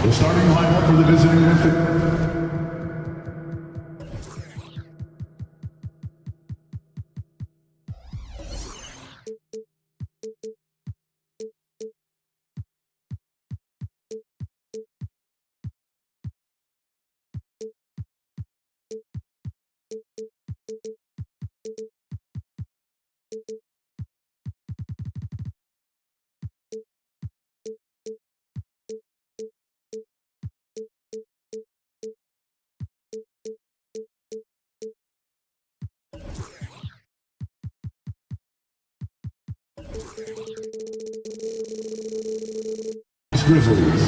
The starting lineup for the visiting Memphis. Grizzlies.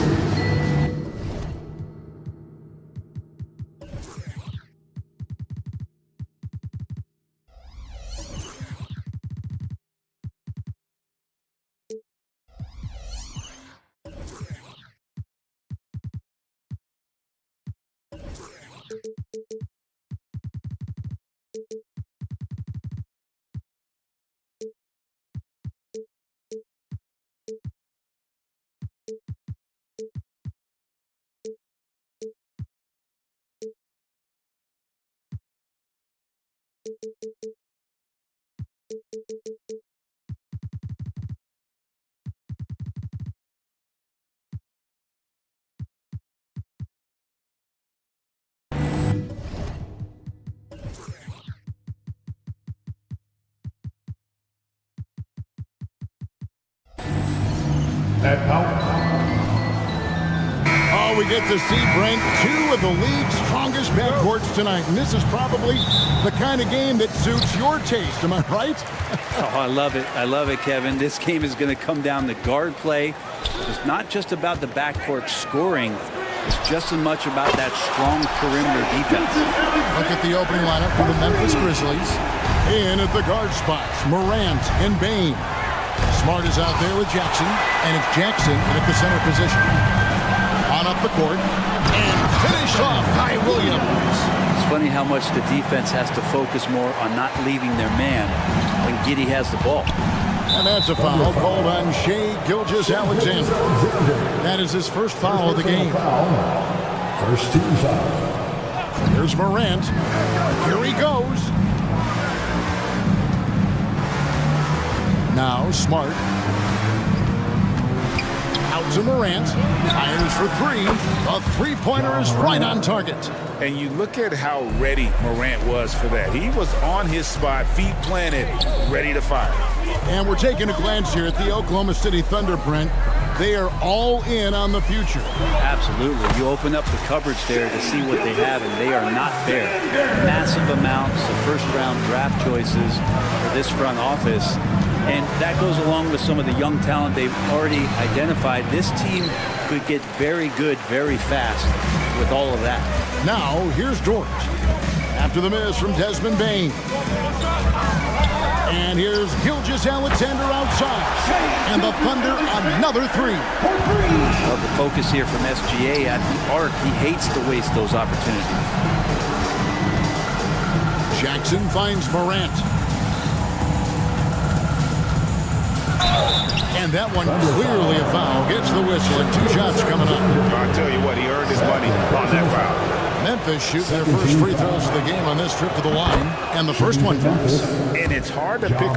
Oh, we get to see, Brent, two of the league's strongest backcourts tonight. And this is probably the kind of game that suits your taste. Am I right? Oh, I love it. I love it, Kevin. This game is going to come down to guard play. It's not just about the backcourt scoring. It's just as much about that strong perimeter defense. Look at the opening lineup for the Memphis Grizzlies. In at the guard spots, Morant and Bane. Smart is out there with Jackson, and it's Jackson at the center position. On up the court, and finished off by Williams. It's funny how much the defense has to focus more on not leaving their man when Giddey has the ball. And that's a foul called on Shag Gilgeous-Alexander. That is his first foul of the game. First team foul. Here's Morant. Here he goes. Now Smart. Out to Morant. Fires for three. A three-pointer is right on target. And you look at how ready Morant was for that. He was on his spot, feet planted, ready to fire. And we're taking a glance here at the Oklahoma City Thunder, Brent. They are all in on the future. Absolutely. You open up the cupboards there to see what they have, and they are not bare. Massive amounts of first-round draft choices for this front office. And that goes along with some of the young talent they've already identified. This team could get very good very fast with all of that. Now, here's Dort. After the miss from Desmond Bane. And here's Gilgeous-Alexander outside. And the Thunder, another three. Well, the focus here from SGA at the arc. He hates to waste those opportunities. Jackson finds Morant. And that one clearly a foul. Gets the whistle and 2 shots coming up. I'll tell you what, he earned his money on that foul. Memphis shoot their first free throws of the game on this trip to the line. And the first one comes. And it's hard to pick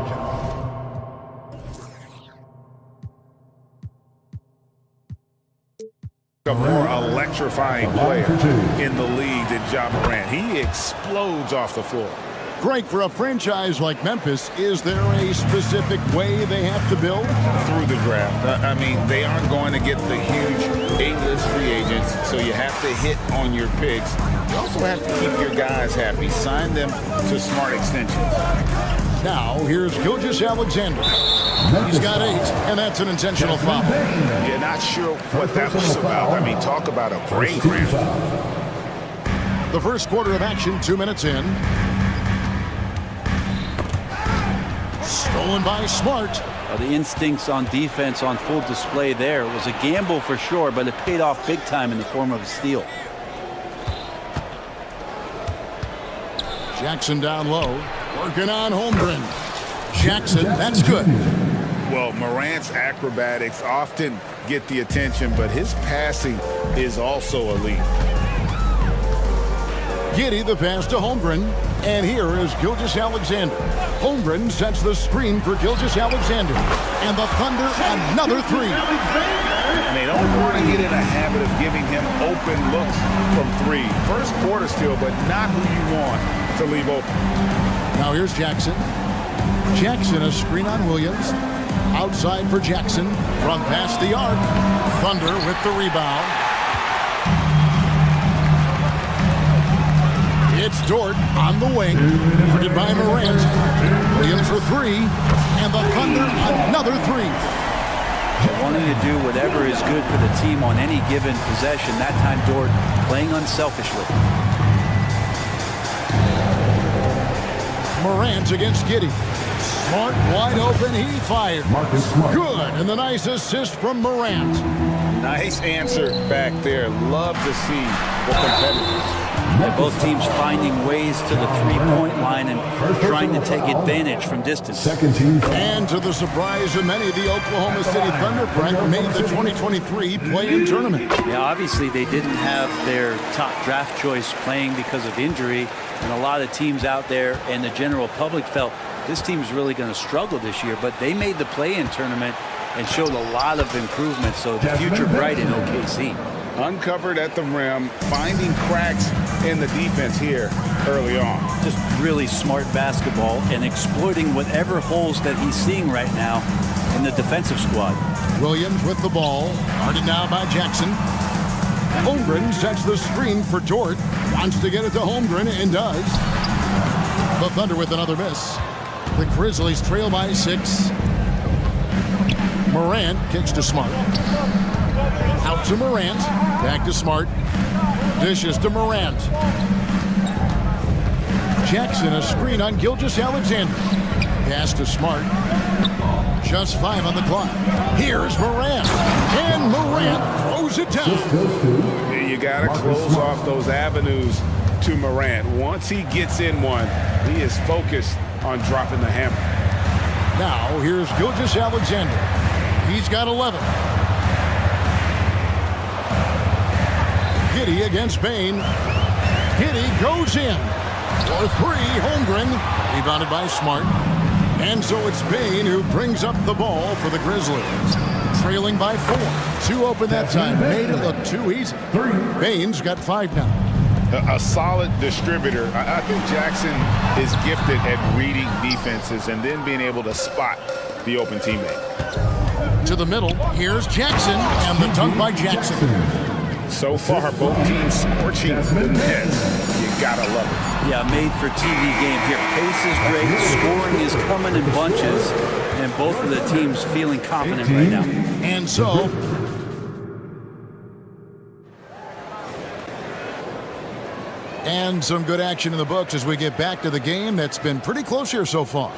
a more electrifying player in the league than Ja Morant. He explodes off the floor. Greg, for a franchise like Memphis, is there a specific way they have to build? Through the draft. I mean, they aren't going to get the huge A-list free agents, so you have to hit on your picks. You also have to keep your guys happy. Sign them to smart extensions. Now, here's Gilgeous-Alexander. He's got 8, and that's an intentional foul. You're not sure what that was about. I mean, talk about a brain cramp. The first quarter of action, 2 minutes in. Stolen by Smart. Well, the instincts on defense on full display there. It was a gamble for sure, but it paid off big time in the form of a steal. Jackson down low, working on Holmgren. Jackson, that's good. Well, Morant's acrobatics often get the attention, but his passing is also elite. Giddey the pass to Holmgren, and here is Gilgeous-Alexander. Holmgren sets the screen for Gilgeous-Alexander, and the Thunder another three. And they don't want to get in a habit of giving him open looks from three. First quarter still, but not who you want to leave open. Now here's Jackson. Jackson, a screen on Williams. Outside for Jackson, from past the arc. Thunder with the rebound. It's Dort on the wing, guarded by Morant. Williams for three, and the Thunder another three. Wanting to do whatever is good for the team on any given possession. That time Dort playing unselfishly. Morant against Giddey. Smart wide open, he fired. Marcus Smart. Good, and the nice assist from Morant. Nice answer back there. Love to see the competitors. Yeah, both teams finding ways to the three-point line and trying to take advantage from distance. Second team. And to the surprise of many, the Oklahoma City Thunder, Brent, made the 2023 play-in tournament. Yeah, obviously they didn't have their top draft choice playing because of injury, and a lot of teams out there and the general public felt this team's really going to struggle this year, but they made the play-in tournament and showed a lot of improvement, so the future bright in OKC. Uncovered at the rim, finding cracks in the defense here early on. Just really smart basketball and exploiting whatever holes that he's seeing right now in the defensive squad. Williams with the ball, guarded now by Jackson. Holmgren sets the screen for Dort. Wants to get it to Holmgren and does. The Thunder with another miss. The Grizzlies trail by 6. Morant kicks to Smart. Out to Morant. Back to Smart. Dishes to Morant. Jackson, a screen on Gilgeous-Alexander. Pass to Smart. Just 5 on the clock. Here's Morant. And Morant throws it down. You got to close off those avenues to Morant. Once he gets in one, he is focused on dropping the hammer. Now, here's Gilgeous-Alexander. He's got 11. Giddey against Bane. Giddey goes in. For 3, Holmgren. Rebounded by Smart. And so it's Bane who brings up the ball for the Grizzlies. Trailing by 4. 2 open that time. Made it look too easy. Bane's got 5 now. A solid distributor. I think Jackson is gifted at reading defenses and then being able to spot the open teammate. To the middle, here's Jackson, and the dunk by Jackson. So far, both teams scorching the nets. You gotta love it. Yeah, made for TV game here. Pace is great, scoring is coming in bunches, and both of the teams feeling confident right now. And so, and some good action in the books as we get back to the game that's been pretty close here so far.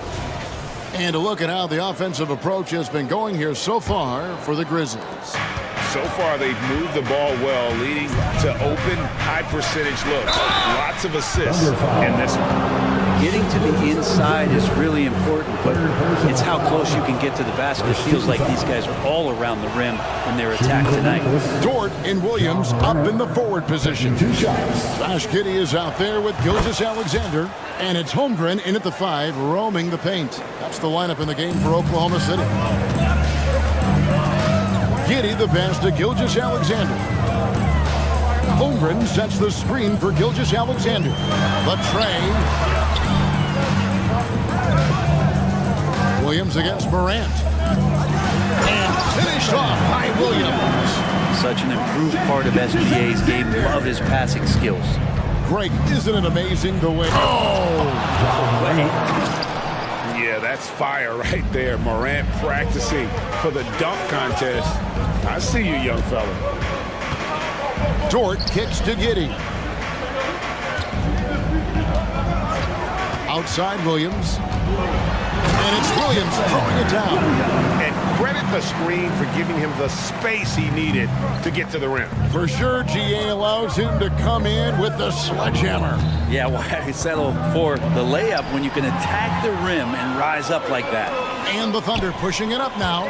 And a look at how the offensive approach has been going here so far for the Grizzlies. So far, they've moved the ball well, leading to open, high-percentage looks. Lots of assists in this one. Getting to the inside is really important, but it's how close you can get to the basket. It feels like these guys are all around the rim in their attack tonight. Dort and Williams up in the forward position. 2 shots. Josh Giddey is out there with Gilgeous-Alexander, and it's Holmgren in at the 5, roaming the paint. That's the lineup in the game for Oklahoma City. Giddey the pass to Gilgeous-Alexander. Holmgren sets the screen for Gilgeous-Alexander. The tray. Williams against Morant. And finished off by Williams. Such an improved part of SGA's game. Love his passing skills. Greg, isn't it amazing the way... Yeah, that's fire right there. Morant practicing for the dunk contest. I see you, young fella. Dort kicks to Giddey. Outside Williams. And it's Williams throwing it down. And credit the screen for giving him the space he needed to get to the rim. For sure, GA allows him to come in with the sledgehammer. Yeah, why settle for the layup when you can attack the rim and rise up like that? And the Thunder pushing it up now.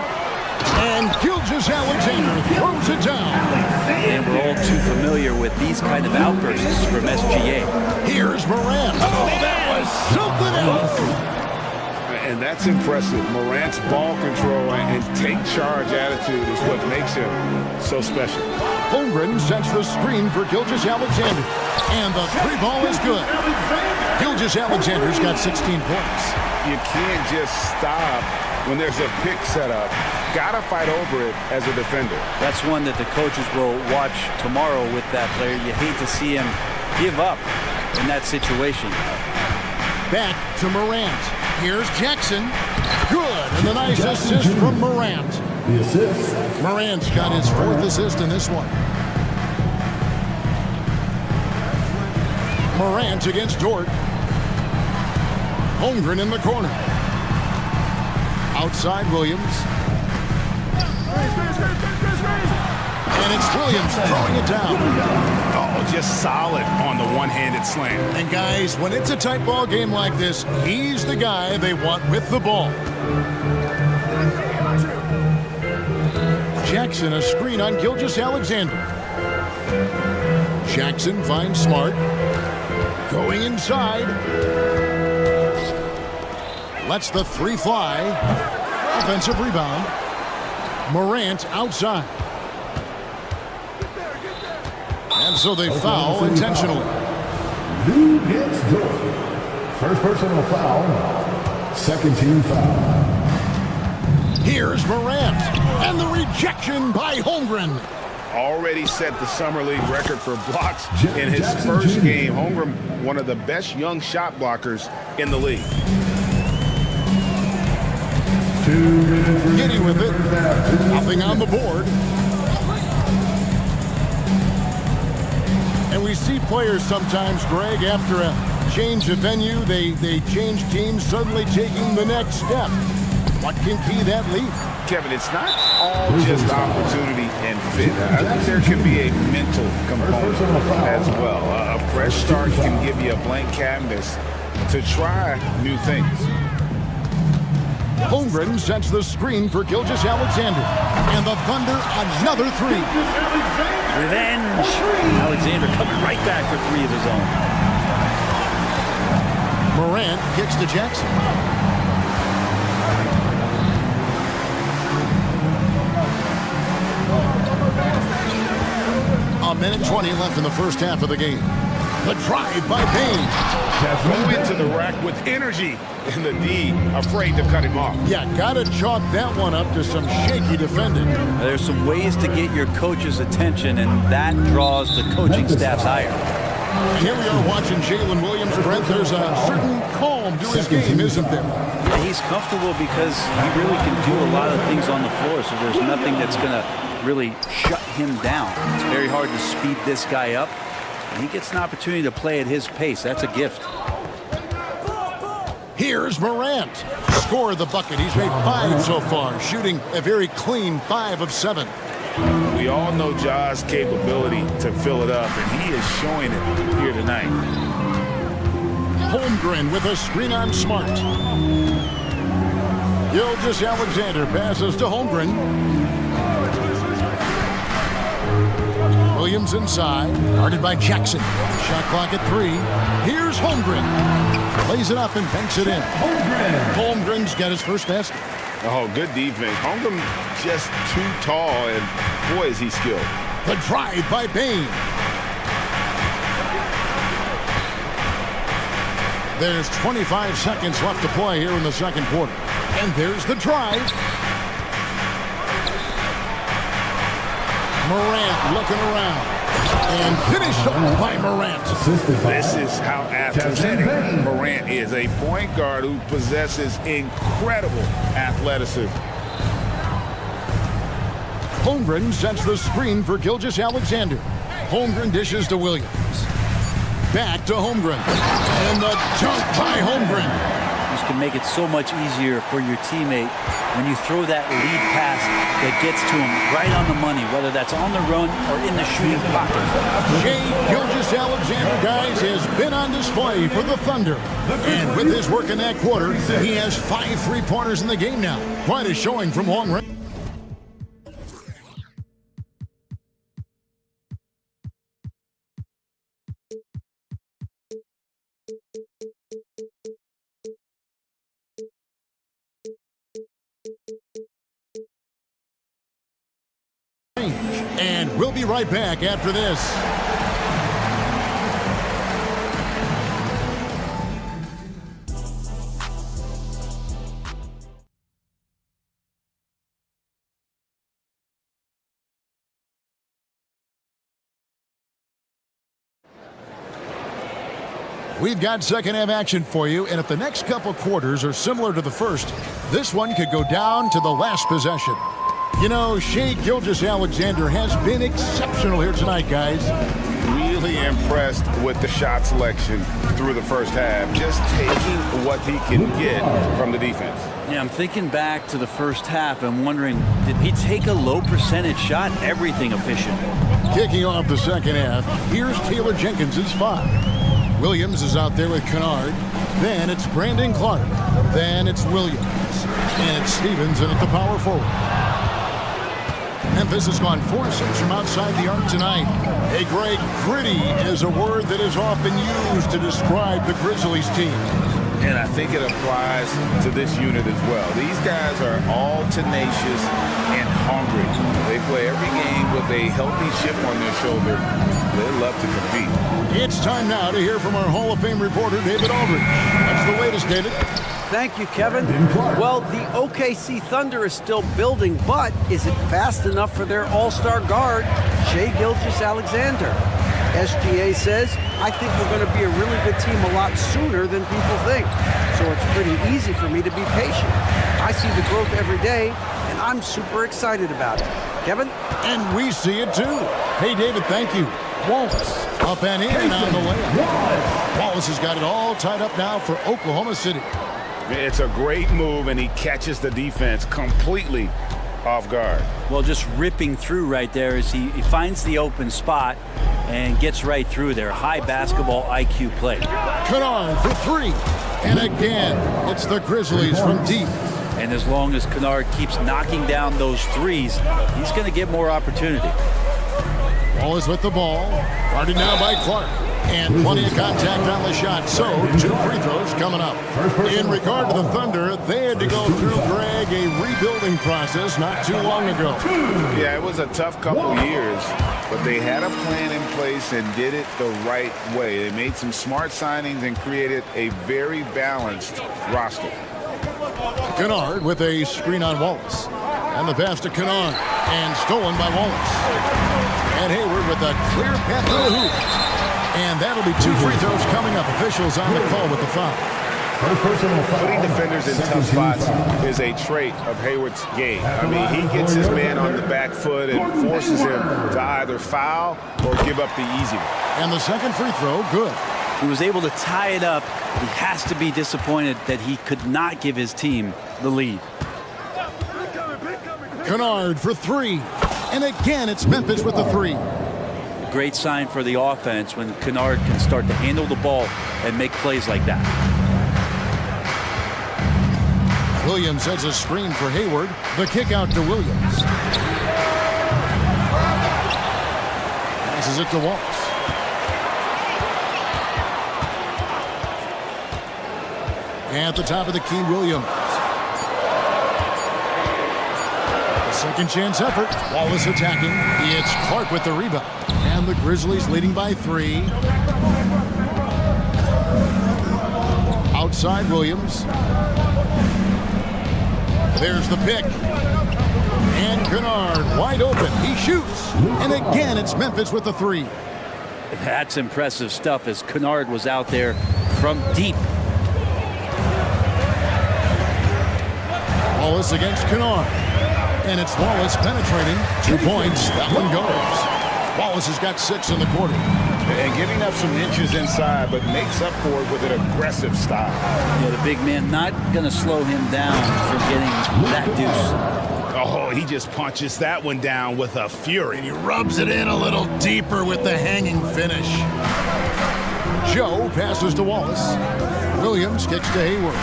And Gilgeous-Alexander throws it down. And we're all too familiar with these kind of outbursts from SGA. Here's Morant. Oh, that was something else. And that's impressive. Morant's ball control and take charge attitude is what makes him so special. Holmgren sets the screen for Gilgeous-Alexander. And the three ball is good. Gilgeous-Alexander's got 16 points. You can't just stop when there's a pick set up. Gotta fight over it as a defender. That's one that the coaches will watch tomorrow with that player. You hate to see him give up in that situation. Back to Morant. Here's Jackson. Good. And a nice assist from Morant. The assist. Morant's got his fourth assist in this one. Morant against Dort. Holmgren in the corner. Outside Williams. And it's Williams throwing it down. Oh, just solid on the one-handed slam. And guys, when it's a tight ball game like this, he's the guy they want with the ball. Jackson, a screen on Gilgeous-Alexander. Jackson finds Smart. Going inside. Lets the three fly. Offensive rebound. Morant outside. And so they foul intentionally. Lou hits Dort. First personal foul. Second team foul. Here's Morant. And the rejection by Holmgren. Already set the Summer League record for blocks in his first game. Holmgren, one of the best young shot blockers in the league. Giddy with it. Nothing on the board. And we see players sometimes, Greg, after a change of venue, they change teams, suddenly taking the next step. What can key that lead? Kevin, it's not all just opportunity and fit. I think there can be a mental component as well. A fresh start can give you a blank canvas to try new things. Holmgren sets the screen for Gilgeous-Alexander. And the Thunder, another three. Revenge. Alexander coming right back for three of his own. Morant kicks to Jackson. A minute 20 left in the first half of the game. The drive by Payne. Go into the rack with energy, and the D afraid to cut him off. Yeah, gotta chalk that one up to some shaky defending. There's some ways to get your coach's attention, and that draws the coaching staff's ire. And here we are watching Jalen Williams. Brent, there's a certain calm to his game, isn't there? Yeah, he's comfortable because he really can do a lot of things on the floor, so there's nothing that's going to really shut him down. It's very hard to speed this guy up. And he gets an opportunity to play at his pace. That's a gift. Here's Morant. Score the bucket. He's made 5 so far, shooting a very clean 5 of 7. We all know Ja's capability to fill it up, and he is showing it here tonight. Holmgren with a screen on Smart. Gilgeous-Alexander passes to Holmgren. Williams inside, guarded by Jackson. Shot clock at 3. Here's Holmgren. Plays it up and banks it in. Holmgren's got his first basket. Oh, good defense. Holmgren just too tall, and boy, is he skilled. The drive by Payne. There's 25 seconds left to play here in the second quarter. And there's the drive. Morant looking around. And finished up by Morant. This is how athletic Morant is. A point guard who possesses incredible athleticism. Holmgren sets the screen for Gilgeous-Alexander. Holmgren dishes to Williams. Back to Holmgren. And the dunk by Holmgren. This can make it so much easier for your teammate when you throw that lead pass that gets to him right on the money, whether that's on the run or in the shooting pocket. Shai Gilgeous-Alexander, guys, has been on display for the Thunder. And with his work in that quarter, he has 5 3-pointers in the game now. Quite a showing from long range. And we'll be right back after this. We've got second half action for you, and if the next couple quarters are similar to the first, this one could go down to the last possession. You know, Shag Alexander has been exceptional here tonight, guys. Really impressed with the shot selection through the first half, just taking what he can get from the defense. Yeah, I'm thinking back to the first half and wondering, did he take a low percentage shot? Everything efficient. Kicking off the second half, here's Taylor Jenkins's 5. Williams is out there with Kennard. Then it's Brandon Clark. Then it's Williams. And it's Stevenson at the power forward. Memphis has gone 4-6 from outside the arc tonight. Hey, Greg, gritty is a word that is often used to describe the Grizzlies team. And I think it applies to this unit as well. These guys are all tenacious and hungry. They play every game with a healthy chip on their shoulder. They love to compete. It's time now to hear from our Hall of Fame reporter, David Aldridge. What's the latest, David? Thank you, Kevin. Well, the OKC Thunder is still building, but is it fast enough for their all-star guard, Shai Gilgeous-Alexander? SGA says, I think we're going to be a really good team a lot sooner than people think. So it's pretty easy for me to be patient. I see the growth every day, and I'm super excited about it. Kevin? And we see it too. Hey, David, thank you. Wallace up and in and on the layup. Wallace has got it all tied up now for Oklahoma City. It's a great move, and he catches the defense completely off guard. Well, just ripping through right there as he finds the open spot and gets right through there. High basketball IQ play. Kennard for 3. And again, it's the Grizzlies from deep. And as long as Kennard keeps knocking down those threes, he's going to get more opportunity. Wallace with the ball. Guarded now by Clark. And plenty of contact on the shot. So, 2 free throws coming up. In regard to the Thunder, they had to go through, Greg, a rebuilding process not too long ago. Yeah, it was a tough couple years, but they had a plan in place and did it the right way. They made some smart signings and created a very balanced roster. Kennard with a screen on Wallace. And the pass to Kennard. And stolen by Wallace. And Hayward with a clear path to the hoop. And that'll be 2 free throws coming up. Officials on the call with the foul. Putting defenders in tough spots is a trait of Hayward's game. I mean, he gets his man on the back foot and forces him to either foul or give up the easy one. And the second free throw, good. He was able to tie it up. He has to be disappointed that he could not give his team the lead. Kennard for 3. And again, it's Memphis with the 3. Great sign for the offense when Kennard can start to handle the ball and make plays like that. Williams has a screen for Hayward. The kick out to Williams. Passes it to Wallace. At the top of the key, Williams. Second chance effort. Wallace attacking. It's Clark with the rebound. And the Grizzlies leading by 3. Outside Williams. There's the pick. And Kennard wide open. He shoots. And again, it's Memphis with the 3. That's impressive stuff as Kennard was out there from deep. Wallace against Kennard. And it's Wallace penetrating. 2 points. That one goes. Wallace has got 6 in the quarter. And giving up some inches inside, but makes up for it with an aggressive style. Yeah, the big man not going to slow him down from getting that deuce. Oh, he just punches that one down with a fury. And he rubs it in a little deeper with the hanging finish. Joe passes to Wallace. Williams kicks to Hayward.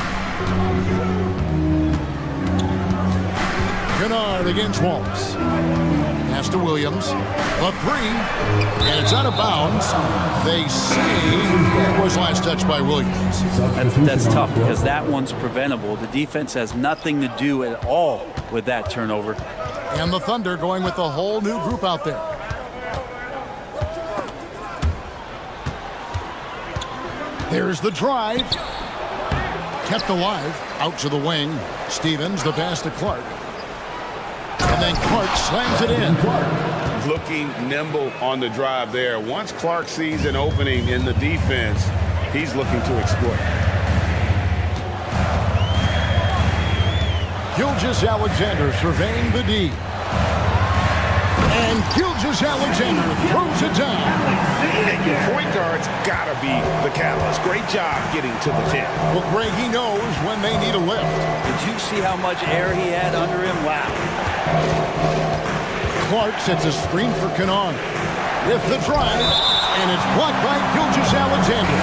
Kennard against Wallace. Pass to Williams. A 3. And it's out of bounds. They say it was last touched by Williams. That's tough because that one's preventable. The defense has nothing to do at all with that turnover. And the Thunder going with a whole new group out there. There's the drive. Kept alive. Out to the wing. Stevens, the pass to Clark. And then Clark slams it in. Looking nimble on the drive there. Once Clark sees an opening in the defense, he's looking to exploit. Gilgeous-Alexander surveying the D. And Gilgeous-Alexander throws it down. Your point guard's got to be the catalyst. Great job getting to the 10. Well, Greg, he knows when they need a lift. Did you see how much air he had under him? Wow. Clark sets a screen for Kennard. With the drive, and it's blocked by Gilgeous-Alexander.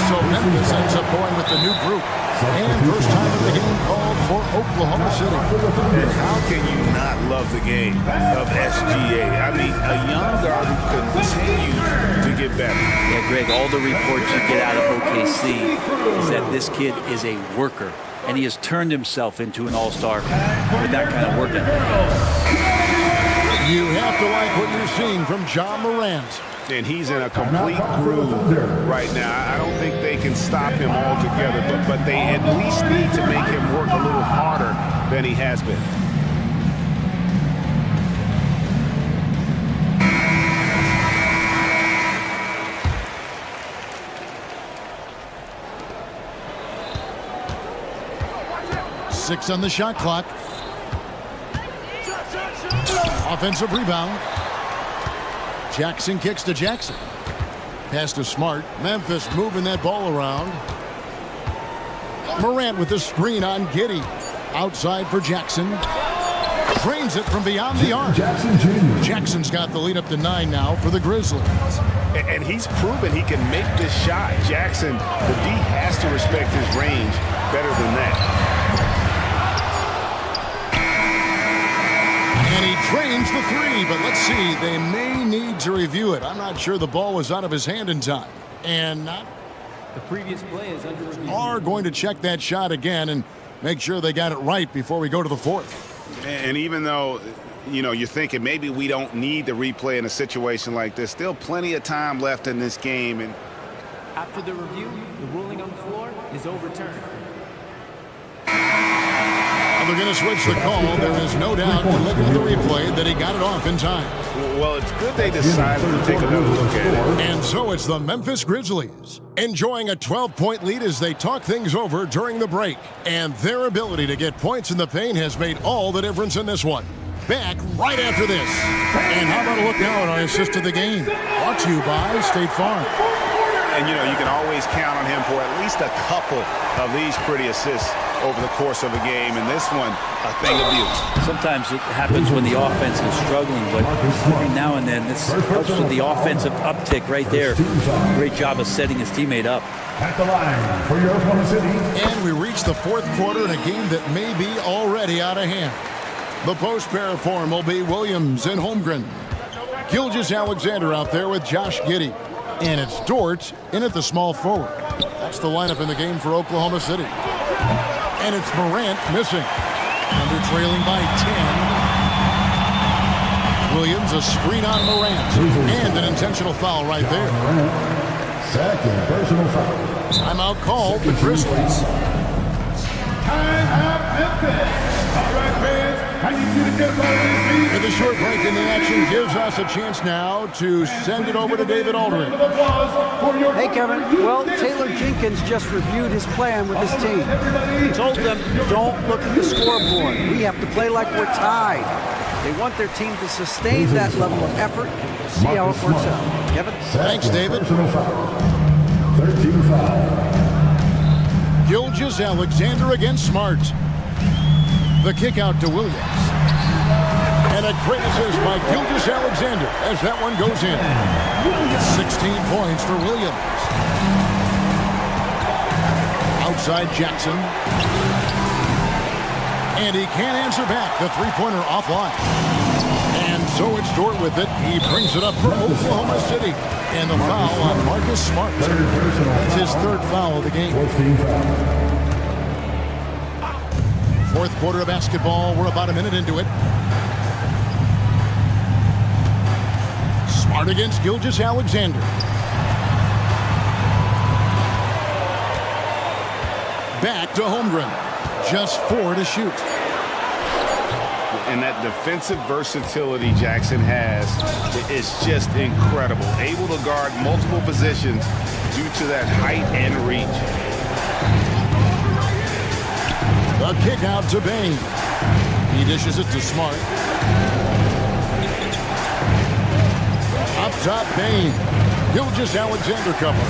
So Memphis ends up going with the new group. And first time in the game called for Oklahoma City. And how can you not love the game of SGA? I mean, a young guard who continues to get better. Yeah, Greg, all the reports you get out of OKC is that this kid is a worker. And he has turned himself into an all-star with that kind of work ethic. You have to like what you're seeing from Ja Morant. And he's in a complete groove right now. I don't think they can stop him altogether, but they at least need to make him work a little harder than he has been. Six on the shot clock. Offensive rebound. Jackson kicks to Jackson. Pass to Smart. Memphis moving that ball around. Morant with the screen on Giddey. Outside for Jackson. Drains it from beyond the arc. Jackson's got the lead up to 9 now for the Grizzlies. And he's proven he can make this shot. Jackson, the D has to respect his range better than that. And he drains the 3, but let's see. They may need to review it. I'm not sure the ball was out of his hand in time. And not. The previous play is under review. Are going to check that shot again and make sure they got it right before we go to the 4th. And even though, you know, you're thinking maybe we don't need the replay in a situation like this, still plenty of time left in this game. And after the review, the ruling on the floor is overturned. They're going to switch the call. There is no doubt when looking at the replay that he got it off in time. Well, it's good they decided to take another look at it. And so it's the Memphis Grizzlies enjoying a 12-point lead as they talk things over during the break. And their ability to get points in the paint has made all the difference in this one. Back right after this. And how about a look now at our assist of the game? Brought to you by State Farm. And, you know, you can always count on him for at least a couple of these pretty assists over the course of a game, and this one, a thing of beauty. Sometimes it happens when the offense is struggling, but every now and then this helps with the offensive uptick right there. Great job of setting his teammate up. At the line for your Oklahoma City. And we reach the 4th quarter in a game that may be already out of hand. The post pair form will be Williams and Holmgren. Gilgeous-Alexander out there with Josh Giddey. And it's Dort in at the small forward. That's the lineup in the game for Oklahoma City. And it's Morant missing. Under trailing by 10. Williams, a screen on Morant. And an intentional foul right there. Second personal foul. Timeout called the Grizzlies. Timeout Memphis. All right, fans. I need you to get a ball in the feet. And the short break in the action gives us a chance now to send it over to David Aldridge. Hey, Kevin. Well, Taylor Jenkins just reviewed his plan with his team. He told them, don't look at the scoreboard. We have to play like we're tied. They want their team to sustain that level of effort. See how it works out. Kevin? Thanks, David. 13 foul. Gilgeous-Alexander against Smart. The kick out to Williams. And a great assist by Gilgeous-Alexander as that one goes in. 16 points for Williams. Outside Jackson. And he can't answer back. The three-pointer offline. And so it's Dort with it. He brings it up for Oklahoma City. And the foul on Marcus Smart. That's his 3rd foul of the game. 14 foul. 4th quarter of basketball. We're about a minute into it. Smart against Gilgeous-Alexander. Back to Holmgren. Just 4 to shoot. And that defensive versatility Jackson has is just incredible. Able to guard multiple positions due to that height and reach. The kick out to Bain. He dishes it to Smart. Up top, Bain. Gilgeous-Alexander cover.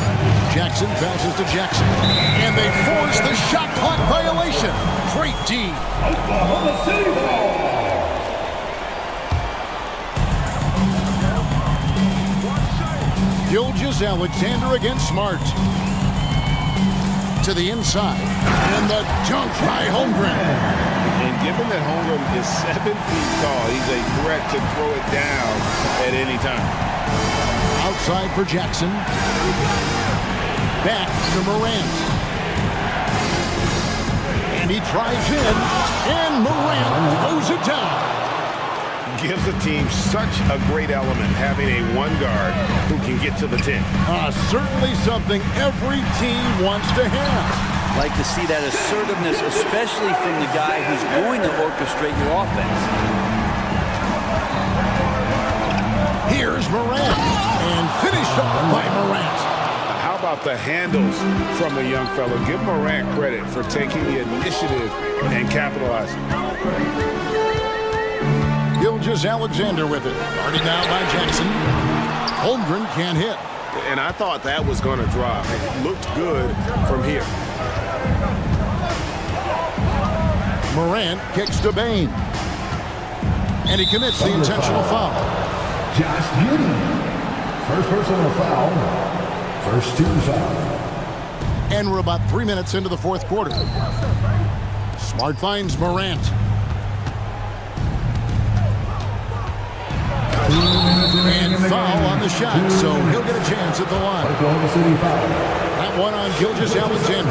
Jackson passes to Jackson. And they force the shot clock violation. Great D. Oklahoma City ball. Gilgeous-Alexander against Smart. To the inside. And the dunk by Holmgren. And given that Holmgren is 7 feet tall, he's a threat to throw it down at any time. Outside for Jackson. Back to Morant. And he drives in. And Morant throws it down. Gives the team such a great element having a one guard who can get to the 10. Certainly something every team wants to have. Like to see that assertiveness, especially from the guy who's going to orchestrate your offense. Here's Morant. And finished off by Morant. How about the handles from the young fellow? Give Morant credit for taking the initiative and capitalizing. Gilgeous-Alexander with it. Guarded now by Jackson. Holmgren can't hit. And I thought that was going to drop. It looked good from here. Morant kicks to Bain. And he commits the intentional foul. Josh Giddey. First personal foul. First team foul. And we're about 3 minutes into the fourth quarter. Smart finds Morant. And foul on the shot, so he'll get a chance at the line. Oklahoma City foul. That one on Gilgeous-Alexander.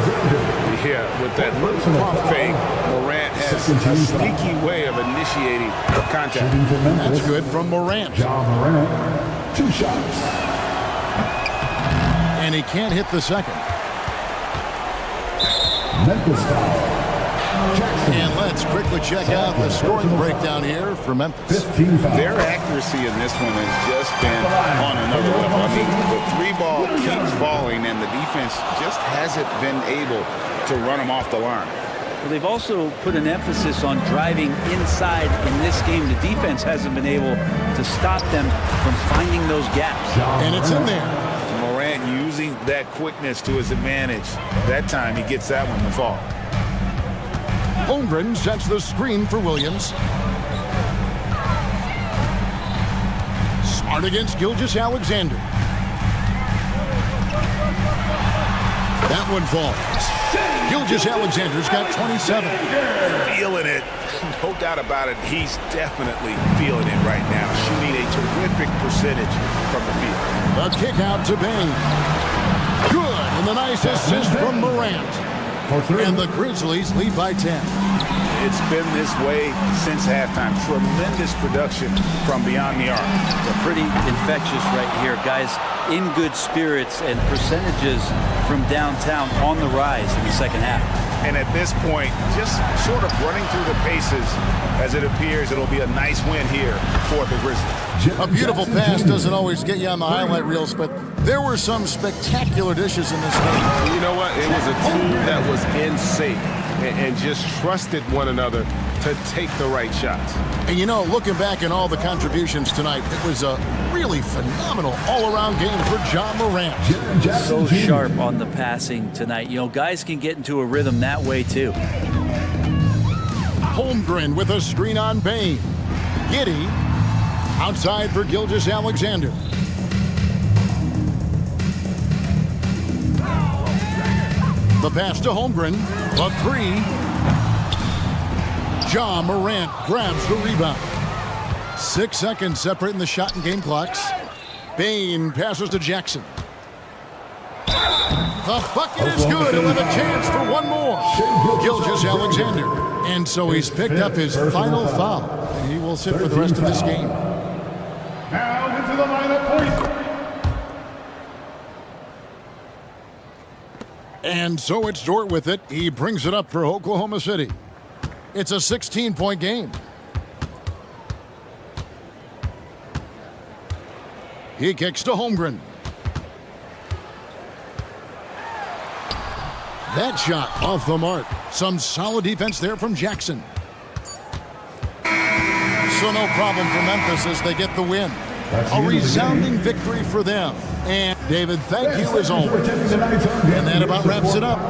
Yeah, with that little pump fake, Morant has a sneaky way of initiating contact. That's good from Morant. John Morant. 2 shots. And he can't hit the second. Memphis foul. And let's quickly check out the scoring breakdown here for Memphis. 15 foul. Their accuracy in this one has just been on another level. I mean, the 3-ball keeps falling, and the defense just hasn't been able to run them off the line. Well, they've also put an emphasis on driving inside in this game. The defense hasn't been able to stop them from finding those gaps. And it's in there. Morant using that quickness to his advantage. That time he gets that one to fall. Holmgren sets the screen for Williams. Smart against Gilgeous-Alexander. That one falls. Gilgeous-Alexander's got 27. Feeling it. No doubt about it. He's definitely feeling it right now. Shooting a terrific percentage from the field. The kick out to Bain. Good. And the nice assist from Morant. And the Grizzlies lead by 10. It's been this way since halftime. Tremendous production from beyond the arc. They're pretty infectious right here. Guys in good spirits, and percentages from downtown on the rise in the second half. And at this point, just sort of running through the paces as it appears it'll be a nice win here for the Grizzlies. A beautiful pass doesn't always get you on the highlight reels, but there were some spectacular dishes in this game. You know what? It was a team that was in sync and just trusted one another to take the right shots. And you know, looking back at all the contributions tonight, it was a really phenomenal all-around game for John Morant. So sharp on the passing tonight. You know, guys can get into a rhythm that way too. Holmgren with a screen on Bain. Giddey outside for Gilgeous-Alexander. The pass to Holmgren. A 3. John Morant grabs the rebound. 6 seconds separating the shot and game clocks. Bain passes to Jackson. The bucket is good. He'll have a chance for one more. Gilgeous-Alexander. And so he's picked up his final foul. And he will sit for the rest of this game. Now into the lineup point And so it's Dort with it. He brings it up for Oklahoma City. It's a 16-point game. He kicks to Holmgren. That shot off the mark. Some solid defense there from Jackson. So no problem for Memphis as they get the win. A resounding victory for them. And David, thank you as always. And that about wraps it up.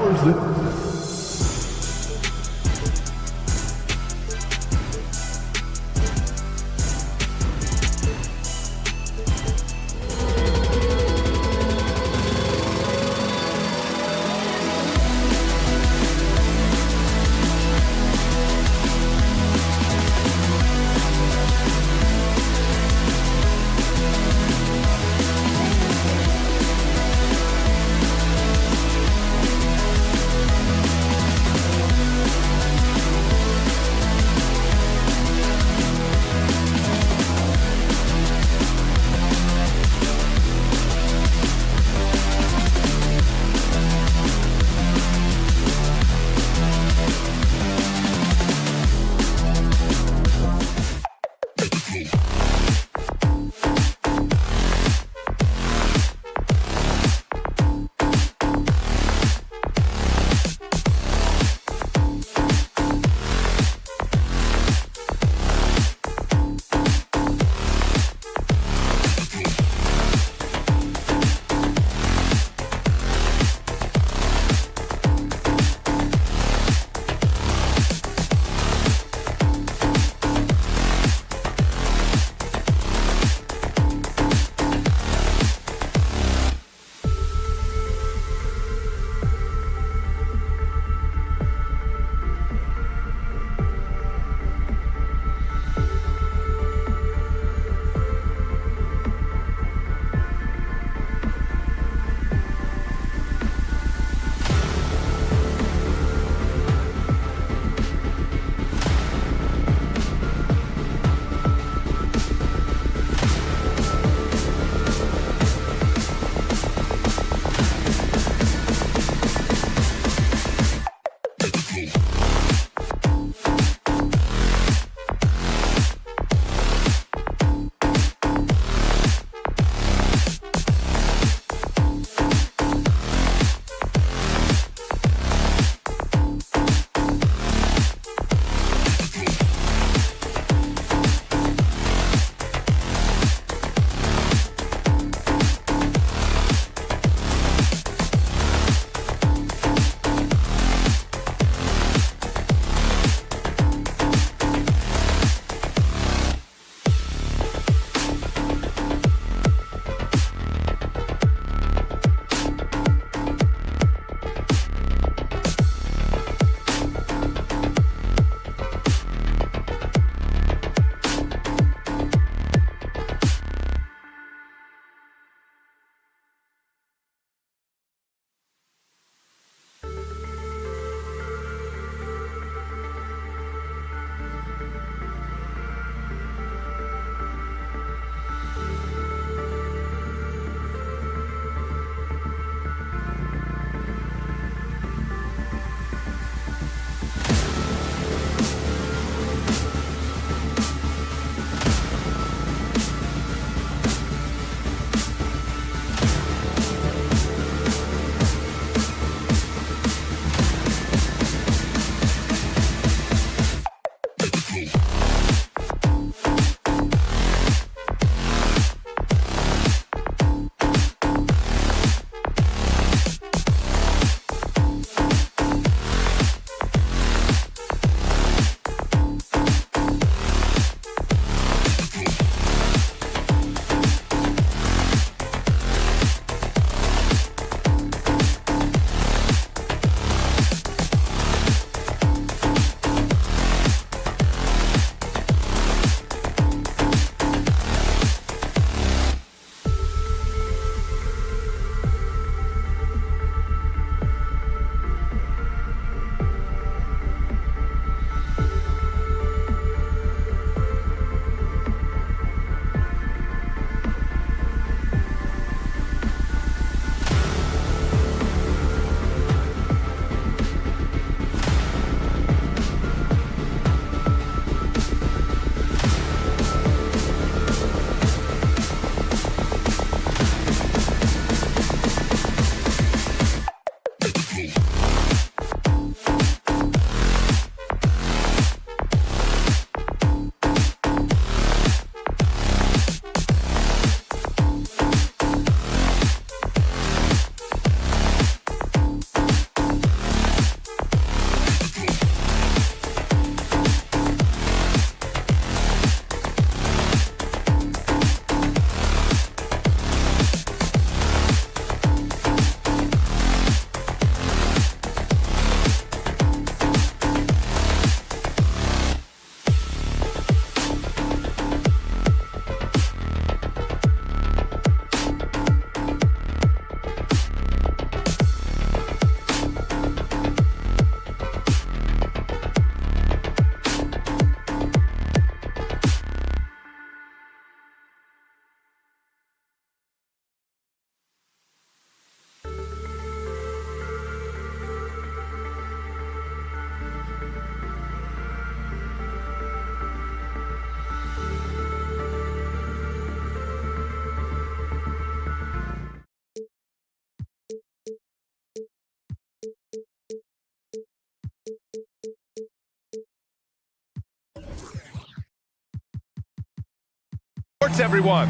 Sports, everyone.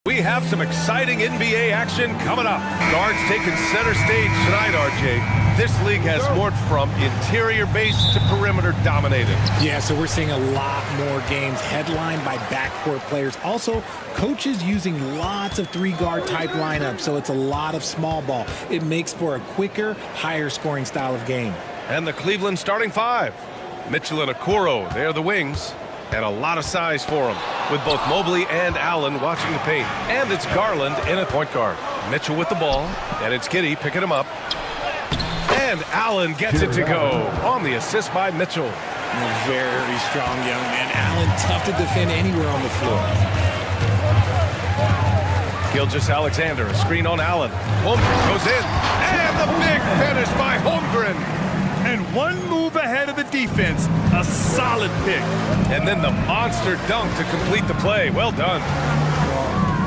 We have some exciting NBA action coming up. Guards taking center stage tonight, RJ. This league has morphed from interior base to perimeter dominated. Yeah, so we're seeing a lot more games headlined by backcourt players. Also, coaches using lots of three-guard type lineups, so it's a lot of small ball. It makes for a quicker, higher-scoring style of game. And the Cleveland starting five. Mitchell and Okoro, they're the wings. And a lot of size for them, with both Mobley and Allen watching the paint. And it's Garland in at point guard. Mitchell with the ball, and it's Giddey picking him up. And Allen gets it to go on the assist by Mitchell. A very strong young man. Allen, tough to defend anywhere on the floor. Gilgeous-Alexander, a screen on Allen. Holmgren goes in, and the big finish by Holmgren. And one move ahead of the defense, a solid pick. And then the monster dunk to complete the play. Well done.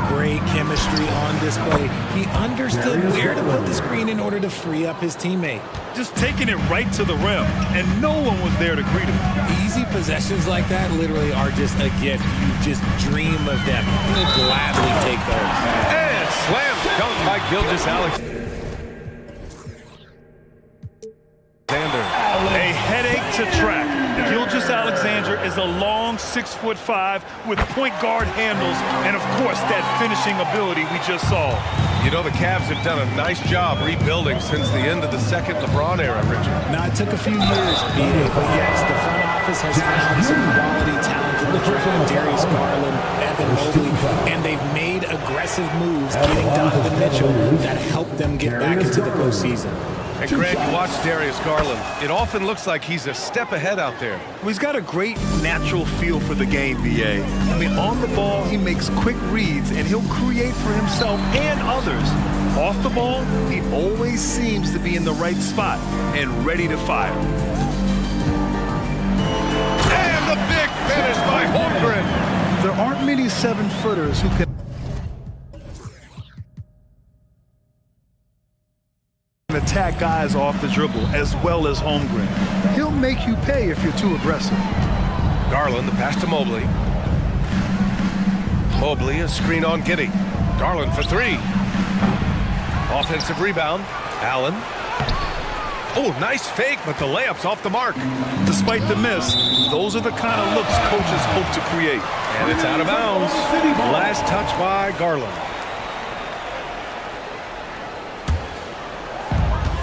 Great chemistry on display. He understood where to put the screen in order to free up his teammate. Just taking it right to the rim, and no one was there to greet him. Easy possessions like that literally are just a gift. You just dream of them. He'll gladly take those. And slam dunk by Gilgeous-Alexander. A headache to track. Gilgeous-Alexander is a long 6'5" with point guard handles, and of course that finishing ability we just saw. You know, the Cavs have done a nice job rebuilding since the end of the second LeBron era, Richard. Now, it took a few years, BA, but yes, the front office has found some quality talent in the draft. Darius Garland, Evan Mobley, and they've made aggressive moves getting Donovan Mitchell that helped them get back into the postseason. And Greg, you watch Darius Garland. It often looks like he's a step ahead out there. Well, he's got a great natural feel for the game, BA. I mean, on the ball, he makes quick reads, and he'll create for himself and others. Off the ball, he always seems to be in the right spot and ready to fire. And the big finish by Holmgren. There aren't many 7-footers who can attack guys off the dribble as well as Holmgren. He'll make you pay if you're too aggressive. Garland, the pass to Mobley. Mobley, a screen on Giddey. Garland for three. Offensive rebound. Allen. Oh, nice fake, but the layup's off the mark. Despite the miss, those are the kind of looks coaches hope to create. And it's out of bounds. Last touch by Garland.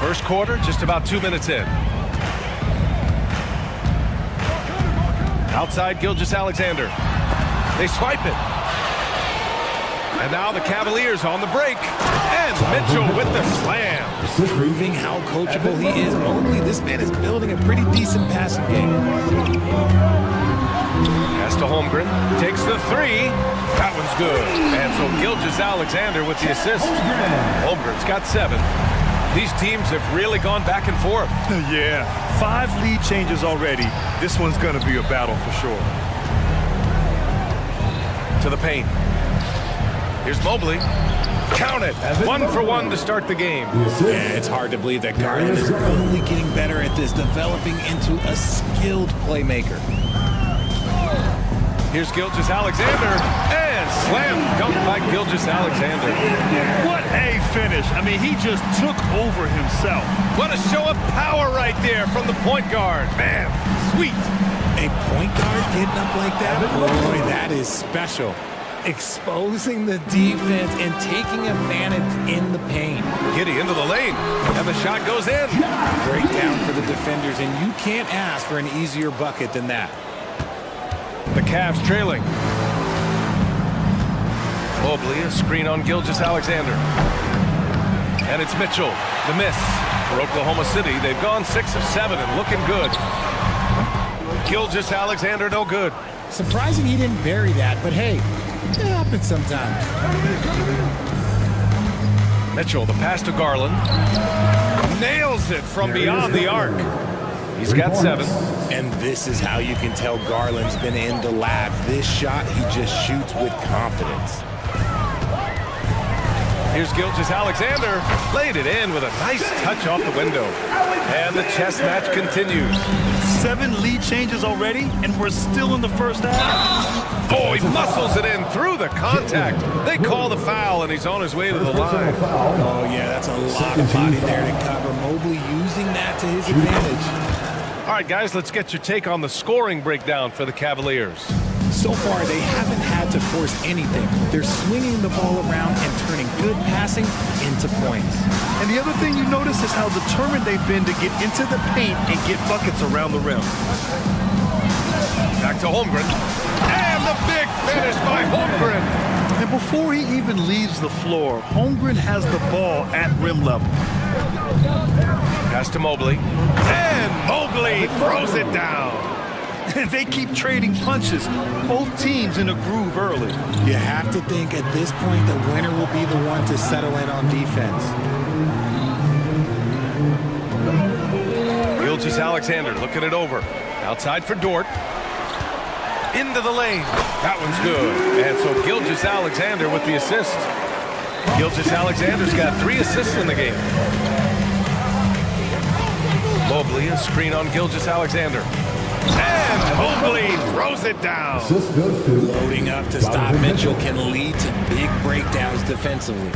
First quarter, just about 2 minutes in. Outside Gilgeous-Alexander. They swipe it. And now the Cavaliers on the break. And Mitchell with the slam. Proving how coachable he is. Mobley, this man is building a pretty decent passing game. Pass to Holmgren. Takes the three. That one's good. And so Gilgeous-Alexander with the assist. Holmgren's got 7. These teams have really gone back and forth. Yeah, 5 lead changes already. This one's going to be a battle for sure. To the paint. Here's Mobley. Count it. 1 for 1 to start the game. Yeah, it's hard to believe that Garland is only getting better at this, developing into a skilled playmaker. Here's Gilgeous-Alexander, and slam dunk by Gilgeous-Alexander. What a finish. I mean, he just took over himself. What a show of power right there from the point guard. Man, sweet. A point guard getting up like that? Boy, that is special. Exposing the defense and taking advantage in the paint. Giddy into the lane, and the shot goes in. Breakdown for the defenders, and you can't ask for an easier bucket than that. The Cavs trailing. Mobley, a screen on Gilgeous-Alexander. And it's Mitchell, the miss. For Oklahoma City, they've gone 6 of 7 and looking good. Gilgeous-Alexander, no good. Surprising he didn't bury that, but hey, it happens sometimes. Mitchell, the pass to Garland. Nails it from beyond the arc. He's got 7. And this is how you can tell Garland's been in the lab. This shot, he just shoots with confidence. Here's Gilgeous-Alexander. Laid it in with a nice touch off the window. And the chess match continues. 7 lead changes already, and we're still in the first half. Oh, he muscles it in through the contact. They call the foul, and he's on his way to the line. Oh, yeah, that's a lot of body there to cover. Mobley using that to his advantage. All right, guys, let's get your take on the scoring breakdown for the Cavaliers. So far, they haven't had to force anything. They're swinging the ball around and turning good passing into points. And the other thing you notice is how determined they've been to get into the paint and get buckets around the rim. Back to Holmgren. And the big finish by Holmgren. And before he even leaves the floor, Holmgren has the ball at rim level. Pass to Mobley. And Mobley throws it down. And they keep trading punches. Both teams in a groove early. You have to think at this point the winner will be the one to settle in on defense. Gilgeous-Alexander looking it over. Outside for Dort. Into the lane. That one's good. And so Gilgeous-Alexander with the assist. Gilgeous-Alexander's got 3 assists in the game. Mobley, a screen on Gilgeous-Alexander. And Mobley throws it down. Loading up to stop Mitchell can lead to big breakdowns defensively.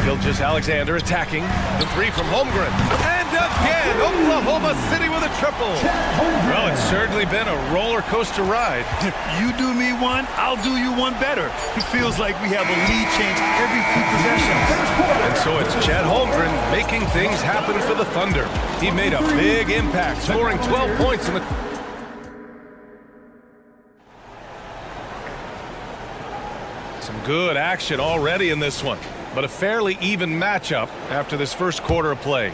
Gilgeous-Alexander attacking. The 3 from Holmgren. And again, Oklahoma City with a triple. Well, it's certainly been a roller coaster ride. You do me one, I'll do you one better. It feels like we have a lead change every few possessions. And so it's Chet Holmgren making things happen for the Thunder. He made a big impact, scoring 12 points in the... Some good action already in this one, but a fairly even matchup after this first quarter of play.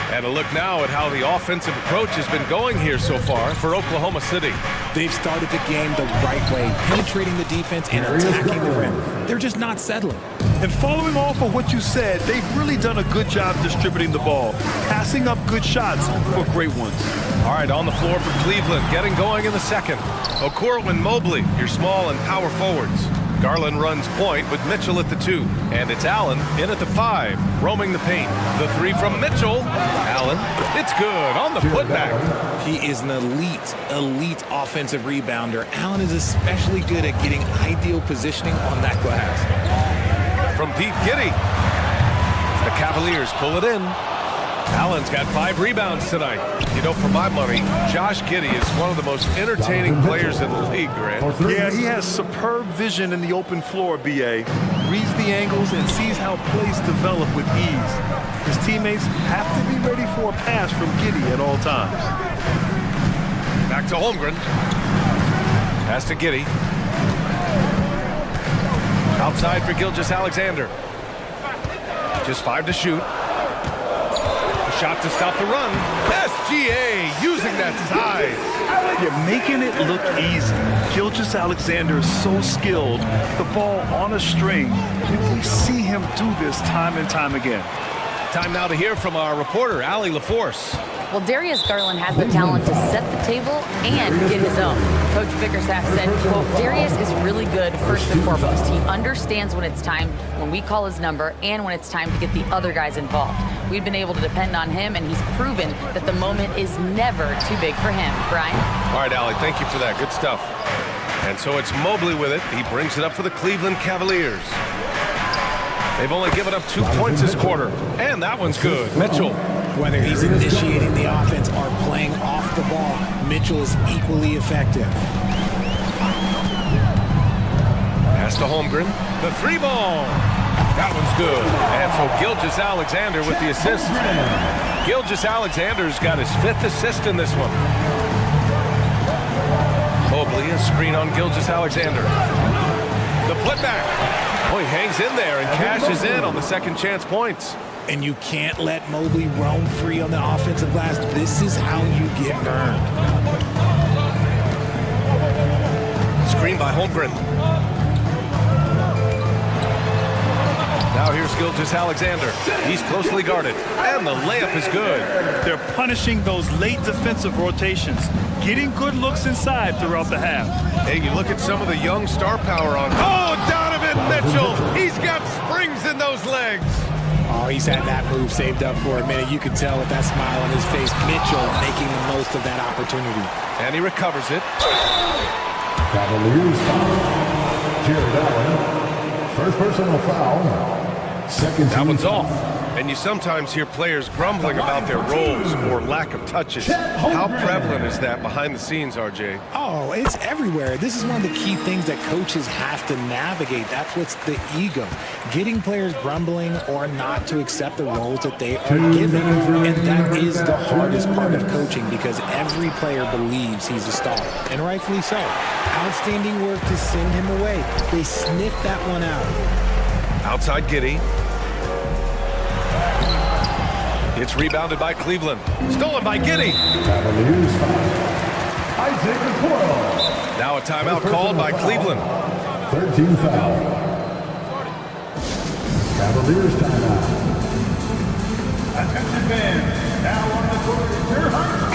And a look now at how the offensive approach has been going here so far for Oklahoma City. They've started the game the right way, penetrating the defense and attacking the rim. They're just not settling. And following off of what you said, they've really done a good job distributing the ball, passing up good shots for great ones. All right, on the floor for Cleveland, getting going in the second. Okoro and Mobley, your small and power forwards. Garland runs point with Mitchell at the 2. And it's Allen in at the 5, roaming the paint. The 3 from Mitchell. Allen, it's good on the putback. He is an elite offensive rebounder. Allen is especially good at getting ideal positioning on that glass. From deep, Giddy. The Cavaliers pull it in. Allen's got 5 rebounds tonight. You know, for my money, Josh Giddey is one of the most entertaining players in the league, Grant. Yeah, he has superb vision in the open floor, B.A. Reads the angles and sees how plays develop with ease. His teammates have to be ready for a pass from Giddey at all times. Back to Holmgren. Pass to Giddey. Outside for Gilgeous-Alexander. Just 5 to shoot. Shot to stop the run. SGA using that size. You're making it look easy. Gilgeous-Alexander is so skilled. The ball on a string. We see him do this time and time again. Time now to hear from our reporter, Allie LaForce. Well, Darius Garland has the talent to set the table and get his own. Coach Bickerstaff said, quote, Darius is really good first and foremost. He understands when it's time, when we call his number, and when it's time to get the other guys involved. We've been able to depend on him, and he's proven that the moment is never too big for him. Brian? All right, Allie, thank you for that. Good stuff. And so it's Mobley with it. He brings it up for the Cleveland Cavaliers. They've only given up 2 points this quarter, and that one's good. Mitchell. Whether he's initiating the offense or playing off the ball, Mitchell is equally effective. Pass to Holmgren. The 3-ball. That one's good. And so Gilgeous-Alexander with the assist. Gilgeous-Alexander's got his 5th assist in this one. Mobley, a screen on Gilgeous-Alexander. The putback. Oh, he hangs in there and cashes in on the second chance points. And you can't let Mobley roam free on the offensive glass. This is how you get burned. Screen by Holmgren. Now here's Gilgeous-Alexander. He's closely guarded, and the layup is good. They're punishing those late defensive rotations, getting good looks inside throughout the half. Hey, you look at some of the young star power on. Oh, Donovan Mitchell! He's got springs in those legs. Oh, he's had that move saved up for a minute. You can tell with that smile on his face, Mitchell making the most of that opportunity. And he recovers it. Cavaliers foul. Jared Allen. First personal foul. Second that one's foul. off. And you sometimes hear players grumbling about their roles or lack of touches. How prevalent is that behind the scenes, RJ? Oh, it's everywhere. This is one of the key things that coaches have to navigate. That's what's the ego. Getting players grumbling or not to accept the roles that they are given. And that is the hardest part of coaching because every player believes he's a star. And rightfully so. Outstanding work to send him away. They sniffed that one out. Outside Giddey. It's rebounded by Cleveland. Stolen by Giddey. Cavaliers foul. Isaac Okoro. Now a timeout called by Cleveland. 13 foul. Cavaliers timeout. Attention fans. Now on the court, your high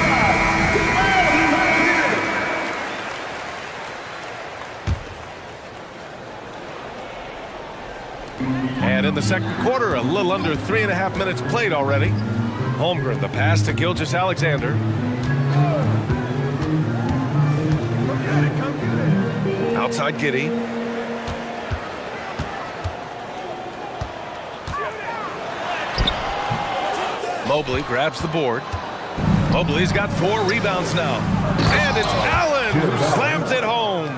And in the second quarter, a little under 3.5 minutes played already. Holmgren, the pass to Gilgeous-Alexander. Outside Giddey. Mobley grabs the board. Mobley's got 4 rebounds now. And it's Allen who slams it home.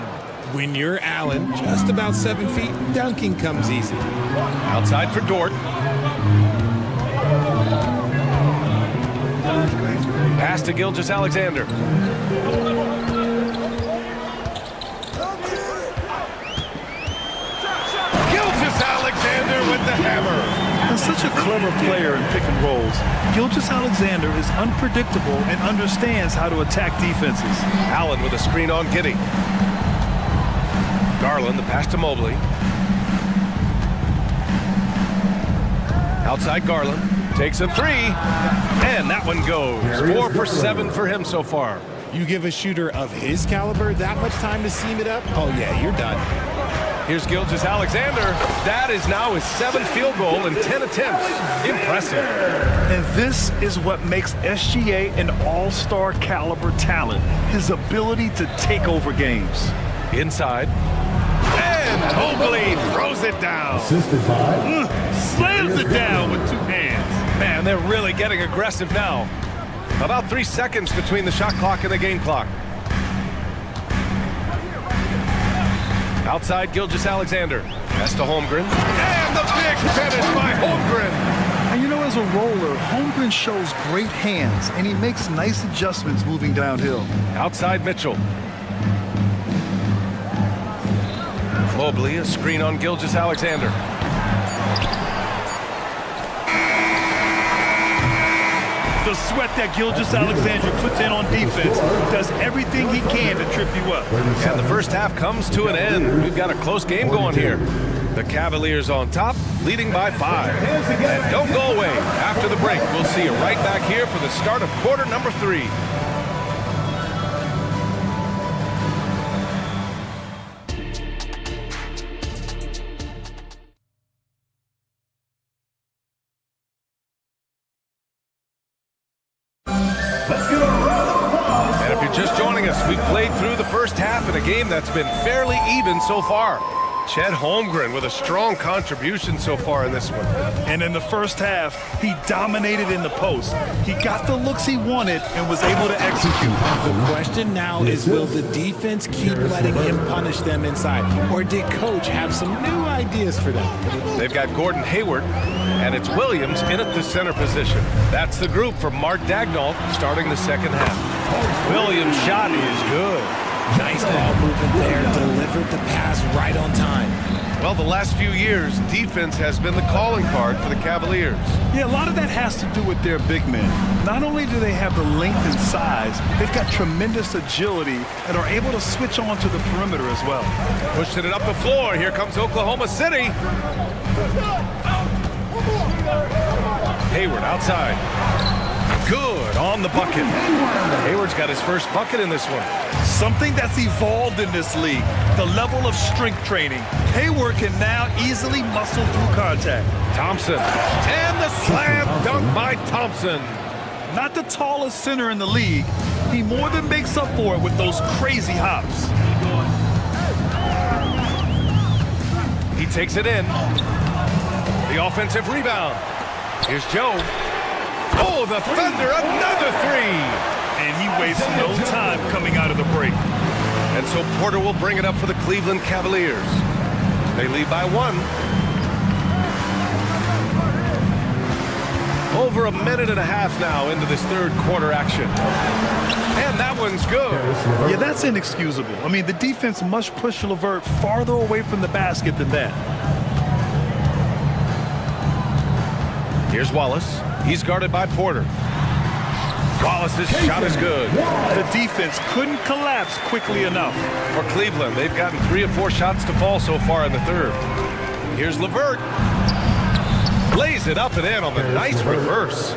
When you're Allen, just about 7 feet, dunking comes easy. Outside for Dort. Pass to Gilgeous-Alexander. Gilgeous-Alexander with the hammer. And such a clever player in pick and rolls, Gilgeous-Alexander is unpredictable and understands how to attack defenses. Allen with a screen on Giddey. Garland, the pass to Mobley. Outside Garland. Takes a 3. And that one goes. 4 for 7 for him so far. You give a shooter of his caliber that much time to seam it up? Oh, yeah, you're done. Here's Gilgeous-Alexander. That is now his 7th field goal in 10 attempts. Impressive. And this is what makes SGA an all-star caliber talent. His ability to take over games. Inside. And Mobley throws it down. Assisted by. Slams it down with 2 hands. Man, they're really getting aggressive now. About 3 seconds between the shot clock and the game clock. Outside Gilgeous-Alexander. Pass to Holmgren. And the big finish by Holmgren. And you know, as a roller, Holmgren shows great hands, and he makes nice adjustments moving downhill. Outside Mitchell. Mobley, a screen on Gilgeous-Alexander. The sweat that Gilgeous-Alexander puts in on defense does everything he can to trip you up. And the first half comes to an end. We've got a close game going here. The Cavaliers on top, leading by 5. And don't go away. After the break, we'll see you right back here for the start of quarter number 3. Just joining us, we've played through the first half in a game that's been fairly even so far. Chet Holmgren with a strong contribution so far in this one. And in the first half, he dominated in the post. He got the looks he wanted and was able to execute. The question now is, will the defense keep letting him punish them inside? Or did Coach have some new ideas for them? They've got Gordon Hayward, and it's Williams in at the center position. That's the group for Mark Daigneault starting the second half. Williams' shot is good. Nice ball movement there, delivered the pass right on time. Well, the last few years, defense has been the calling card for the Cavaliers. Yeah, a lot of that has to do with their big men. Not only do they have the length and size, they've got tremendous agility and are able to switch on to the perimeter as well. Pushing it up the floor. Here comes Oklahoma City. Hayward outside. Good on the bucket. Hayward's got his first bucket in this one. Something that's evolved in this league, the level of strength training. Hayward can now easily muscle through contact. Thompson. And the slam dunk by Thompson. Not the tallest center in the league. He more than makes up for it with those crazy hops. He takes it in. The offensive rebound. Here's Joe. Oh, the Thunder, another three. And he wastes no time coming out of the break. And so Porter will bring it up for the Cleveland Cavaliers. They lead by 1. Over a minute and a half now into this third quarter action. And that one's good. Yeah, that's inexcusable. I mean, the defense must push LeVert farther away from the basket than that. Here's Wallace. He's guarded by Porter. Wallace's shot is good. The defense couldn't collapse quickly enough. For Cleveland, they've gotten 3 or 4 shots to fall so far in the third. Here's LeVert. Lays it up and in on the nice reverse.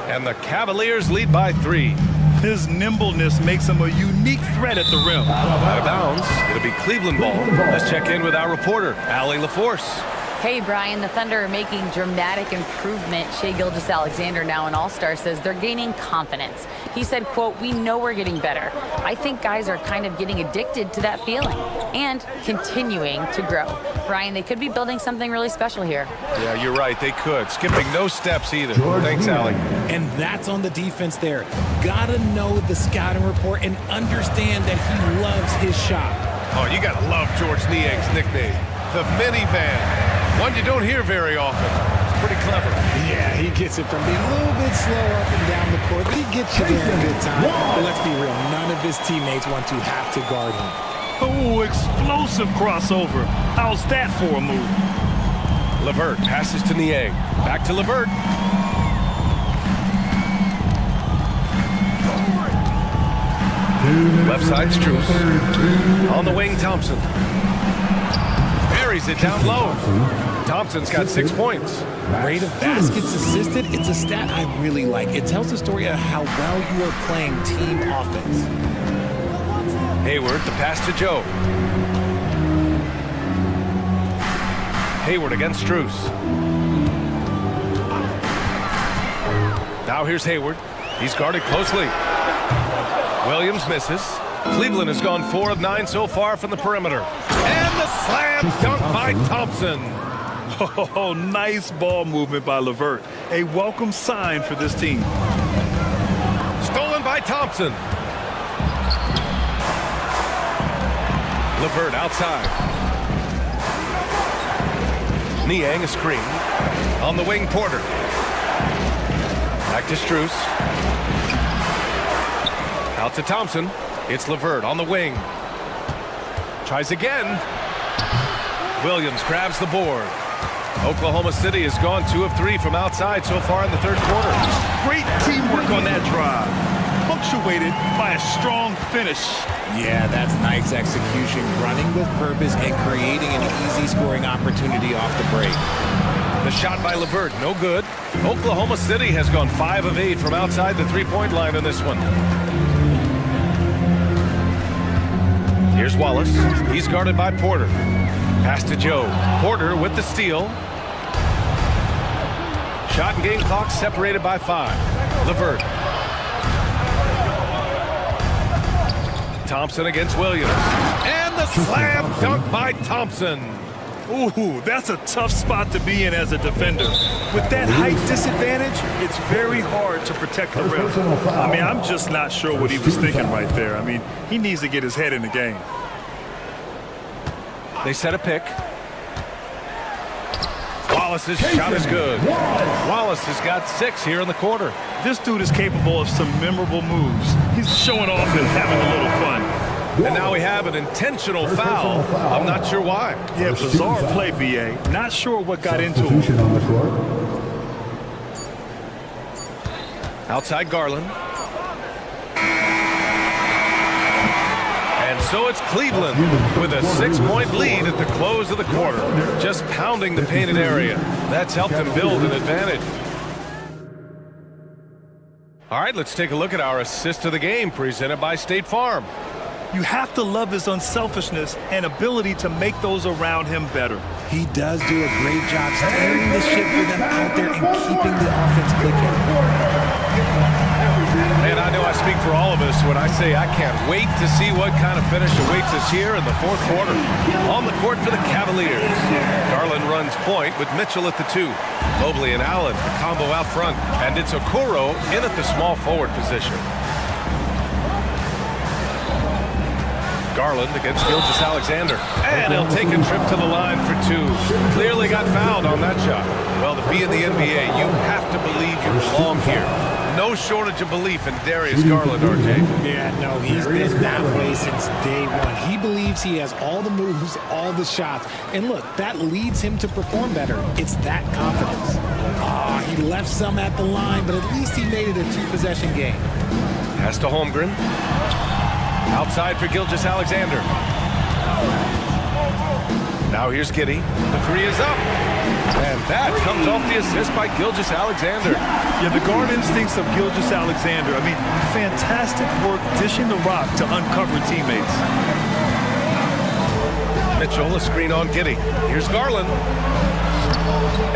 And the Cavaliers lead by 3. His nimbleness makes him a unique threat at the rim. Out of bounds. It'll be Cleveland ball. Let's check in with our reporter, Allie LaForce. Hey, Brian, the Thunder are making dramatic improvement. Shai Gilgeous-Alexander, now an All-Star, says they're gaining confidence. He said, quote, "We know we're getting better. I think guys are kind of getting addicted to that feeling and continuing to grow." Brian, they could be building something really special here. Yeah, you're right. They could. Skipping no steps either. Thanks, Allie. And that's on the defense there. Gotta know the scouting report and understand that he loves his shot. Oh, you gotta love George Niang's nickname, the minivan. One you don't hear very often. It's pretty clever. Yeah, he gets it from being a little bit slow up and down the court, but he gets you there in a good time. But let's be real, none of his teammates want to have to guard him. Oh, explosive crossover. How's that for a move? LeVert passes to Niang. Back to LeVert. Left side, Strus. On the wing, Thompson. Buries it down low. Thompson's got 6 points. Rate of baskets assisted, it's a stat I really like. It tells the story of how well you are playing team offense. Hayward, the pass to Joe. Hayward against Strus. Now here's Hayward. He's guarded closely. Williams misses. Cleveland has gone 4 of 9 so far from the perimeter. And the slam dunk by Thompson. Oh, nice ball movement by LeVert. A welcome sign for this team. Stolen by Thompson. LeVert outside. Niang a screen. On the wing, Porter. Back to Strus. Out to Thompson. It's LeVert on the wing. Tries again. Williams grabs the board. Oklahoma City has gone 2 of 3 from outside so far in the third quarter. Great teamwork on that drive. Punctuated by a strong finish. Yeah, that's nice execution, running with purpose and creating an easy scoring opportunity off the break. The shot by LeVert, no good. Oklahoma City has gone 5 of 8 from outside the three-point line in this one. Here's Wallace. He's guarded by Porter. Pass to Joe. Porter with the steal. Shot and game clock separated by 5. LeVert. Thompson against Williams. And the slam dunk by Thompson. Ooh, that's a tough spot to be in as a defender. With that height disadvantage, it's very hard to protect the rim. I mean, I'm just not sure what he was thinking right there. I mean, he needs to get his head in the game. They set a pick. Wallace's shot is good. Wallace has got 6 here in the quarter. This dude is capable of some memorable moves. He's showing off and having a little fun. And now we have an intentional foul. I'm not sure why. Yeah, bizarre play, BA. Not sure what got into him. Outside Garland. And so it's Cleveland with a 6-point lead at the close of the quarter. Just pounding the painted area. That's helped them build an advantage. All right, let's take a look at our assist of the game presented by State Farm. You have to love his unselfishness and ability to make those around him better. He does do a great job steering the ship for them out there and keeping the offense clicking. Man, I know I speak for all of us when I say I can't wait to see what kind of finish awaits us here in the fourth quarter. On the court for the Cavaliers. Garland runs point with Mitchell at the 2. Mobley and Allen, a combo out front. And it's Okoro in at the small forward position. Garland against Gilgeous-Alexander. And he'll take a trip to the line for 2. Clearly got fouled on that shot. Well, to be in the NBA, you have to believe you belong here. No shortage of belief in Darius Garland, RJ. Yeah, no, he's been that way since day one. He believes he has all the moves, all the shots. And look, that leads him to perform better. It's that confidence. He left some at the line, but at least he made it a 2-possession game. Pass to Holmgren. Outside for Gilgeous-Alexander. Now here's Giddey. The 3 is up. And that comes off the assist by Gilgeous-Alexander. Yeah, the guard instincts of Gilgeous-Alexander. I mean, fantastic work dishing the rock to uncover teammates. Mitchell, a screen on Giddey. Here's Garland.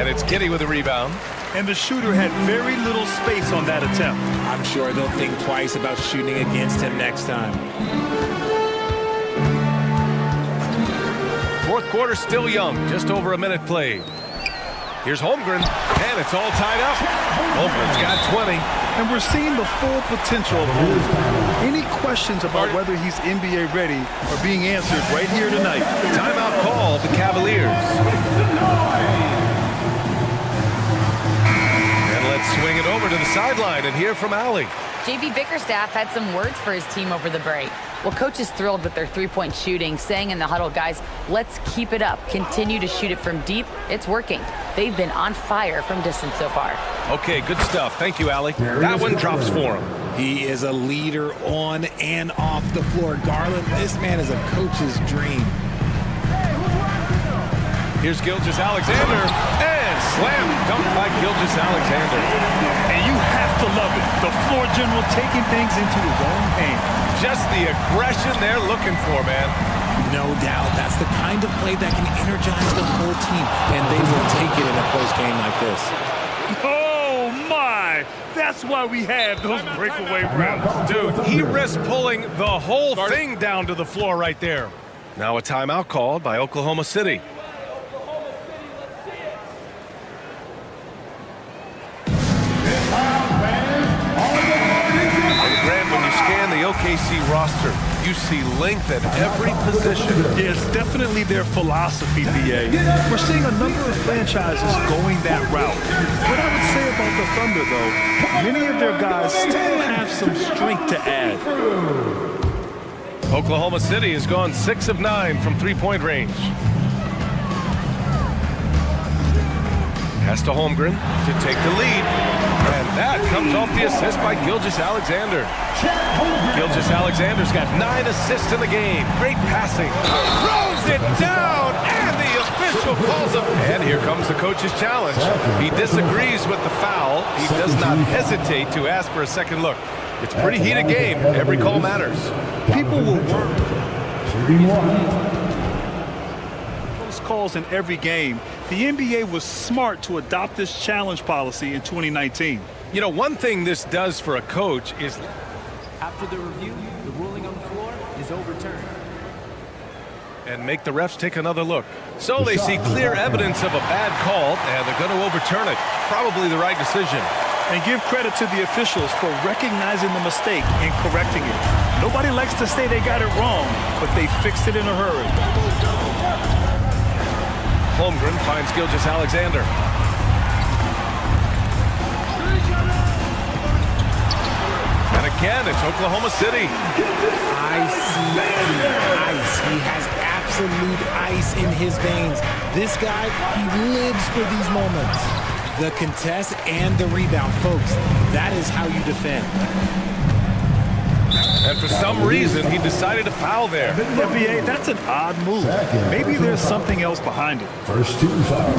And it's Giddey with a rebound. And the shooter had very little space on that attempt. I'm sure they'll think twice about shooting against him next time. Fourth quarter still young, just over a minute played. Here's Holmgren, and it's all tied up. Holmgren's got 20. And we're seeing the full potential of Holmgren. Any questions about whether he's NBA ready are being answered right here tonight. Timeout called the Cavaliers. Swing it over to the sideline and hear from Allie. JB Bickerstaff had some words for his team over the break. Well, coach is thrilled with their 3-point shooting, saying in the huddle, guys, let's keep it up. Continue to shoot it from deep. It's working. They've been on fire from distance so far. Okay, good stuff. Thank you, Allie. That one drops for him. He is a leader on and off the floor. Garland, this man is a coach's dream. Here's Gilgeous-Alexander, and slam dunk by Gilgeous-Alexander. And you have to love it. The floor general taking things into his own hands. Just the aggression they're looking for, man. No doubt. That's the kind of play that can energize the whole team, and they will take it in a close game like this. Oh, my. That's why we have those breakaway rounds. Dude, he risked pulling the whole thing down to the floor right there. Now a timeout called by Oklahoma City. OKC roster, you see length at every position. Yeah, it's definitely their philosophy, BA. We're seeing a number of franchises going that route. What I would say about the Thunder, though, many of their guys still have some strength to add. Oklahoma City has gone 6 of 9 from 3-point range. Pass to Holmgren to take the lead. And that comes off the assist by Gilgeous-Alexander. Gilgeous-Alexander's got 9 assists in the game. Great passing. Throws it down, and the official calls him. And here comes the coach's challenge. He disagrees with the foul. He does not hesitate to ask for a second look. It's a pretty heated game. Every call matters. People will work close calls in every game. The NBA was smart to adopt this challenge policy in 2019. You know, one thing this does for a coach is... After the review, the ruling on the floor is is overturned. And make the refs take another look. So they see clear evidence of a bad call, and they're going to overturn it. Probably the right decision. And give credit to the officials for recognizing the mistake and correcting it. Nobody likes to say they got it wrong, but they fixed it in a hurry. Holmgren finds Gilgeous-Alexander. And again, it's Oklahoma City. Ice. He has absolute ice in his veins. This guy, he lives for these moments. The contest and the rebound, folks. That is how you defend. And for some reason, he decided to foul there. Yeah, B.A., that's an odd move. Maybe there's something else behind it. First team foul.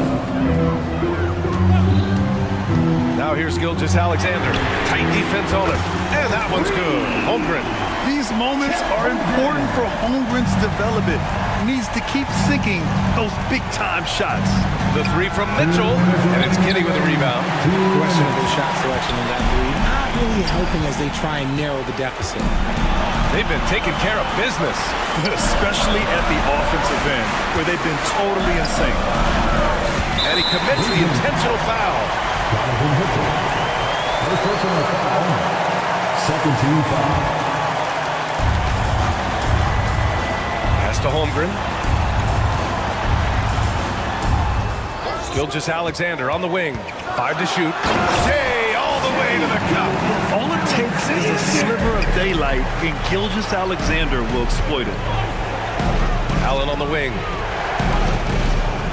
Now here's Gilgeous-Alexander. Tight defense on him. And that one's good. Holmgren. These moments are important for Holmgren's development. He needs to keep sinking those big-time shots. The three from Mitchell. And it's Giddy with a rebound. Questionable shot selection in that three. Not really helping as they try and narrow the deficit. They've been taking care of business. Especially at the offensive end, where they've been totally in sync. And he commits the intentional foul. First personal foul. Second team foul. Pass to Holmgren. Gilgeous-Alexander on the wing. 5 to shoot. Shea all the way to the cup. All it takes is a sliver of daylight, and Gilgeous-Alexander will exploit it. Allen on the wing.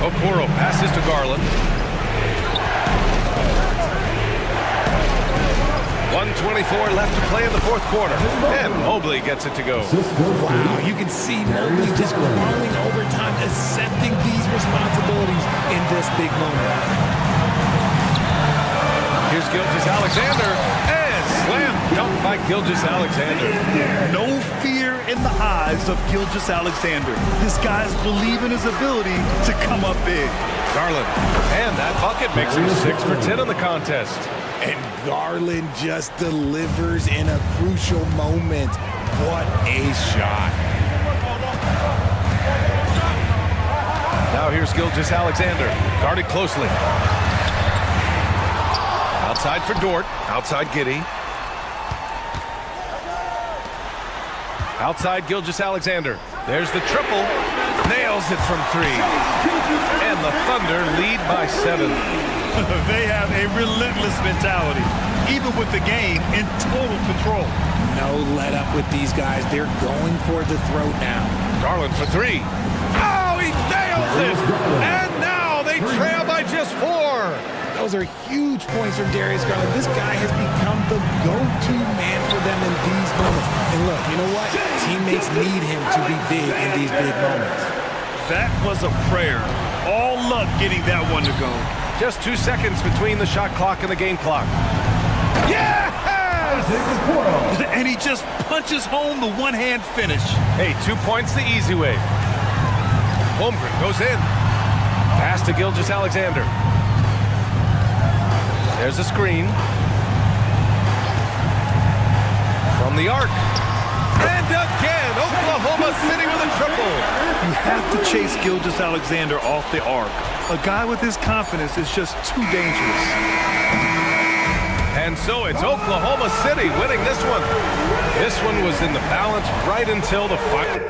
Okoro passes to Garland. 1:24 left to play in the fourth quarter. And Mobley gets it to go. Wow, you can see Mobley just growing over time, accepting these responsibilities in this big moment. Here's Gilgeous-Alexander. And slam dunk by Gilgeous-Alexander. No fear in the eyes of Gilgeous-Alexander. This guy's believe in his ability to come up big. Garland. And that bucket makes him 6 for 10 in the contest. And Garland just delivers in a crucial moment. What a shot. Now here's Gilgeous-Alexander. Guarded closely. Outside for Dort. Outside Giddy. Outside Gilgeous-Alexander. There's the triple. Nails it from 3. And the Thunder lead by 7. They have a relentless mentality, even with the game in total control. No let up with these guys. They're going for the throat now. Garland for 3. Oh, he nails it! And now they trail by just 4. Those are huge points from Darius Garland. This guy has become the go-to man for them in these moments. And look, you know what? Teammates need him to be big in these big moments. That was a prayer. All luck getting that one to go. Just 2 seconds between the shot clock and the game clock. Yes! And he just punches home the one-hand finish. Hey, 2 points the easy way. Holmgren goes in. Pass to Gilgeous-Alexander. There's a screen. From the arc. And again, Oklahoma City with a triple. You have to chase Gilgeous-Alexander off the arc. A guy with his confidence is just too dangerous. And so it's Oklahoma City winning this one. This one was in the balance right until the final.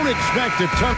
Don't expect a ton.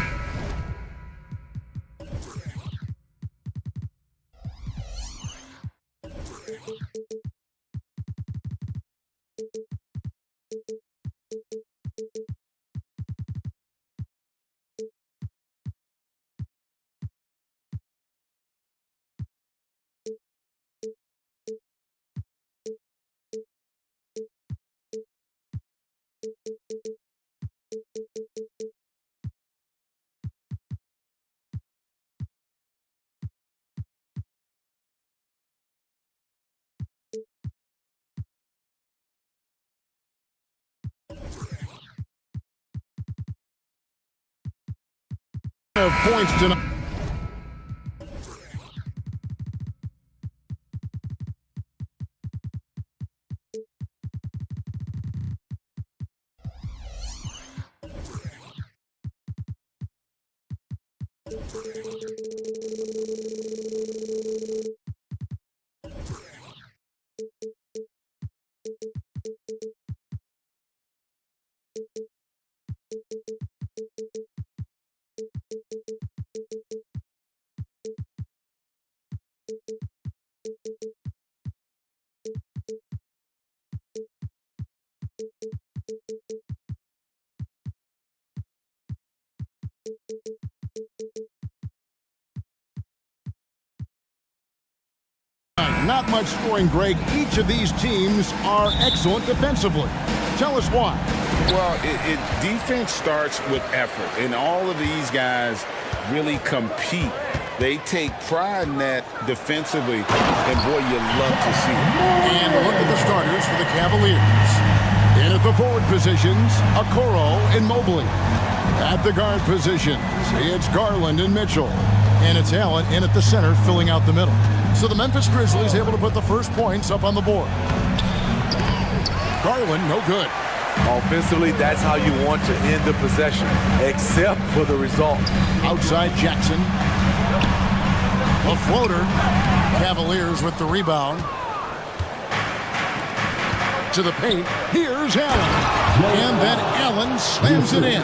Of points tonight. Not much scoring, Greg. Each of these teams are excellent defensively. Tell us why. Well, defense starts with effort, and all of these guys really compete. They take pride in that defensively, and boy, you love to see it. And look at the starters for the Cavaliers. In at the forward positions, Okoro and Mobley. At the guard positions, it's Garland and Mitchell. And it's Allen in at the center, filling out the middle. So the Memphis Grizzlies able to put the first points up on the board. Garland, no good. Offensively, that's how you want to end the possession, except for the result. Outside Jackson. A floater. Cavaliers with the rebound. To the paint. Here's Allen. And then Allen slams it in.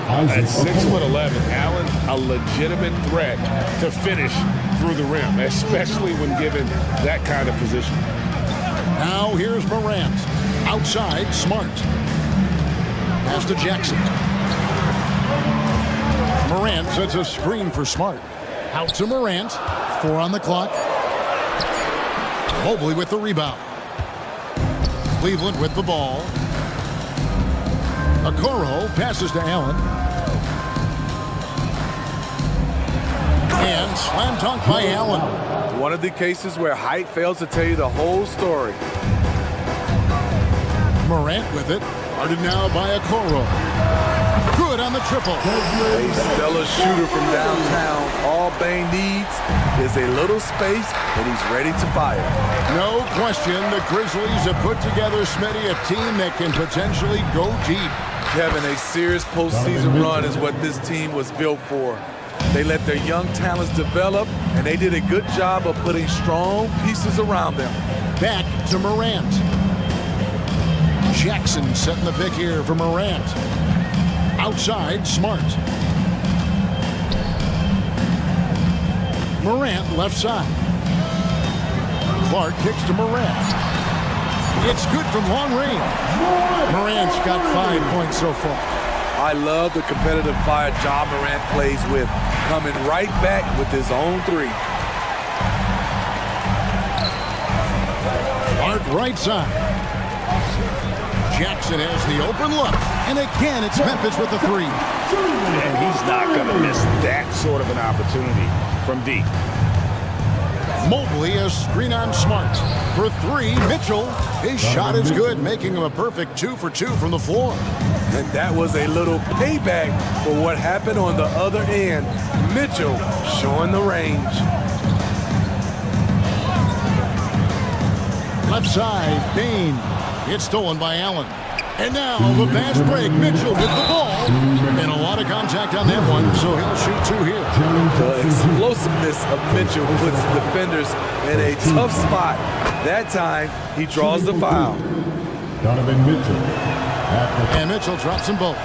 At 6'11", Allen, a legitimate threat to finish through the rim, especially when given that kind of position. Now here's Morant. Outside, Smart. Pass to Jackson. Morant sets a screen for Smart. Out to Morant. 4 on the clock. Mobley with the rebound. Cleveland with the ball. Okoro passes to Allen. And slam dunk by Allen. One of the cases where height fails to tell you the whole story. Morant with it. Guarded now by Okoro. Good on the triple. A stellar shooter from downtown. All Bane needs is a little space, and he's ready to fire. No question, the Grizzlies have put together, Smitty, a team that can potentially go deep. Kevin, a serious postseason run is what this team was built for. They let their young talents develop, and they did a good job of putting strong pieces around them. Back to Morant. Jackson setting the pick here for Morant. Outside, Smart. Morant left side. Clark kicks to Morant. It's good from long range. Morant's got 5 points so far. I love the competitive fire Ja Morant plays with, coming right back with his own 3. Clark right side. Jackson has the open look. And again, it's Memphis with the 3. And he's not going to miss that sort of an opportunity from deep. Mobley a screen on Smart. For 3, Mitchell. His shot is good, making him a perfect 2 for 2 from the floor. And that was a little payback for what happened on the other end. Mitchell showing the range. Left side, Bane. It's stolen by Allen. And now the fast break. Mitchell with the ball. And a lot of contact on that one, so he'll shoot 2 here. The explosiveness of Mitchell puts defenders in a tough spot. That time, he draws the foul. Donovan Mitchell. And Mitchell drops them both.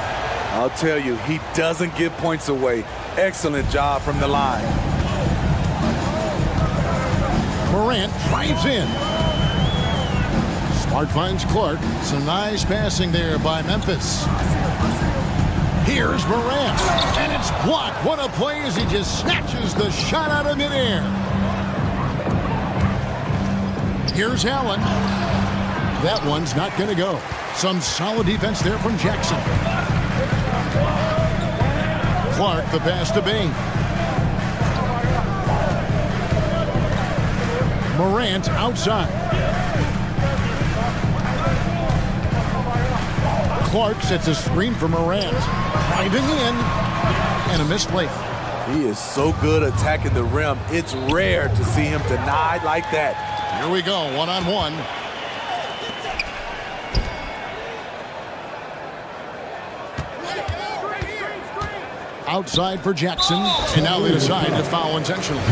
I'll tell you, he doesn't give points away. Excellent job from the line. Morant drives in. Smart finds Clark. Some nice passing there by Memphis. Here's Morant, and it's blocked. What a play as he just snatches the shot out of midair. Here's Allen. That one's not going to go. Some solid defense there from Jackson. Clark, the pass to Bain. Morant outside. Clark sets a screen for Morant. Driving in. And a missed layup. He is so good attacking the rim. It's rare to see him denied like that. Here we go, one-on-one. Outside for Jackson, and now they decide to foul intentionally.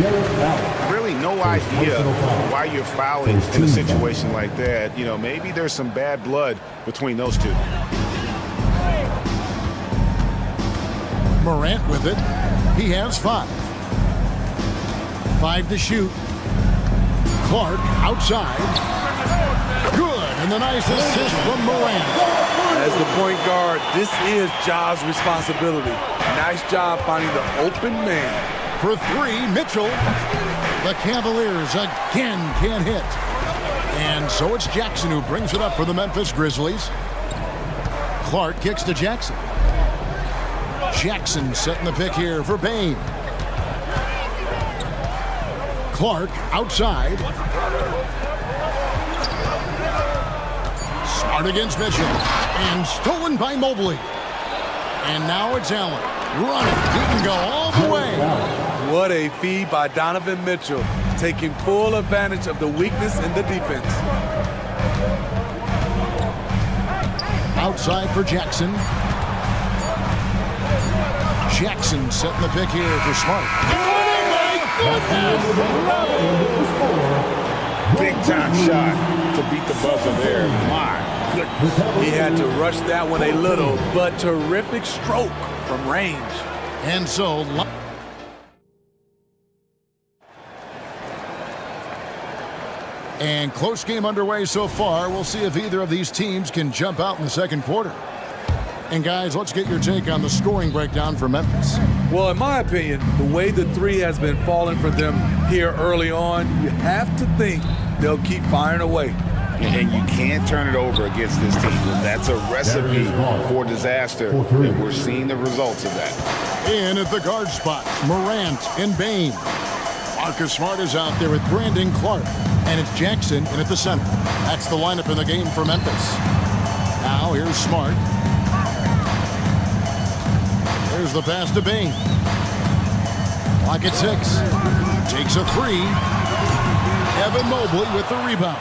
Really no idea why you're fouling in a situation like that. You know, maybe there's some bad blood between those two. Morant with it. He has 5. 5 to shoot. Clark outside. Good, and the nice assist from Morant. As the point guard, this is Ja's responsibility. Nice job finding the open man. For 3, Mitchell. The Cavaliers again can't hit. And so it's Jackson who brings it up for the Memphis Grizzlies. Clark kicks to Jackson. Jackson setting the pick here for Bain. Clark outside. Smart against Mitchell. And stolen by Mobley. And now it's Allen. Running. He can go all the way. What a feed by Donovan Mitchell. Taking full advantage of the weakness in the defense. Outside for Jackson. Jackson setting the pick here for Smart. Big time shot to beat the buzzer there. My goodness. He had to rush that one a little, but terrific stroke from range. And so, and close game underway so far. We'll see if either of these teams can jump out in the second quarter. And guys, let's get your take on the scoring breakdown for Memphis. Well, in my opinion, the way the three has been falling for them here early on, you have to think they'll keep firing away. And you can't turn it over against this team. That's a recipe for disaster, and we're seeing the results of that. In at the guard spots, Morant and Bain. Marcus Smart is out there with Brandon Clark. And it's Jackson in at the center. That's the lineup in the game for Memphis. Now here's Smart. There's the pass to Bain. Clock at 6. Takes a 3. Evan Mobley with the rebound.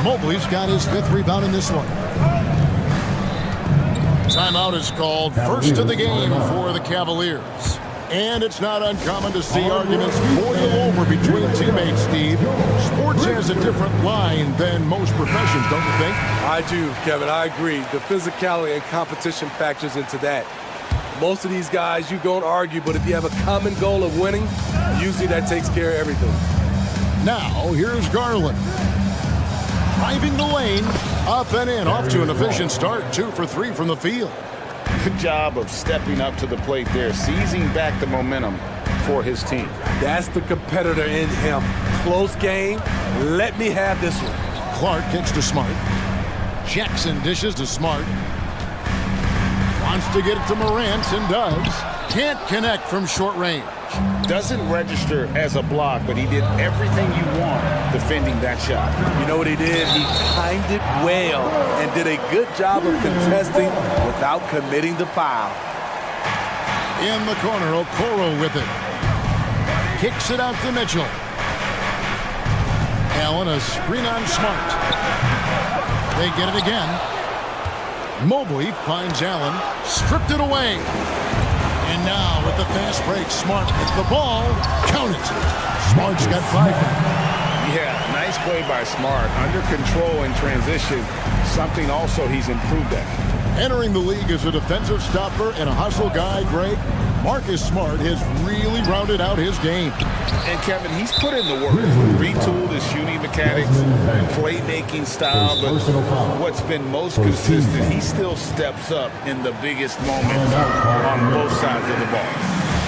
Mobley's got his 5th rebound in this one. Timeout is called. First of the game for the Cavaliers. And it's not uncommon to see arguments boil over between teammates, Steve. Sports has a different line than most professions, don't you think? I do, Kevin. I agree. The physicality and competition factors into that. Most of these guys, you don't argue, but if you have a common goal of winning, usually that takes care of everything. Now, here's Garland. Driving the lane, up and in, off to an efficient start. 2 for 3 from the field. Good job of stepping up to the plate there, seizing back the momentum for his team. That's the competitor in him. Close game. Let me have this one. Clark kicks to Smart. Jackson dishes to Smart. Wants to get it to Morant and does. Can't connect from short range. Doesn't register as a block, but he did everything you want defending that shot. You know what he did? He timed it well and did a good job of contesting without committing the foul. In the corner, Okoro with it. Kicks it out to Mitchell. Allen, a screen on Smart. They get it again. Mobley finds Allen. Stripped it away. And now with the fast break, Smart gets the ball. Count it. Smart's got 5. Yeah, nice play by Smart. Under control in transition, something also he's improved at. Entering the league as a defensive stopper and a hustle guy, Greg, Marcus Smart has really rounded out his game. And Kevin, he's put in the work. Retooled his shooting mechanics, playmaking style, but what's been most consistent, he still steps up in the biggest moments on both sides of the ball.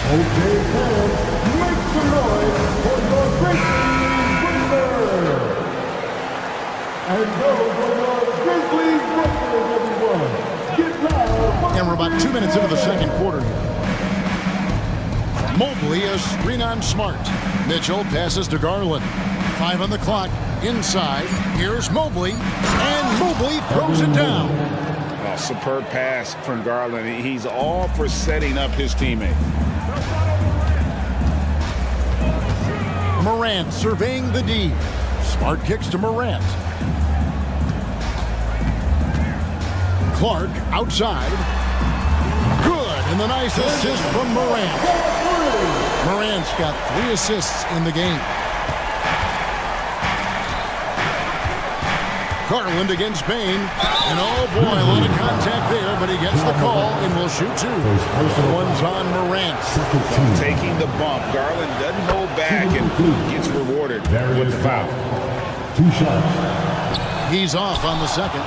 Okay, fans, make some noise for your Grizzlies. And those are your Grizzlies Grizzlies, everyone. Get loud. And we're about 2 minutes into the second quarter here. Mobley a screen on Smart. Mitchell passes to Garland. 5 on the clock. Inside. Here's Mobley. And Mobley throws it down. Oh, superb pass from Garland. He's all for setting up his teammate. Morant surveying the D. Smart kicks to Morant. Clark outside. Good, and the nice assist from Morant. Morant's got 3 assists in the game. Garland against Bain. And oh boy, a lot of contact there, but he gets the call and will shoot 2. One's on Morant. Taking the bump. Garland doesn't hold back and gets rewarded with the foul. 2 shots. He's off on the second.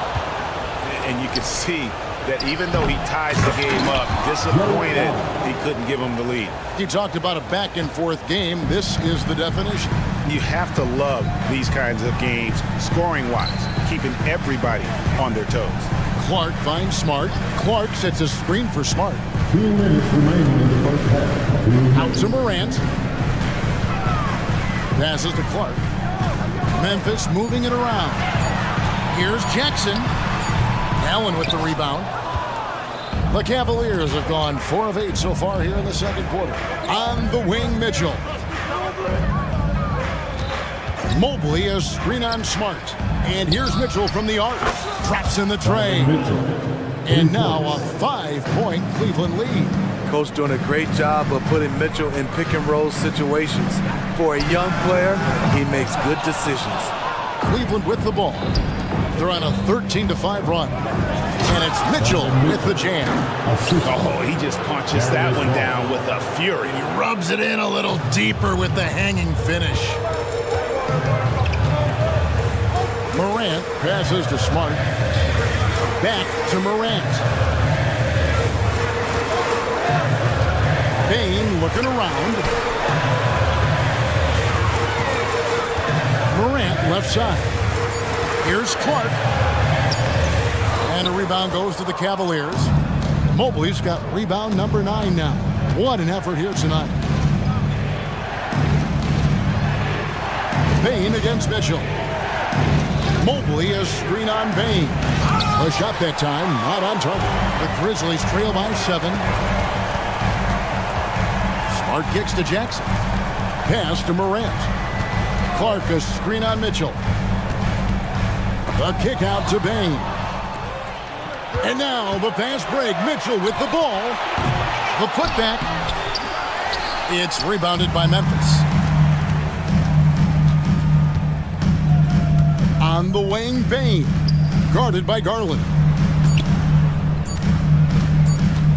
And you can see that even though he ties the game up, disappointed he couldn't give him the lead. You talked about a back-and-forth game. This is the definition. You have to love these kinds of games, scoring-wise, keeping everybody on their toes. Clark finds Smart. Clark sets a screen for Smart. 2 minutes remaining in the first half. Out to Morant. Passes to Clark. Memphis moving it around. Here's Jackson. Allen with the rebound. The Cavaliers have gone 4 of 8 so far here in the second quarter. On the wing, Mitchell. Mobley a screen on Smart. And here's Mitchell from the arc. Drops in the tray. And now a 5-point Cleveland lead. Coach doing a great job of putting Mitchell in pick-and-roll situations. For a young player, he makes good decisions. Cleveland with the ball. They're on a 13-5 run. And it's Mitchell with the jam. Oh, he just punches that one down with a fury. He rubs it in a little deeper with the hanging finish. Morant passes to Smart. Back to Morant. Bain looking around. Morant left side. Here's Clark. And a rebound goes to the Cavaliers. Mobley's got rebound number 9 now. What an effort here tonight. Bain against Mitchell. Mobley a screen on Bain. A shot that time, not on target. The Grizzlies trail by 7. Smart kicks to Jackson. Pass to Morant. Clark a screen on Mitchell. The kick out to Bain. And now the fast break. Mitchell with the ball. The putback. It's rebounded by Memphis. On the wing, Bain. Guarded by Garland.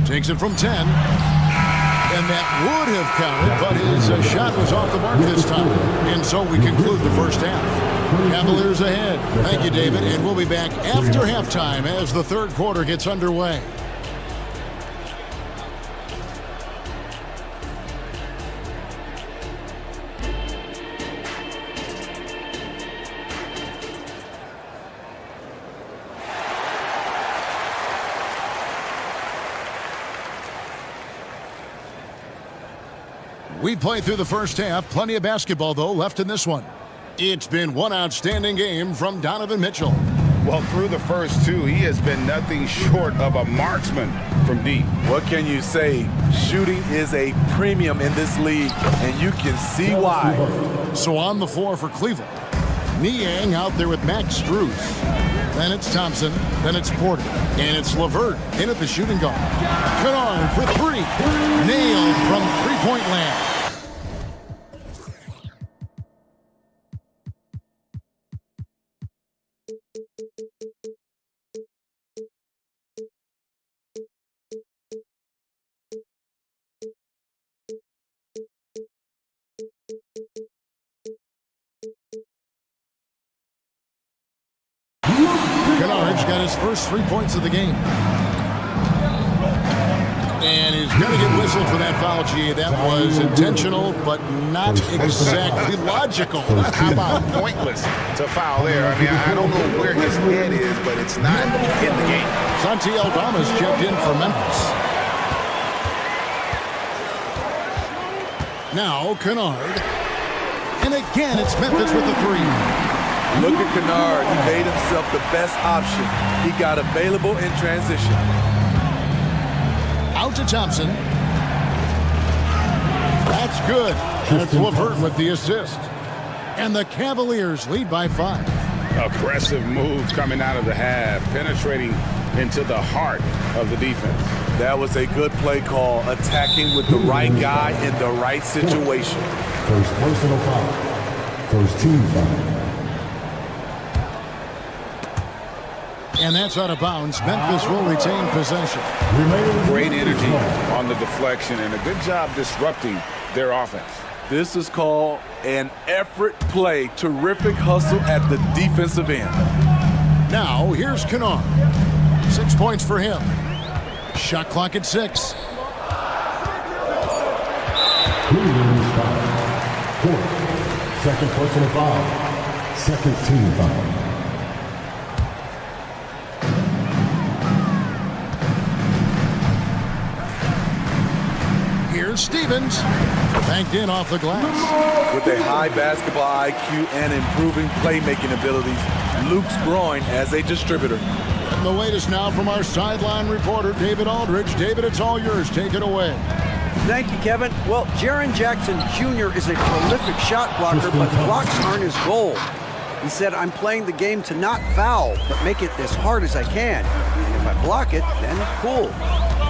Takes it from 10. And that would have counted, but his shot was off the mark this time. And so we conclude the first half. Cavaliers ahead. Thank you, David. And we'll be back after halftime as the third quarter gets underway. We played through the first half. Plenty of basketball, though, left in this one. It's been one outstanding game from Donovan Mitchell. Well, through the first 2, he has been nothing short of a marksman from deep. What can you say? Shooting is a premium in this league, and you can see why. So on the floor for Cleveland, Niang out there with Max Strus. Then it's Thompson. Then it's Porter. And it's LeVert in at the shooting guard. Kennard for 3. Nailed from three-point land. Aldridge got his first 3 points of the game. And he's going to get whistled for that foul, G. That was intentional, but not exactly logical. How about pointless to foul there? I mean, I don't know where his head is, but it's not in the game. Santi Aldama's checked in for Memphis. Now, Kennard. And again, it's Memphis with the three. Look at Kennard. He made himself the best option. He got available in transition. Out to Thompson. That's good. And it's LeVert with the assist. And the Cavaliers lead by 5. Aggressive move coming out of the half, penetrating into the heart of the defense. That was a good play call, attacking with the right guy in the right situation. First personal foul. First team foul. And that's out of bounds. Memphis will retain possession. Great energy on the deflection and a good job disrupting their offense. This is called an effort play. Terrific hustle at the defensive end. Now, here's Kennard. 6 points for him. Shot clock at 6. Cleveland's foul. 4. Second personal foul. Second team foul. Here's Stevens. Banked in off the glass. With a high basketball IQ and improving playmaking abilities, Luke's growing as a distributor. And the latest now from our sideline reporter, David Aldridge. David, it's all yours. Take it away. Thank you, Kevin. Well, Jaren Jackson Jr. is a prolific shot blocker, but blocks aren't his goal. He said, I'm playing the game to not foul, but make it as hard as I can. And if I block it, then cool.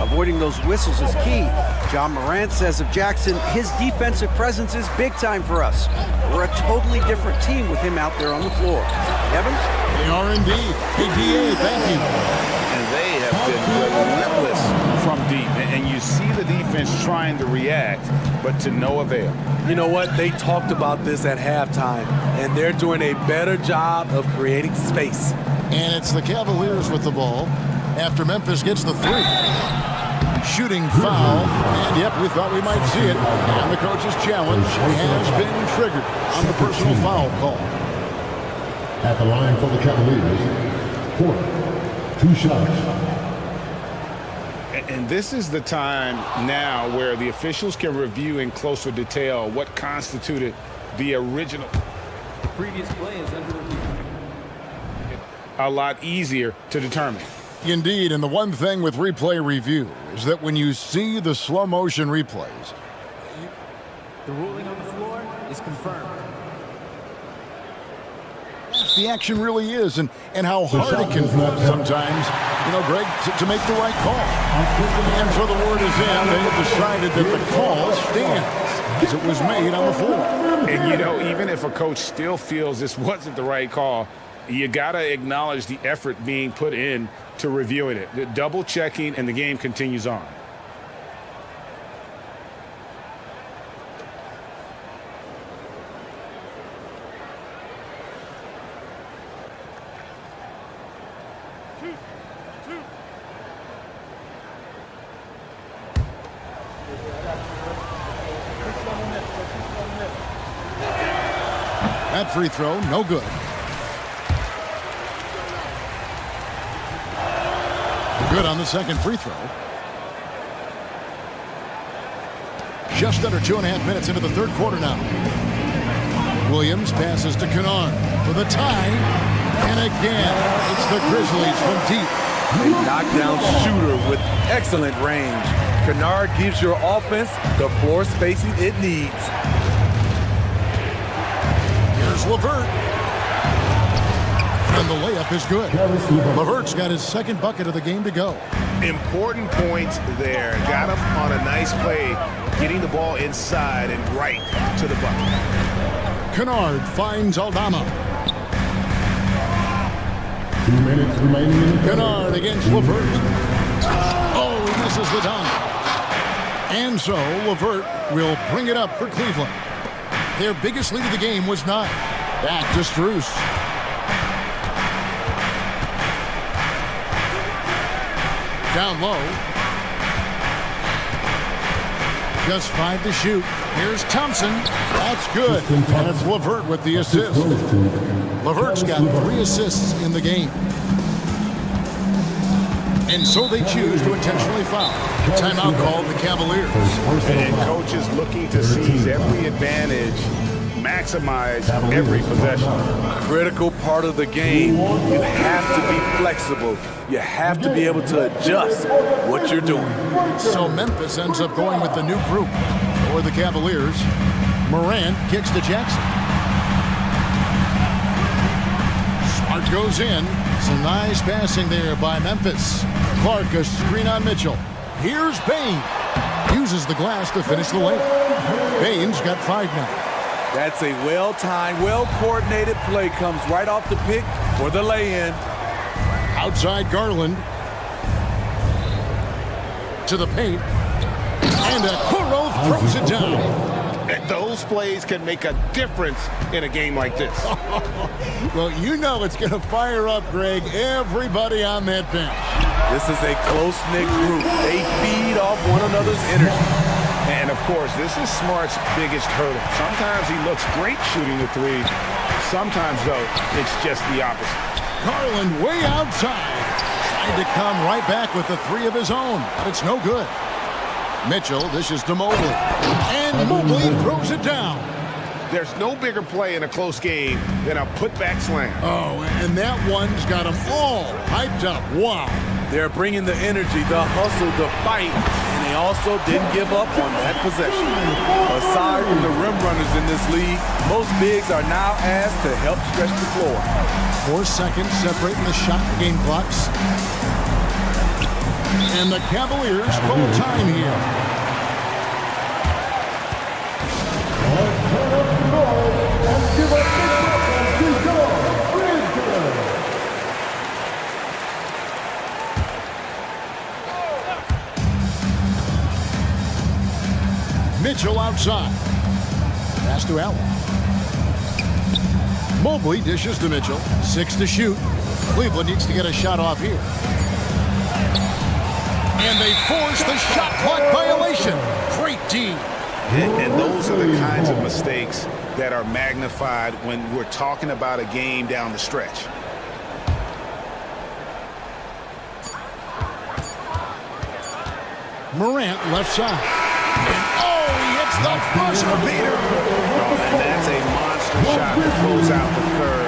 Avoiding those whistles is key. John Morant says of Jackson, his defensive presence is big time for us. We're a totally different team with him out there on the floor. Kevin? They are indeed. Hey, DA, thank you. And they have been relentless from deep. And you see the defense trying to react, but to no avail. You know what? They talked about this at halftime, and they're doing a better job of creating space. And it's the Cavaliers with the ball after Memphis gets the 3. Shooting foul, and yep, we thought we might see it. And the coach's challenge has been triggered on the personal foul call. At the line for the Cavaliers. 4. 2 shots. And this is the time now where the officials can review in closer detail what constituted the original. The previous play is under review. A lot easier to determine. Indeed, and the one thing with replay review is that when you see the slow motion replays, The ruling on the floor is confirmed. the action really is and how hard it can be sometimes, Greg, to make the right call. And so the word is in, they have decided that the call stands as it was made on the floor. And, even if a coach still feels this wasn't the right call, you got to acknowledge the effort being put in to reviewing it. The double checking, and the game continues on. That free throw, no good. Good on the second free throw. Just under 2.5 minutes into the third quarter now. Williams passes to Kennard for the tie. And again, it's the Grizzlies from deep. A knockdown shooter with excellent range. Kennard gives your offense the floor spacing it needs. Here's LeVert. And the layup is good. LeVert's got his second bucket of the game to go. Important points there. Got him on a nice play, getting the ball inside and right to the bucket. Kennard finds Aldama. 2 minutes remaining. Kennard against LeVert. Oh, he misses the dunk. And so LeVert will bring it up for Cleveland. Their biggest lead of the game was 9. Back to Strus. Down low. Just 5 to shoot. Here's Thompson. That's good. And it's LeVert with the assist. LeVert's got 3 assists in the game. And so they choose to intentionally foul. Timeout called the Cavaliers. And coach is looking to seize every advantage, maximize every possession. Critical part of the game. You have to be flexible. You have to be able to adjust what you're doing. So Memphis ends up going with the new group. For the Cavaliers, Morant kicks to Jackson. Smart goes in. Some nice passing there by Memphis. Clark, a screen on Mitchell. Here's Bane. Uses the glass to finish the lane. Bane's got 5 now. That's a well-timed, well-coordinated play. Comes right off the pick for the lay-in. Outside Garland. To the paint. And Okoro throws it down. And those plays can make a difference in a game like this. Well, you know it's going to fire up, Greg, everybody on that bench. This is a close-knit group. They feed off one another's energy. And, of course, this is Smart's biggest hurdle. Sometimes he looks great shooting the three. Sometimes, though, it's just the opposite. Garland way outside. Trying to come right back with the 3 of his own, but it's no good. Mitchell dishes to Mobley. And Mobley throws it down. There's no bigger play in a close game than a putback slam. Oh, and that one's got them all hyped up. Wow. They're bringing the energy, the hustle, the fight, and they also didn't give up on that possession. Aside from the rim runners in this league, most bigs are now asked to help stretch the floor. 4 seconds separating the shot and game clocks. And the Cavaliers call time here. Mitchell outside. Pass to Allen. Mobley dishes to Mitchell. 6 to shoot. Cleveland needs to get a shot off here. And they force the shot clock violation. Great D. And those are the kinds of mistakes that are magnified when we're talking about a game down the stretch. Morant left side. And he hits the buzzer beater. And that's a monster shot to close out the third.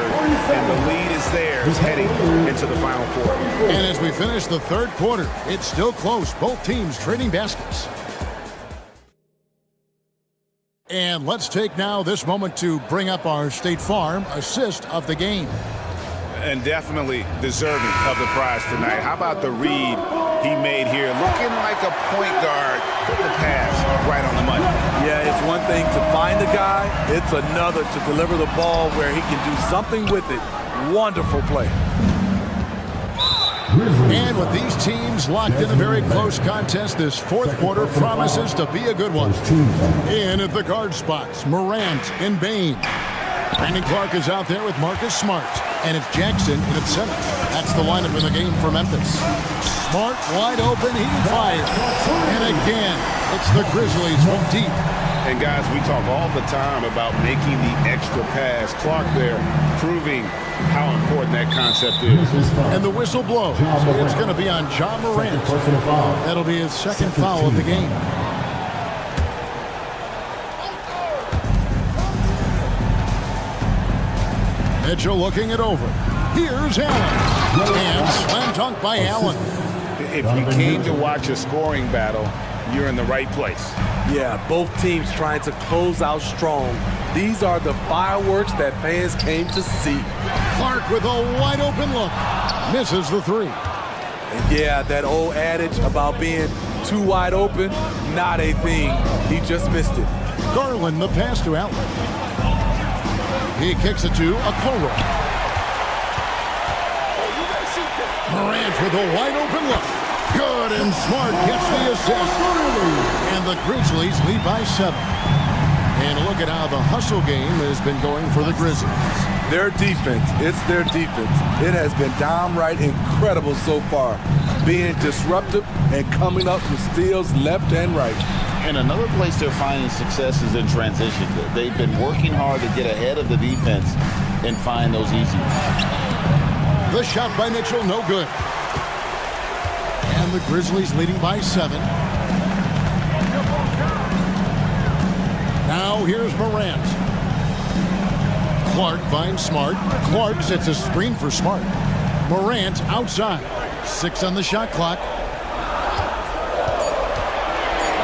And the lead is theirs heading into the final quarter. And as we finish the third quarter, it's still close. Both teams trading baskets. And let's take now this moment to bring up our State Farm assist of the game. And definitely deserving of the prize tonight. How about the read he made here? Looking like a point guard. Put the pass right on the money. Yeah, it's one thing to find the guy. It's another to deliver the ball where he can do something with it. Wonderful play. And with these teams locked in a very close contest, this fourth quarter promises to be a good one. In at the guard spots, Morant and Bane. Brandon Clark is out there with Marcus Smart. And it's Jackson in at center. That's the lineup in the game for Memphis. Smart wide open, he fires. And again, it's the Grizzlies from deep. And guys, we talk all the time about making the extra pass. Clark there proving how important that concept is. And the whistle blows. It's going to be on John Morant. That'll be his second foul of the game. Mitchell looking it over. Here's Allen. And slam dunk by Allen. If you came to watch a scoring battle, you're in the right place. Yeah, both teams trying to close out strong. These are the fireworks that fans came to see. Clark with a wide open look. Misses the three. And yeah, that old adage about being too wide open, not a thing. He just missed it. Garland the pass to Allen. He kicks it to Okoro. Morant with a wide open look. Good, and Smart gets the assist. And the Grizzlies lead by 7. And look at how the hustle game has been going for the Grizzlies. Their defense, it's their defense. It has been downright incredible so far, being disruptive and coming up with steals left and right. And another place they're finding success is in transition. They've been working hard to get ahead of the defense and find those easy ones. The shot by Mitchell, no good. And the Grizzlies leading by 7. Now here's Morant. Clark finds Smart. Clark sets a screen for Smart. Morant outside. 6 on the shot clock.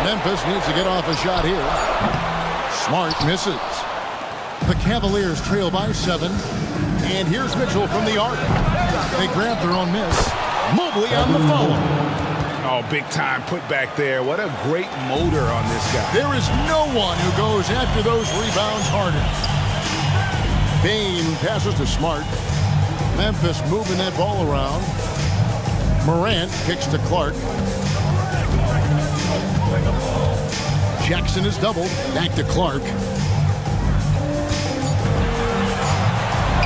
Memphis needs to get off a shot here. Smart misses. The Cavaliers trail by 7. And here's Mitchell from the arc. They grab their own miss. Mobley on the follow. Oh, big time put back there. What a great motor on this guy. There is no one who goes after those rebounds harder. Bain passes to Smart. Memphis moving that ball around. Morant kicks to Clark. Jackson is doubled. Back to Clark.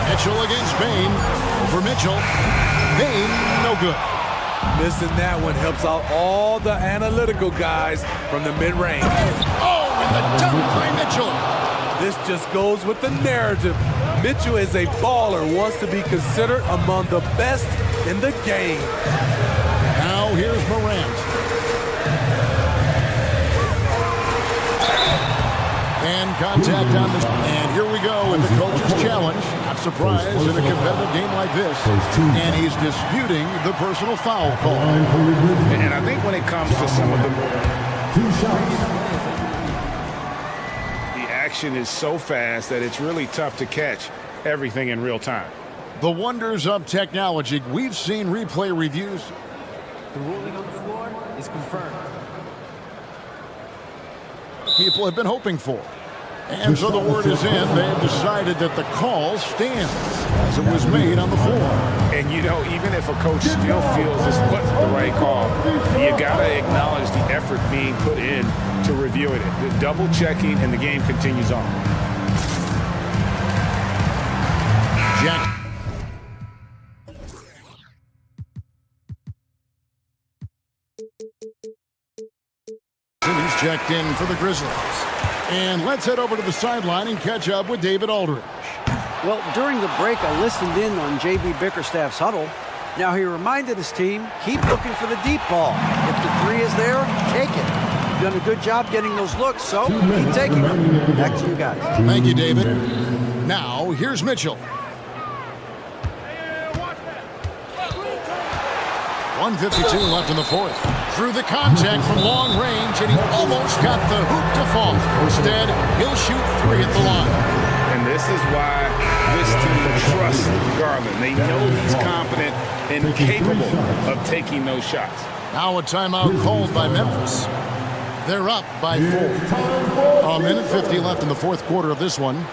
Mitchell against Bain. For Mitchell. Bain, no good. Missing that one helps out all the analytical guys from the mid-range. Oh, and the dunk by Mitchell. This just goes with the narrative. Mitchell is a baller, wants to be considered among the best in the game. Now here's Morant. And contact on this. And here we go with the coach's challenge. Not surprised in a competitive game like this. And he's disputing the personal foul call. And I think when it comes to some of the action is so fast that it's really tough to catch everything in real time. The wonders of technology. We've seen replay reviews. The ruling on the floor is confirmed. People have been hoping for. And so the word is in. They've decided that the call stands as it was made on the floor. And, you know, even if a coach still feels this wasn't the right call, you got to acknowledge the effort being put in to reviewing it. The double checking, and the game continues on. Jack. He's checked in for the Grizzlies. And let's head over to the sideline and catch up with David Aldridge. Well, during the break, I listened in on J.B. Bickerstaff's huddle. Now, he reminded his team, keep looking for the deep ball. If the 3 is there, take it. You've done a good job getting those looks, so keep taking them. Back to you guys. Thank you, David. Now, here's Mitchell. 1:52 left in the fourth. Through the contact from long range, and he almost got the hoop to fall. Instead, he'll shoot 3 at the line. And this is why this team trusts Garland. They know he's confident and capable of taking those shots. Now a timeout called by Memphis. They're up by 4. A minute 50 left in the fourth quarter of this one.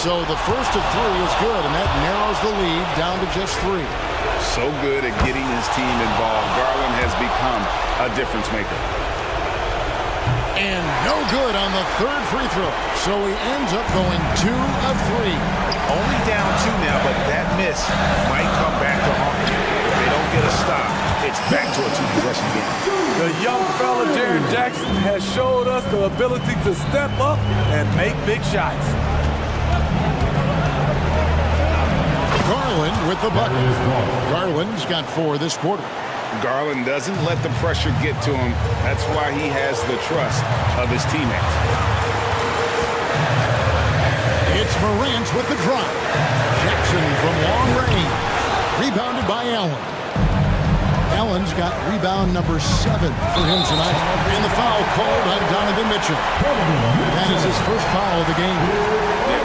So the first of 3 is good, and that narrows the lead down to just 3. So good at getting his team involved. Garland has become a difference maker. And no good on the third free throw. So he ends up going 2 of 3. Only down 2 now, but that miss might come back to haunt him. If they don't get a stop, it's back to a 2-possession game. The young fella, Jaren Jackson, has showed us the ability to step up and make big shots. Garland with the bucket. Garland's got 4 this quarter. Garland doesn't let the pressure get to him. That's why he has the trust of his teammates. It's Morant with the drive. Jackson from long range. Rebounded by Allen. Allen's got rebound number 7 for him tonight. And the foul called on Donovan Mitchell. That is his first foul of the game.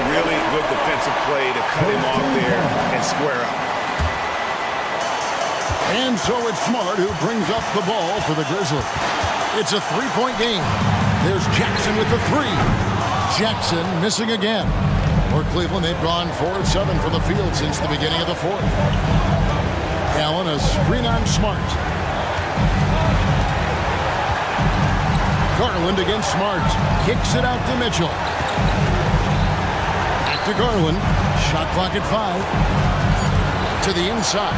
Really good defensive play to cut him off there and square up. And so it's Smart who brings up the ball for the Grizzlies. It's a 3-point game. There's Jackson with the 3. Jackson missing again. For Cleveland, they've gone 4 of 7 from the field since the beginning of the fourth. Allen, a screen on Smart. Garland against Smart. Kicks it out to Mitchell. Back to Garland. Shot clock at 5. To the inside.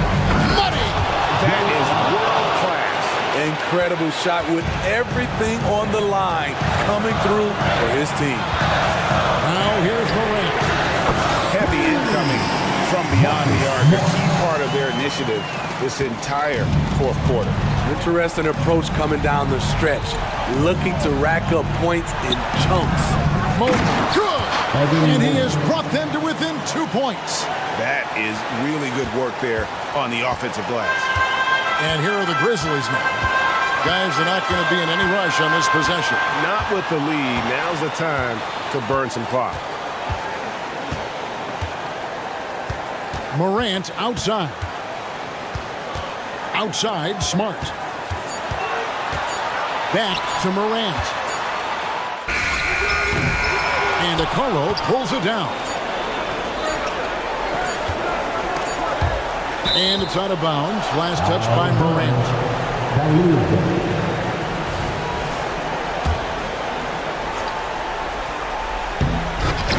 Money! That is world class. Incredible shot with everything on the line coming through for his team. Now here's Morant. Heavy incoming from beyond the arc. A key part of their initiative this entire fourth quarter. Interesting approach coming down the stretch, looking to rack up points in chunks. Good! And he has brought them to within 2 points. That is really good work there on the offensive glass. And here are the Grizzlies now. Guys are not going to be in any rush on this possession. Not with the lead. Now's the time to burn some clock. Morant outside. Outside, Smart. Back to Morant. And Okoro pulls it down. And it's out of bounds. Last touch by Morant.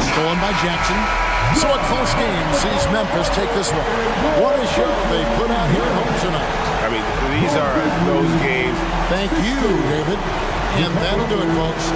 Stolen by Jackson. So a close game sees Memphis take this one. What a show they put out here at home tonight. I mean, these are those games. Thank you, David. And that'll do it, folks.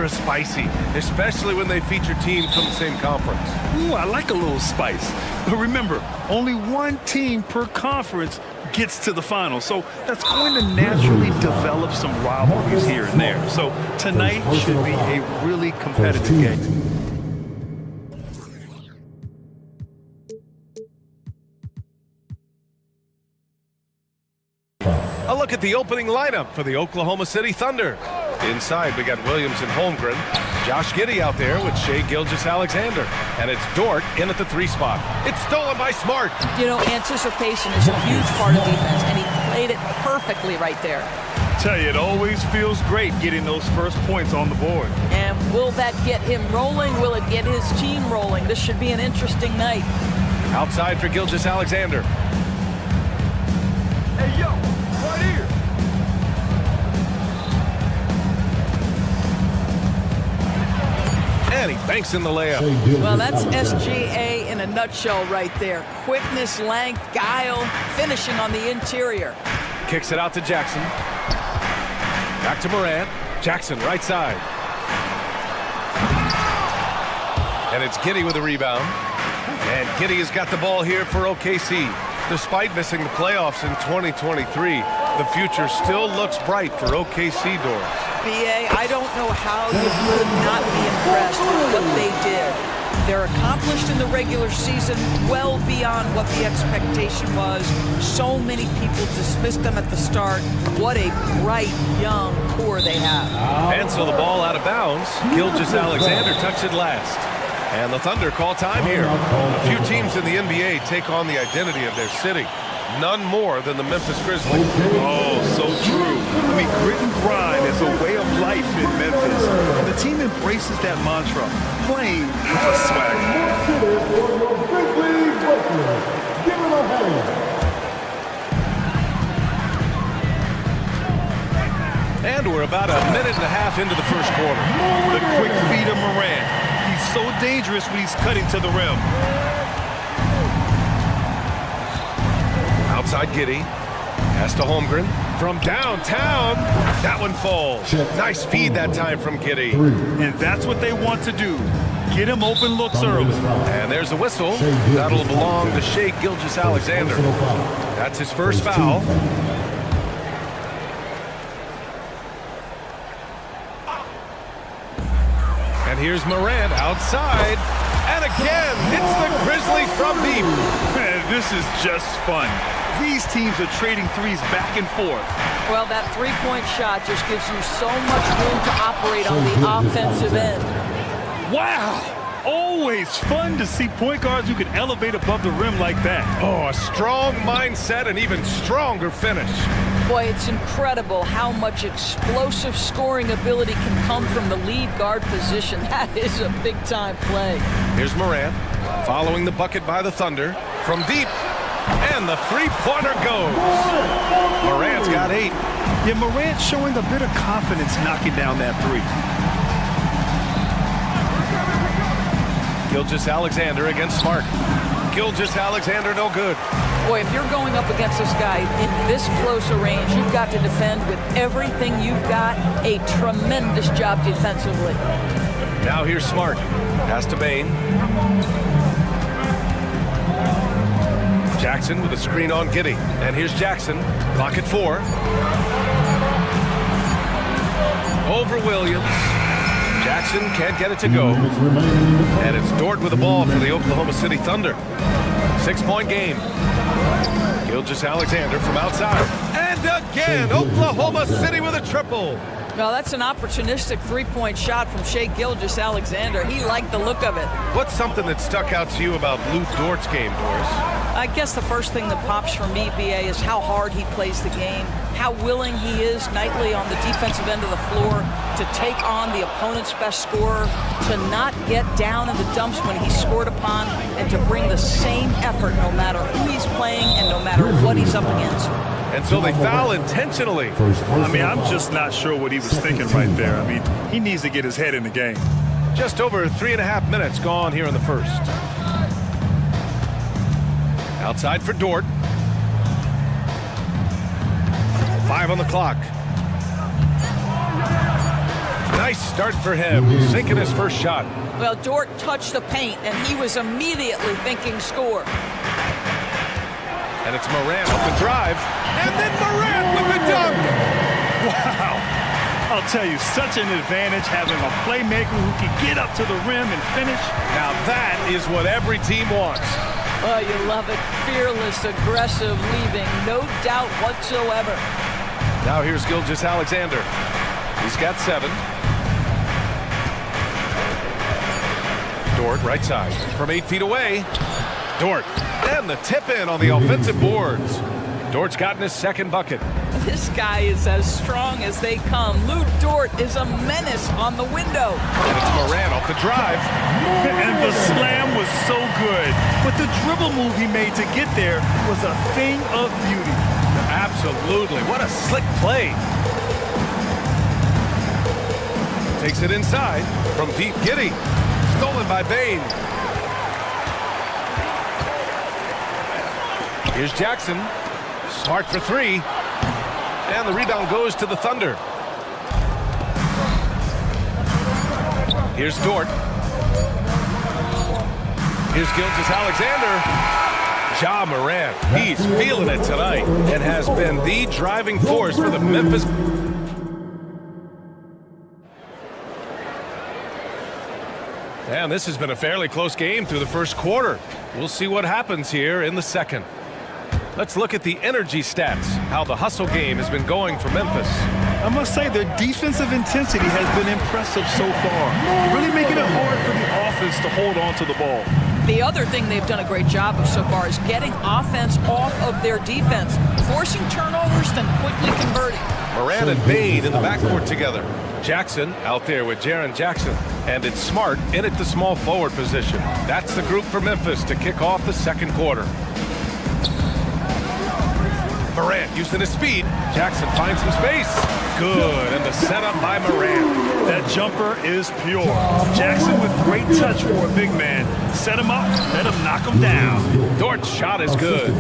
extra spicy, especially when they feature teams from the same conference. Ooh, I like a little spice. But remember, only one team per conference gets to the final. So that's going to naturally develop some rivalries here and there. So tonight should be a really competitive game. A look at the opening lineup for the Oklahoma City Thunder. Inside, we got Williams and Holmgren. Josh Giddey out there with Shea Gilgeous-Alexander. And it's Dort in at the 3 spot. It's stolen by Smart. You know, anticipation is a huge part of defense, and he played it perfectly right there. Tell you, it always feels great getting those first points on the board. And will that get him rolling? Will it get his team rolling? This should be an interesting night. Outside for Gilgeous-Alexander. Hey, yo, right here. And he banks in the layup. Well, that's SGA in a nutshell right there. Quickness, length, guile, finishing on the interior. Kicks it out to Jackson. Back to Morant. Jackson, right side. And it's Giddey with a rebound. And Giddey has got the ball here for OKC. Despite missing the playoffs in 2023, the future still looks bright for OKC doors. BA, I don't know how you could not be impressed with what they did. They're accomplished in the regular season well beyond what the expectation was. So many people dismissed them at the start. What a bright, young core they have. And so the ball out of bounds. Gilgeous-Alexander touched it last. And the Thunder call time here. A few teams in the NBA take on the identity of their city. None more than the Memphis Grizzlies. Oh, so true. I mean, grit and grind is a way of life in Memphis. And the team embraces that mantra, playing with a swag. Give it a hand. And we're about a minute and a half into the first quarter. The quick feed of Morant. He's so dangerous when he's cutting to the rim. Outside Giddey. Pass to Holmgren. From downtown. That one falls. Nice feed that time from Giddey. And that's what they want to do. Get him open looks early. And there's a whistle. That'll belong to Shea Gilgeous-Alexander. That's his first foul. And here's Morant outside. And again, it's the Grizzlies from deep. Man, this is just fun. These teams are trading threes back and forth. Well, that three-point shot just gives you so much room to operate on the offensive end. Wow! Always fun to see point guards who can elevate above the rim like that. Oh, a strong mindset and even stronger finish. Boy, it's incredible how much explosive scoring ability can come from the lead guard position. That is a big-time play. Here's Morant following the bucket by the Thunder from deep. And the three-pointer goes. Morant's got 8. Yeah, Morant showing a bit of confidence knocking down that three. Gilgeous-Alexander against Smart. Gilgeous-Alexander no good. Boy, if you're going up against this guy in this close a range, you've got to defend with everything you've got. A tremendous job defensively. Now here's Smart. Pass to Bane. Jackson with a screen on Giddey. And here's Jackson. Clock at 4. Over Williams. Jackson can't get it to go. And it's Dort with the ball for the Oklahoma City Thunder. 6-point game. Gilgeous-Alexander from outside. And again, Oklahoma City with a triple. Well, that's an opportunistic three-point shot from Shea Gilgeous-Alexander. He liked the look of it. What's something that stuck out to you about Lou Dort's game, Doris? I guess the first thing that pops for me, BA, is how hard he plays the game, how willing he is nightly on the defensive end of the floor to take on the opponent's best scorer, to not get down in the dumps when he's scored upon, and to bring the same effort no matter who he's playing and no matter what he's up against. And so they foul intentionally. I mean, I'm just not sure what he was thinking right there. I mean, he needs to get his head in the game. Just over 3.5 minutes gone here in the first. Outside for Dort. 5 on the clock. Nice start for him, sinking his first shot. Well, Dort touched the paint, and he was immediately thinking score. And it's Morant with the drive, and then Morant with the dunk. Wow. I'll tell you, such an advantage having a playmaker who can get up to the rim and finish. Now that is what every team wants. Oh, you love it. Fearless, aggressive, leaving. No doubt whatsoever. Now here's Gilgeous-Alexander. He's got 7. Dort, right side, from 8 feet away. Dort, and the tip in on the offensive boards. Dort's gotten his second bucket. This guy is as strong as they come. Lou Dort is a menace on the window. And it's Morant off the drive. And the slam was so good. But the dribble move he made to get there was a thing of beauty. Absolutely. What a slick play. Takes it inside from deep. Giddey. Stolen by Bane. Here's Jackson. Smart for 3. And the rebound goes to the Thunder. Here's Dort. Here's Gilgeous-Alexander. Ja Morant. He's feeling it tonight and has been the driving force for the Memphis. And this has been a fairly close game through the first quarter. We'll see what happens here in the second. Let's look at the energy stats, how the hustle game has been going for Memphis. I must say their defensive intensity has been impressive so far, really making it hard for the offense to hold on to the ball. The other thing they've done a great job of so far is getting offense off of their defense, forcing turnovers, then quickly converting. Morant and Bane in the backcourt together. Jackson out there with Jaren Jackson. And it's Smart in at the small forward position. That's the group for Memphis to kick off the second quarter. Morant using his speed. Jackson finds some space. Good, and the setup by Morant. That jumper is pure. Jackson with great touch for a big man. Set him up, let him knock him down. Dort's shot is good.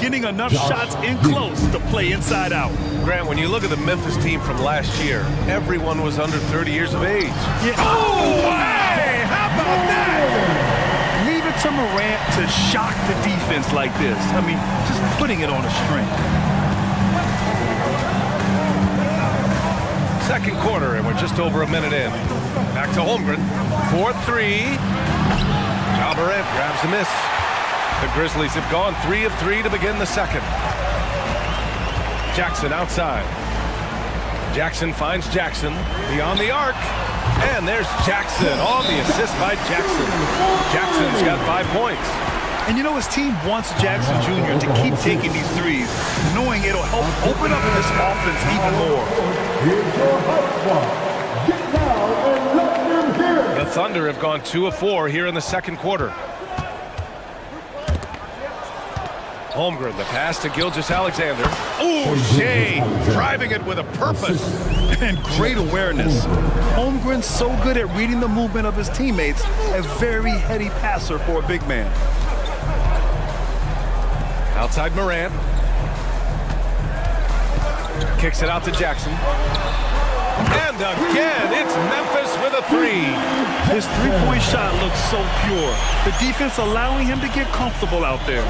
Getting enough shots in close to play inside out. Grant, when you look at the Memphis team from last year, everyone was under 30 years of age. Yeah. Oh, hey, how about that? Leave it to Morant to shock the defense like this. I mean, just putting it on a string. Second quarter, and we're just over a minute in. Back to Holmgren. 4-3. Ja Morant grabs a miss. The Grizzlies have gone 3 of 3 to begin the second. Jackson outside. Jackson finds Jackson beyond the arc. And there's Jackson on the assist by Jackson. Jackson's got 5 points. And you know, his team wants Jackson Jr. to keep taking these threes, knowing it'll help open up this offense even more. Here's your hot spot. Get down and let them hear it. The Thunder have gone 2 of 4 here in the second quarter. Holmgren, the pass to Gilgeous-Alexander. Ooh, Shag driving it with a purpose. And great awareness. Holmgren's so good at reading the movement of his teammates. A very heady passer for a big man. Outside Morant. Kicks it out to Jackson. And again, it's Memphis with a 3. His three-point shot looks so pure. The defense allowing him to get comfortable out there.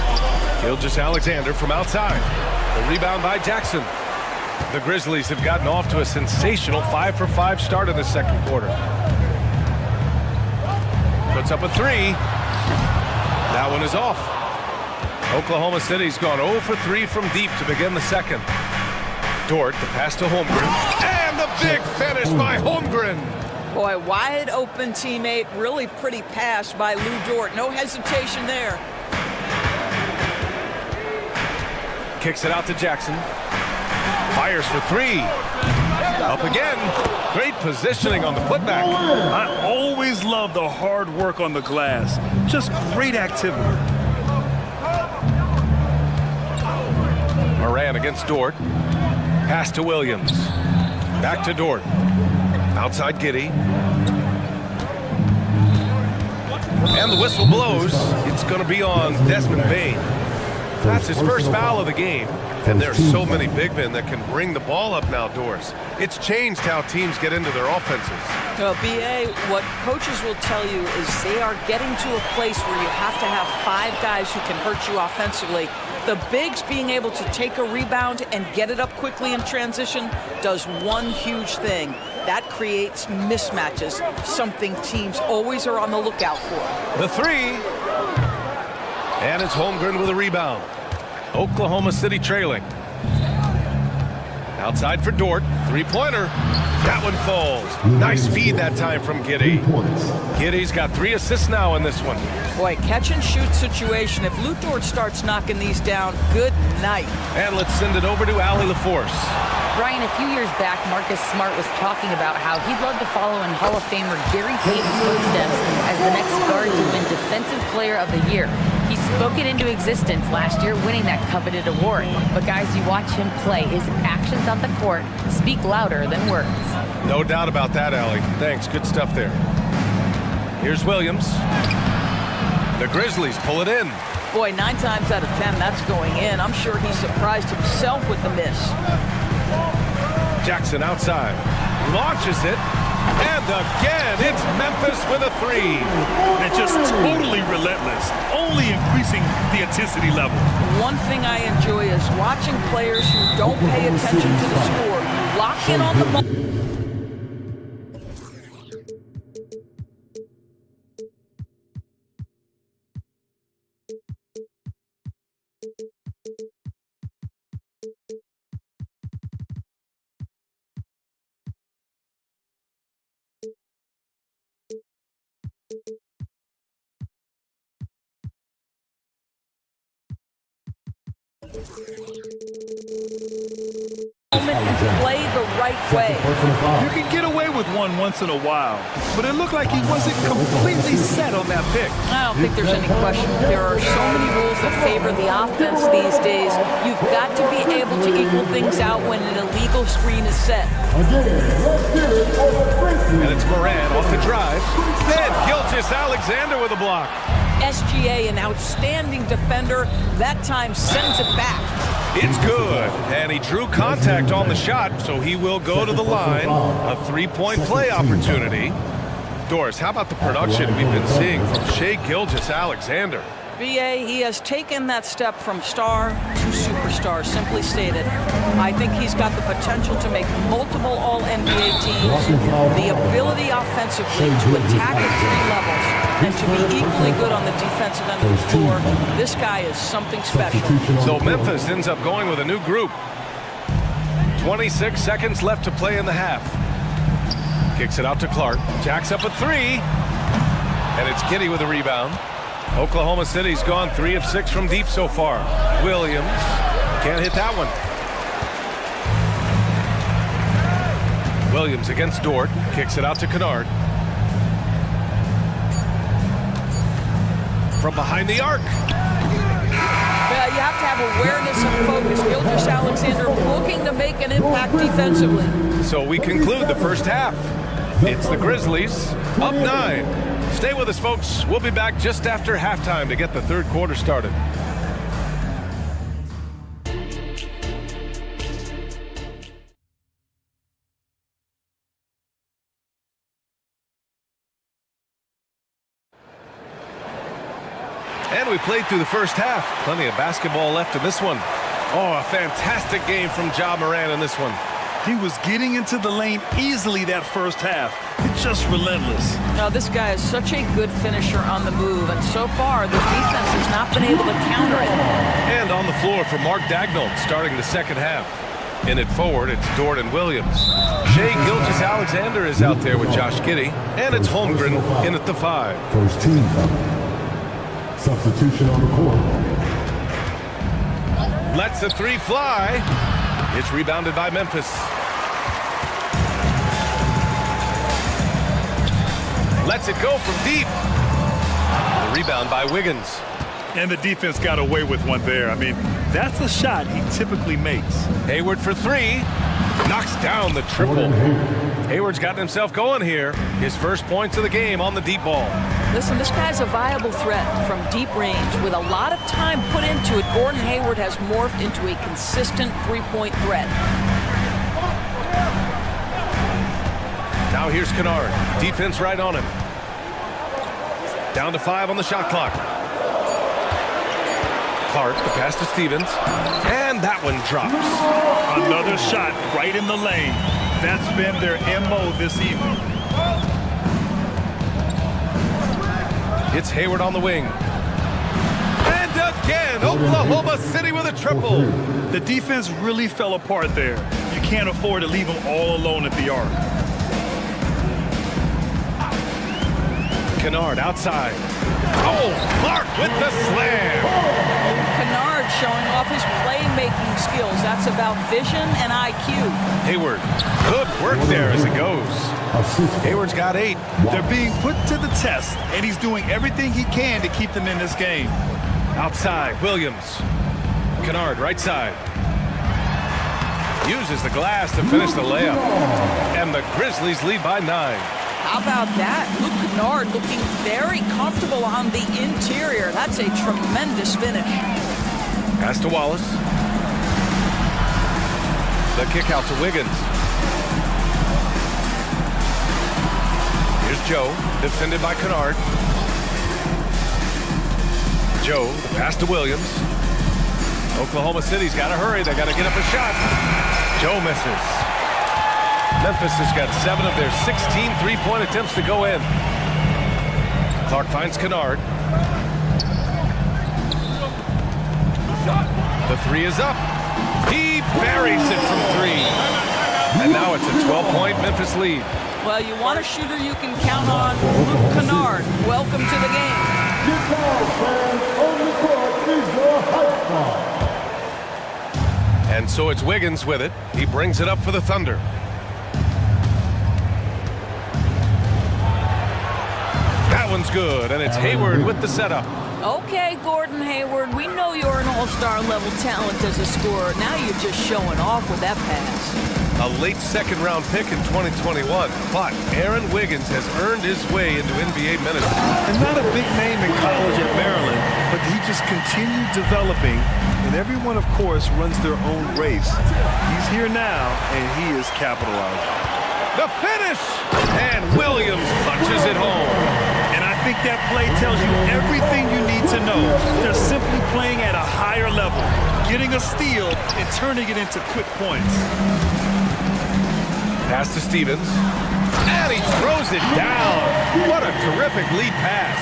Gilgeous-Alexander from outside. The rebound by Jackson. The Grizzlies have gotten off to a sensational 5 for 5 start in the second quarter. Puts up a 3. That one is off. Oklahoma City's gone 0 for 3 from deep to begin the second. Dort, the pass to Holmgren. And the big finish by Holmgren. Boy, wide open teammate, really pretty pass by Lou Dort. No hesitation there. Kicks it out to Jackson. Fires for 3. Up again. Great positioning on the putback. I always love the hard work on the glass. Just great activity. Morant against Dort. Pass to Williams. Back to Dort. Outside Giddey. And the whistle blows. It's going to be on Desmond Bane. That's his first foul of the game. And there's so many big men that can bring the ball up now, Doris. It's changed how teams get into their offenses. Well, BA, what coaches will tell you is they are getting to a place where you have to have 5 guys who can hurt you offensively. The bigs being able to take a rebound and get it up quickly in transition does one huge thing. That creates mismatches, something teams always are on the lookout for. The 3. And it's Holmgren with a rebound. Oklahoma City trailing. Outside for Dort. 3-pointer. That one falls. Nice feed that time from Giddey. Giddey's got 3 assists now in this one. Boy, catch and shoot situation. If Lou Dort starts knocking these down, good night. And let's send it over to Allie LaForce. Brian, a few years back, Marcus Smart was talking about how he'd love to follow in Hall of Famer Gary Payton's footsteps as the next guard to win Defensive Player of the Year. He spoke it into existence last year, winning that coveted award. But guys, you watch him play, his actions on the court speak louder than words. No doubt about that, Allie. Thanks, good stuff there. Here's Williams. The Grizzlies pull it in. Boy, 9 times out of 10, that's going in. I'm sure he surprised himself with the miss. Jackson outside. Launches it. And again, it's Memphis with a 3. And just totally relentless, only increasing the intensity level. One thing I enjoy is watching players who don't pay attention to the score lock in on the ball. Play the right way. You can get away with one once in a while, but it looked like he wasn't completely set on that pick. I don't think there's any question. There are so many rules that favor the offense these days. You've got to be able to equal things out when an illegal screen is set. And it's Moran off the drive. Then Gilgeous-Alexander with a block. SGA, an outstanding defender, that time sends it back. It's good, and he drew contact on the shot, so he will go to the line. A 3-point play opportunity. Doris, how about the production we've been seeing from Shai Gilgeous-Alexander? BA, he has taken that step from star to superstar, simply stated. I think he's got the potential to make multiple All-NBA teams, the ability offensively to attack at 3 levels, and to be equally good on the defensive end of the floor. This guy is something special. So Memphis ends up going with a new group. 26 seconds left to play in the half. Kicks it out to Clark. Jacks up a 3. And it's Giddey with a rebound. Oklahoma City's gone 3 of 6 from deep so far. Williams can't hit that one. Williams against Dort. Kicks it out to Kennard. From behind the arc. You have to have awareness and focus. Gilgeous-Alexander looking to make an impact defensively. So we conclude the first half. It's the Grizzlies up 9. Stay with us, folks. We'll be back just after halftime to get the third quarter started. And we played through the first half. Plenty of basketball left in this one. Oh, a fantastic game from Ja Morant in this one. He was getting into the lane easily that first half. It's just relentless. Now, this guy is such a good finisher on the move, and so far, the defense has not been able to counter it. And on the floor for Mark Daigneault starting the second half. In it forward, it's Dort and Williams. Shai Gilgeous-Alexander is out there with Josh Giddey, and it's Holmgren in at the 5. First team foul. Substitution on the court. Lets the 3 fly. It's rebounded by Memphis. Lets it go from deep. The rebound by Wiggins. And the defense got away with one there. I mean, that's a shot he typically makes. Hayward for 3. Knocks down the triple. Hayward's gotten himself going here. His first points of the game on the deep ball. Listen, this guy's a viable threat from deep range. With a lot of time put into it, Gordon Hayward has morphed into a consistent three-point threat. Now here's Kennard. Defense right on him. Down to 5 on the shot clock. Clark, the pass to Stevens. And that one drops. Another shot right in the lane. That's been their MO this evening. It's Hayward on the wing. And again, Oklahoma City with a triple. The defense really fell apart there. You can't afford to leave them all alone at the arc. Kennard outside. Oh, Clark with the slam. Kennard showing off his playmaking skills. That's about vision and IQ. Hayward, good work there as it goes. Hayward's got 8. They're being put to the test, and he's doing everything he can to keep them in this game. Outside, Williams. Kennard, right side. Uses the glass to finish the layup. And the Grizzlies lead by 9. How about that? Luke Kennard looking very comfortable on the interior. That's a tremendous finish. Pass to Wallace. The kick out to Wiggins. Here's Joe, defended by Kennard. Joe, the pass to Williams. Oklahoma City's got to hurry. They got to get up a shot. Joe misses. Memphis has got 7 of their 16 three-point attempts to go in. Clark finds Kennard. The 3 is up. He buries it from 3. And now it's a 12-point Memphis lead. Well, you want a shooter you can count on. Luke Kennard, welcome to the game. Get down, fans. On the court is your hype squad. And so it's Wiggins with it. He brings it up for the Thunder. That one's good, and it's Hayward with the setup. Okay, Gordon Hayward, we know you're an all-star level talent as a scorer. Now you're just showing off with that pass. A late second-round pick in 2021, but Aaron Wiggins has earned his way into NBA minutes. And not a big name in college at Maryland, but he just continued developing, and everyone, of course, runs their own race. He's here now, and he is capitalizing. The finish! And Williams punches it home. And I think that play tells you everything you need to know. They're simply playing at a higher level, getting a steal and turning it into quick points. Pass to Stevens. And he throws it down. What a terrific lead pass.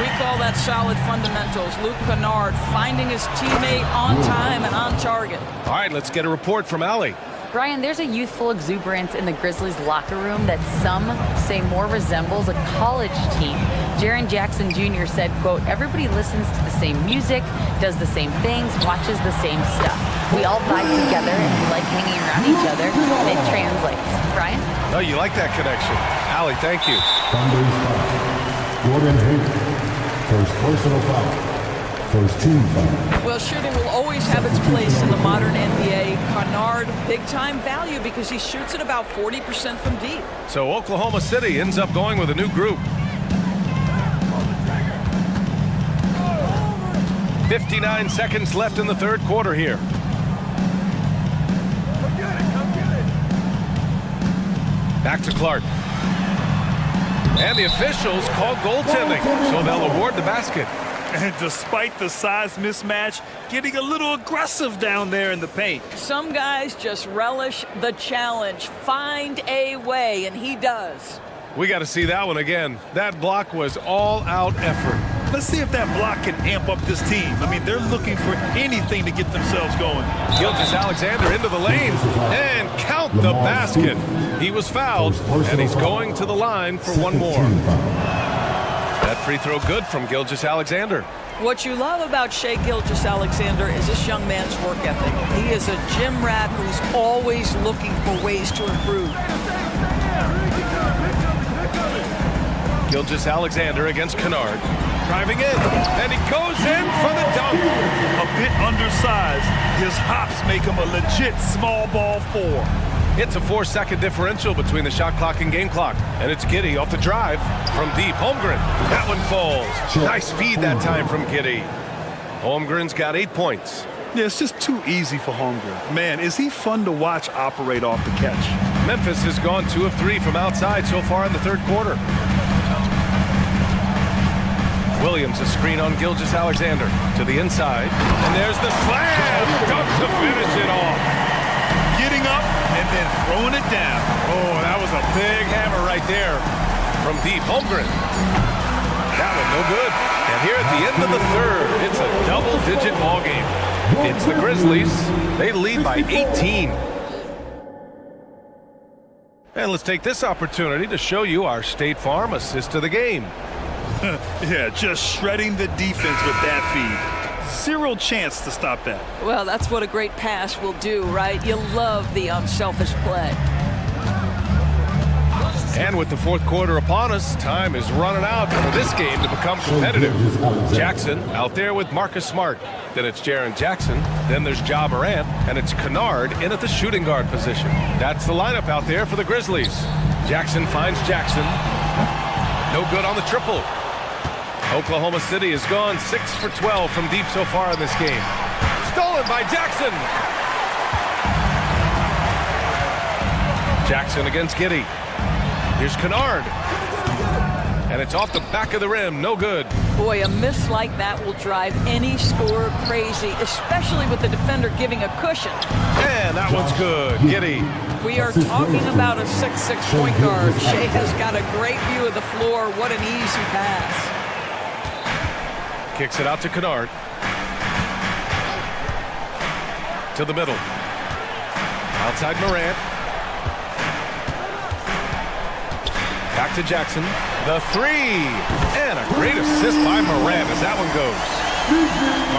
We call that solid fundamentals. Luke Kennard finding his teammate on time and on target. All right, let's get a report from Allie. Brian, there's a youthful exuberance in the Grizzlies locker room that some say more resembles a college team. Jaren Jackson Jr. said, quote, everybody listens to the same music, does the same things, watches the same stuff. We all vibe together and we like hanging around each other, and it translates. Brian? Oh, you like that connection. Allie, thank you. Thunder's foul. Gordon Hayward. First personal foul. First team foul. Well, shooting will always have its place in the modern NBA. Kennard, big-time value because he shoots at about 40% from deep. So Oklahoma City ends up going with a new group. 59 seconds left in the third quarter here. Back to Clark. And the officials call goaltending, so they'll award the basket. And despite the size mismatch, getting a little aggressive down there in the paint. Some guys just relish the challenge. Find a way, and he does. We got to see that one again. That block was all-out effort. Let's see if that block can amp up this team. I mean, they're looking for anything to get themselves going. Gilgeous-Alexander into the lane and count the basket. He was fouled, and he's going to the line for one more. That free throw good from Gilgeous-Alexander. What you love about Shai Gilgeous-Alexander is this young man's work ethic. He is a gym rat who's always looking for ways to improve. Gilgeous-Alexander against Kennard. Driving in, and he goes in for the dunk. A bit undersized, his hops make him a legit small ball 4. It's a 4-second differential between the shot clock and game clock. And it's Giddey off the drive from deep. Holmgren. That one falls. Nice feed that time from Giddey. Holmgren's got 8 points. Yeah, it's just too easy for Holmgren. Man, is he fun to watch operate off the catch. Memphis has gone 2 of 3 from outside so far in the third quarter. Williams, a screen on Gilgeous-Alexander to the inside. And there's the slam. Dunk to finish it off. Getting up and then throwing it down. Oh, that was a big hammer right there from deep. Holmgren. That one no good. And here at the end of the third, it's a double-digit ball game. It's the Grizzlies. They lead by 18. And let's take this opportunity to show you our State Farm assist of the game. Yeah, just shredding the defense with that feed. Zero chance to stop that. Well, that's what a great pass will do, right? You love the unselfish play. And with the fourth quarter upon us, time is running out for this game to become competitive. Jackson out there with Marcus Smart. Then it's Jaren Jackson. Then there's Ja Morant. And it's Kennard in at the shooting guard position. That's the lineup out there for the Grizzlies. Jackson finds Jackson. No good on the triple. Oklahoma City has gone 6 for 12 from deep so far in this game. Stolen by Jackson. Jackson against Giddey. Here's Kennard. And it's off the back of the rim. No good. Boy, a miss like that will drive any scorer crazy, especially with the defender giving a cushion. And that one's good. Giddey. We are talking about a 6'6" point guard. Shea has got a great view of the floor. What an easy pass. Kicks it out to Kennard. To the middle. Outside Morant. Back to Jackson. The three. And a great assist by Morant as that one goes.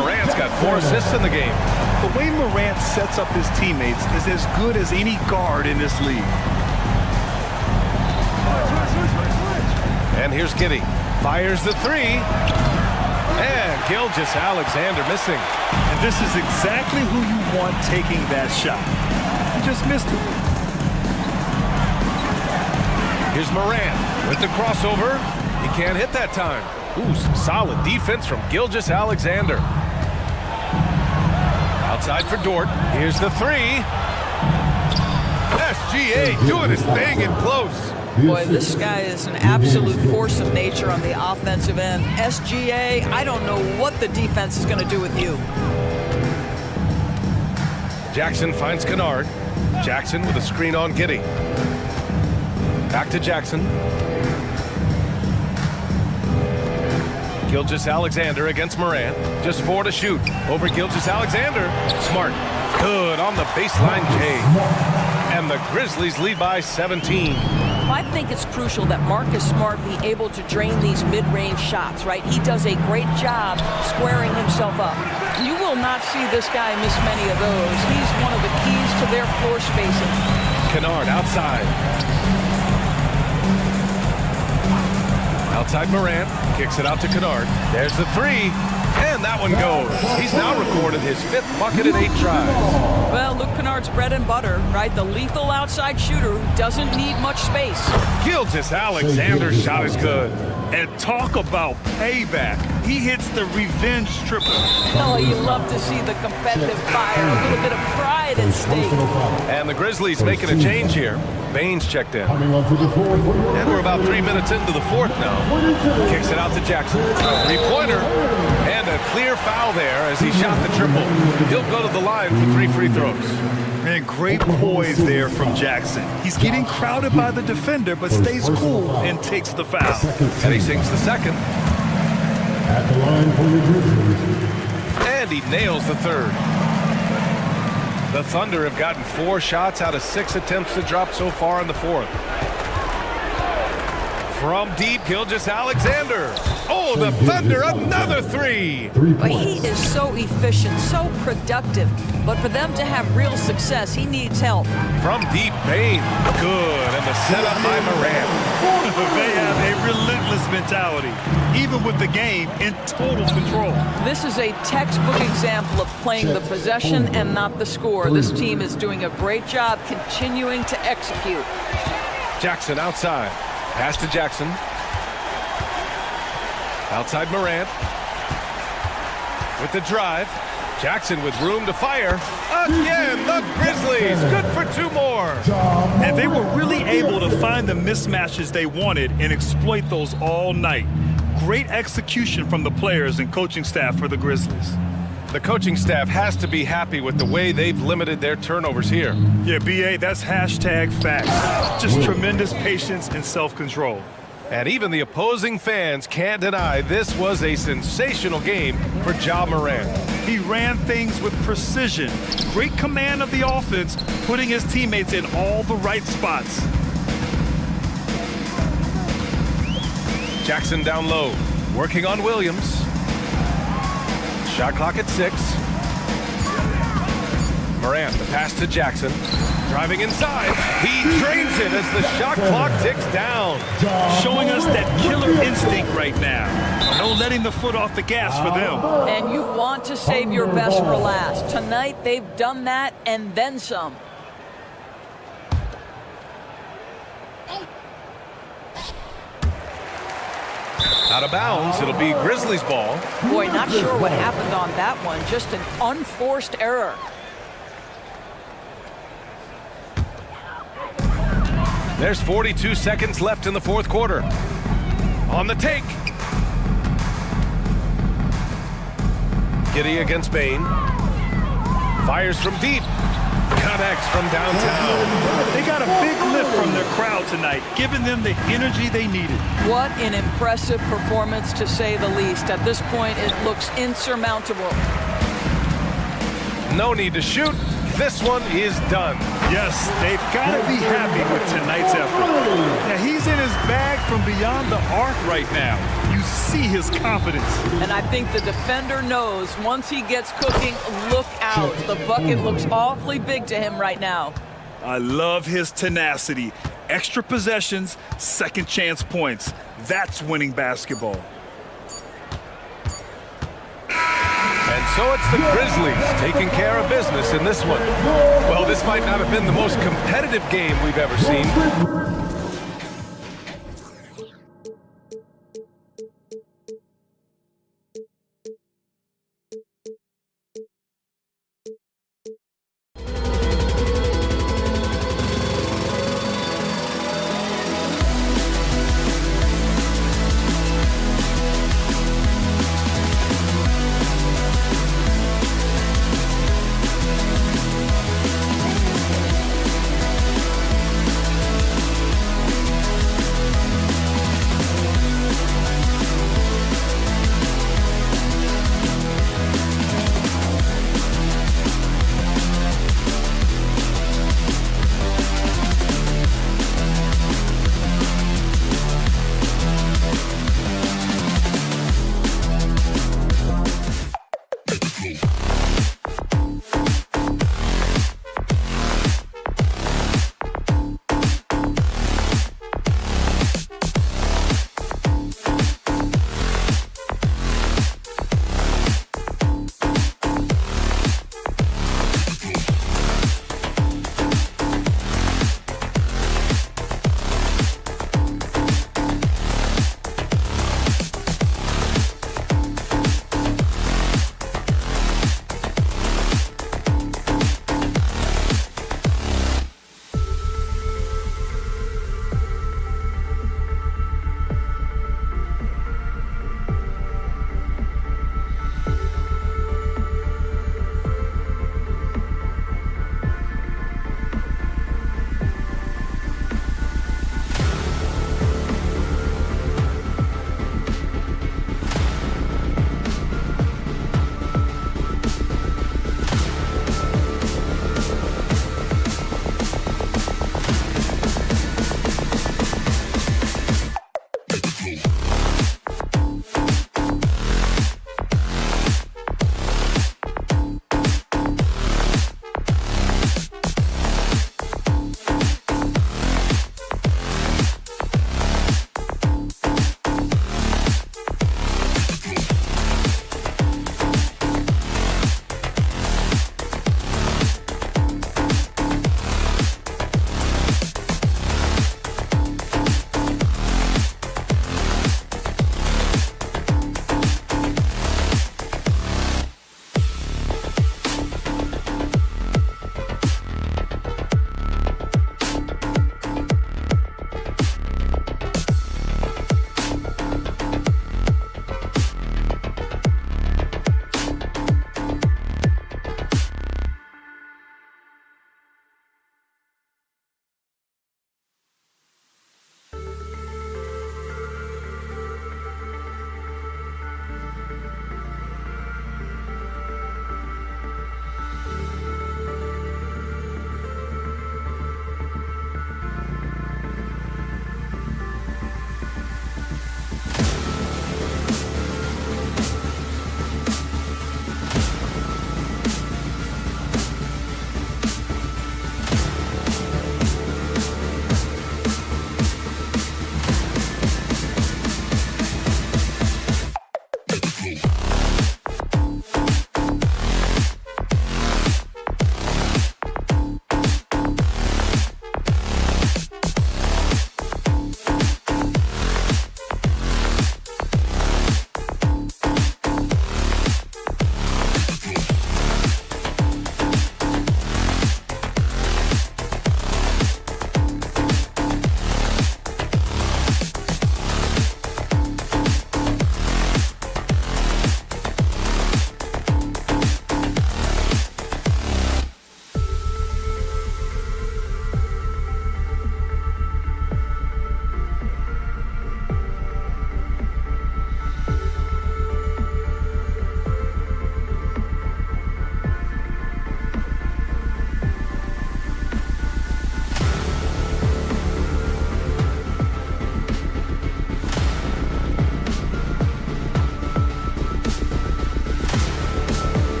Morant's got 4 assists in the game. The way Morant sets up his teammates is as good as any guard in this league. And here's Giddey. Fires the 3. And Gilgeous-Alexander missing. And this is exactly who you want taking that shot. He just missed it. Here's Morant with the crossover. He can't hit that time. Ooh, some solid defense from Gilgeous-Alexander. Outside for Dort. Here's the 3. SGA doing his thing in close. Boy, this guy is an absolute force of nature on the offensive end. SGA, I don't know what the defense is going to do with you. Jackson finds Kennard. Jackson with a screen on Giddey. Back to Jackson. Gilgeous-Alexander against Morant. Just 4 to shoot. Over Gilgeous-Alexander. Smart. Good on the baseline J. And the Grizzlies lead by 17. I think it's crucial that Marcus Smart be able to drain these mid-range shots, right? He does a great job squaring himself up. You will not see this guy miss many of those. He's one of the keys to their floor spacing. Kennard outside. Outside Morant. Kicks it out to Kennard. There's the 3. And that one goes. He's now recorded his 5th bucket in 8 tries. Well, Luke Kennard's bread and butter, right? The lethal outside shooter who doesn't need much space. Gilgeous-Alexander's shot is good. And talk about payback. He hits the revenge triple. Oh, you love to see the competitive fire, a little bit of pride at stake. And the Grizzlies making a change here. Baines checked in. And we're about 3 minutes into the fourth now. Kicks it out to Jackson. A 3-pointer. And a clear foul there as he shot the triple. He'll go to the line for 3 free throws. Man, great poise there from Jackson. He's getting crowded by the defender, but stays cool and takes the foul. And he sinks the second. At the line for the Grizzlies. And he nails the third. The Thunder have gotten 4 shots out of 6 attempts to drop so far in the fourth. From deep, Gilgeous-Alexander. Oh, the Thunder, another three. But he is so efficient, so productive. But for them to have real success, he needs help. From deep, Bain. Good, and the setup by Morant. They have a relentless mentality, even with the game in total control. This is a textbook example of playing the possession and not the score. This team is doing a great job continuing to execute. Jackson outside. Pass to Jackson. Outside Morant. With the drive. Jackson with room to fire. Again, the Grizzlies. Good for two more. And they were really able to find the mismatches they wanted and exploit those all night. Great execution from the players and coaching staff for the Grizzlies. The coaching staff has to be happy with the way they've limited their turnovers here. Yeah, BA, that's hashtag facts. Just tremendous patience and self-control. And even the opposing fans can't deny this was a sensational game for Ja Morant. He ran things with precision. Great command of the offense, putting his teammates in all the right spots. Jackson down low, working on Williams. Shot clock at 6. Morant, the pass to Jackson. Driving inside. He drains it as the shot clock ticks down. Showing us that killer instinct right now. No letting the foot off the gas for them. And you want to save your best for last. Tonight, they've done that and then some. Out of bounds, it'll be Grizzlies ball. Boy, not sure what happened on that one. Just an unforced error. There's 42 seconds left in the fourth quarter. On the take. Giddey against Bain. Fires from deep. Connects from downtown. They got a big lift from their crowd tonight, giving them the energy they needed. What an impressive performance, to say the least. At this point, it looks insurmountable. No need to shoot. This one is done. Yes, they've got to be happy with tonight's effort. Now, he's in his bag from beyond the arc right now. You see his confidence. And I think the defender knows once he gets cooking, look out. The bucket looks awfully big to him right now. I love his tenacity. Extra possessions, second chance points. That's winning basketball. And so it's the Grizzlies taking care of business in this one. Well, this might not have been the most competitive game we've ever seen.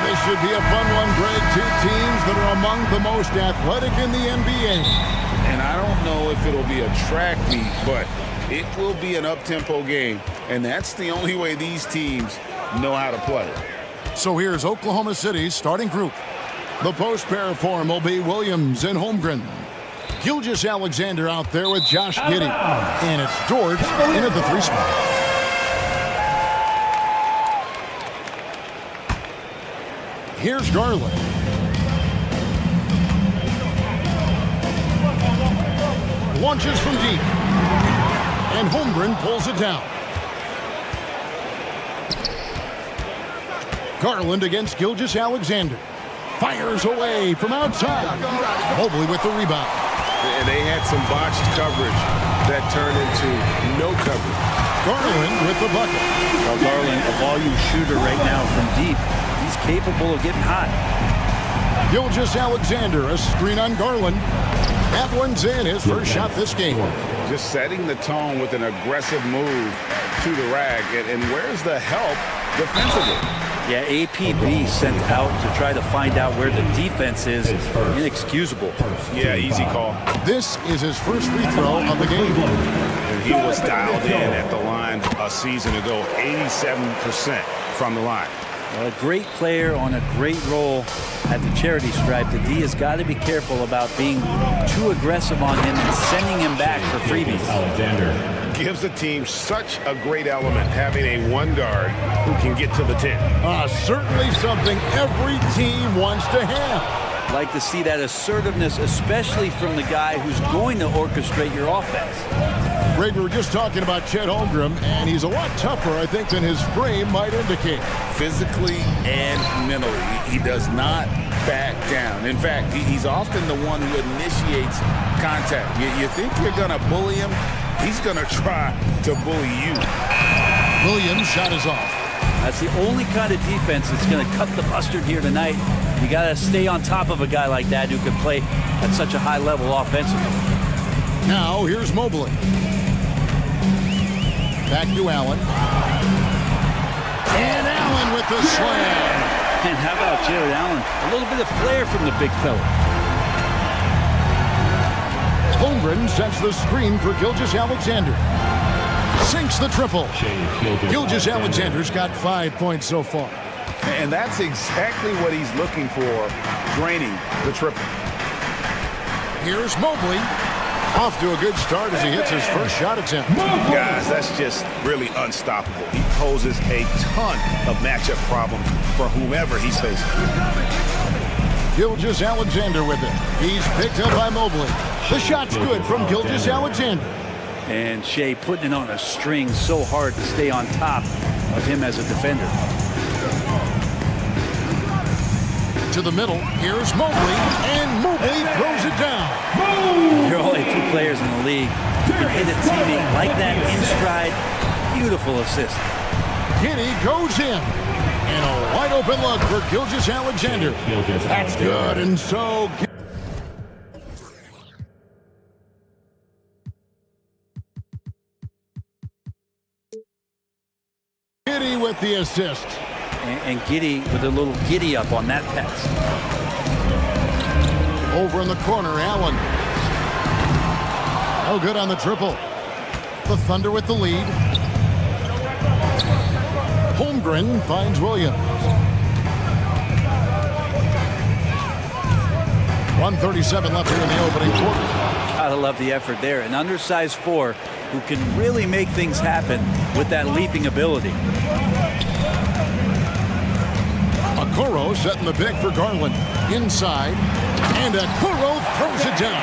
This should be a fun one, Greg. Two teams that are among the most athletic in the NBA. And I don't know if it'll be a track meet, but it will be an up-tempo game. And that's the only way these teams know how to play. So here's Oklahoma City's starting group. The post pair form will be Williams and Holmgren. Gilgeous-Alexander out there with Josh Giddey. And it's George in at the 3 spot. Here's Garland. Launches from deep. And Holmgren pulls it down. Garland against Gilgeous-Alexander. Fires away from outside. Mobley with the rebound. And they had some botched coverage that turned into no coverage. Garland with the bucket. Well, Garland, a volume shooter right now from deep. He's capable of getting hot. Gilgeous-Alexander, a screen on Garland. That one's in, his first shot this game. Just setting the tone with an aggressive move to the rag. And where's the help defensively? Yeah, APB sent out to try to find out where the defense is. Inexcusable. Yeah, easy call. This is his first free throw of the game. And he was dialed in at the line a season ago, 87% from the line. Well, a great player on a great role at the charity stripe. The D has got to be careful about being too aggressive on him and sending him back for freebies. Alexander gives the team such a great element, having a one guard who can get to the 10. Certainly something every team wants to have. Like to see that assertiveness, especially from the guy who's going to orchestrate your offense. Greg, we were just talking about Chet Holmgren, and he's a lot tougher, I think, than his frame might indicate. Physically and mentally, he does not back down. In fact, he's often the one who initiates contact. You think you're going to bully him? He's going to try to bully you. Williams' shot is off. That's the only kind of defense that's going to cut the mustard here tonight. You got to stay on top of a guy like that who can play at such a high level offensively. Now, here's Mobley. Back to Allen. And Allen with the slam. And how about Jared Allen? A little bit of flair from the big fella. Holmgren sets the screen for Gilgeous-Alexander. Sinks the triple. Gilgeous-Alexander's got 5 points so far. And that's exactly what he's looking for, draining the triple. Here's Mobley. Off to a good start as he hits his first shot attempt. Guys, that's just really unstoppable. He poses a ton of matchup problems for whomever he's facing. Gilgeous-Alexander with it. He's picked up by Mobley. The shot's good from Gilgeous-Alexander. And Shea putting it on a string so hard to stay on top of him as a defender. To the middle, here's Mobley, and Mobley throws it down. There are only 2 players in the league who can hit a teammate like that in stride. Beautiful assist. Giddey goes in. And a wide open look for Gilgeous-Alexander. That's good, and so... Giddey with the assist. And Giddey with a little giddy up on that pass. Over in the corner, Allen. No good on the triple. The Thunder with the lead. Holmgren finds Williams. 1:37 left here in the opening quarter. Gotta love the effort there. An undersized 4 who can really make things happen with that leaping ability. Okoro setting the pick for Garland. Inside, and Okoro throws it down.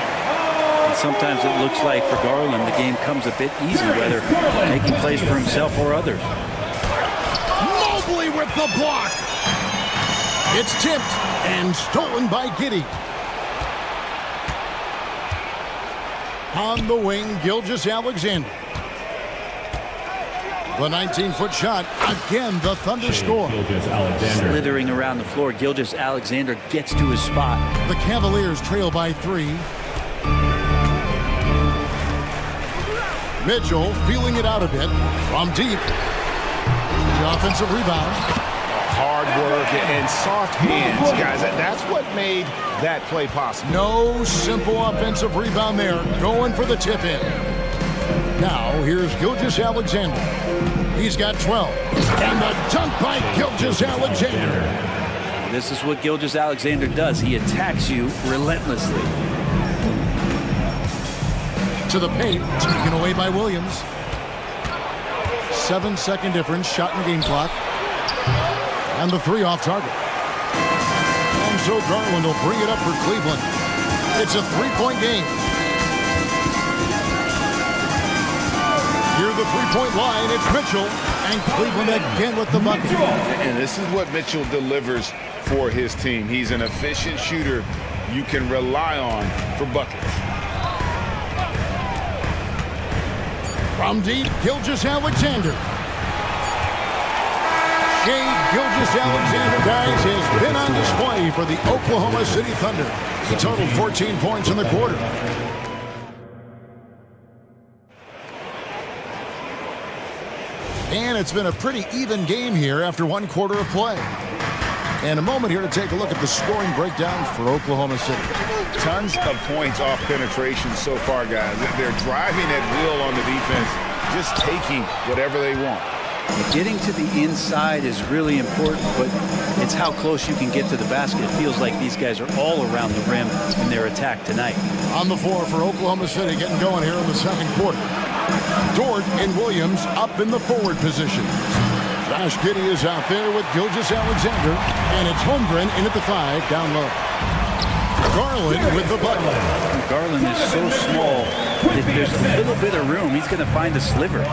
And sometimes it looks like for Garland the game comes a bit easy, whether making plays for himself or others. Mobley with the block. It's tipped and stolen by Giddey. On the wing, Gilgeous-Alexander. The 19-foot shot. Again, the Thunder score. Slithering around the floor, Gilgeous-Alexander gets to his spot. The Cavaliers trail by 3. Mitchell feeling it out a bit from deep. The offensive rebound. Hard work and soft hands, guys. That's what made that play possible. No simple offensive rebound there. Going for the tip-in. Now, here's Gilgeous-Alexander. He's got 12. And the dunk by Gilgeous-Alexander. This is what Gilgeous-Alexander does. He attacks you relentlessly. To the paint, taken away by Williams. 7-second difference, shot and game clock. And the 3 off target. And so Garland will bring it up for Cleveland. It's a 3-point game. Near the 3-point line, it's Mitchell. And Cleveland again with the bucket. And this is what Mitchell delivers for his team. He's an efficient shooter you can rely on for buckets. From deep, Gilgeous-Alexander. Shag Gilgeous-Alexander, guys, has been on display for the Oklahoma City Thunder. He totaled 14 points in the quarter. And it's been a pretty even game here after 1 quarter of play. And a moment here to take a look at the scoring breakdown for Oklahoma City. Tons of points off penetration so far, guys. They're driving at will on the defense, just taking whatever they want. Getting to the inside is really important, but it's how close you can get to the basket. It feels like these guys are all around the rim in their attack tonight. On the floor for Oklahoma City, getting going here in the 2nd quarter. Dort and Williams up in the forward position. Josh Giddey is out there with Gilgeous-Alexander, and it's Holmgren in at the 5, down low. Garland with the bucket. Garland is so small that there's a little bit of room. He's going to find a sliver.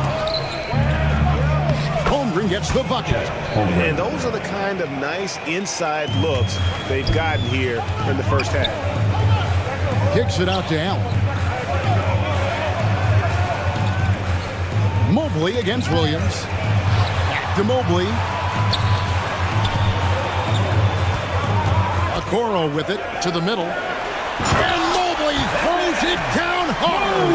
Holmgren gets the bucket. And those are the kind of nice inside looks they've gotten here in the first half. Kicks it out to Allen. Mobley against Williams. Back to Mobley. Okoro with it to the middle. And Mobley throws it down hard.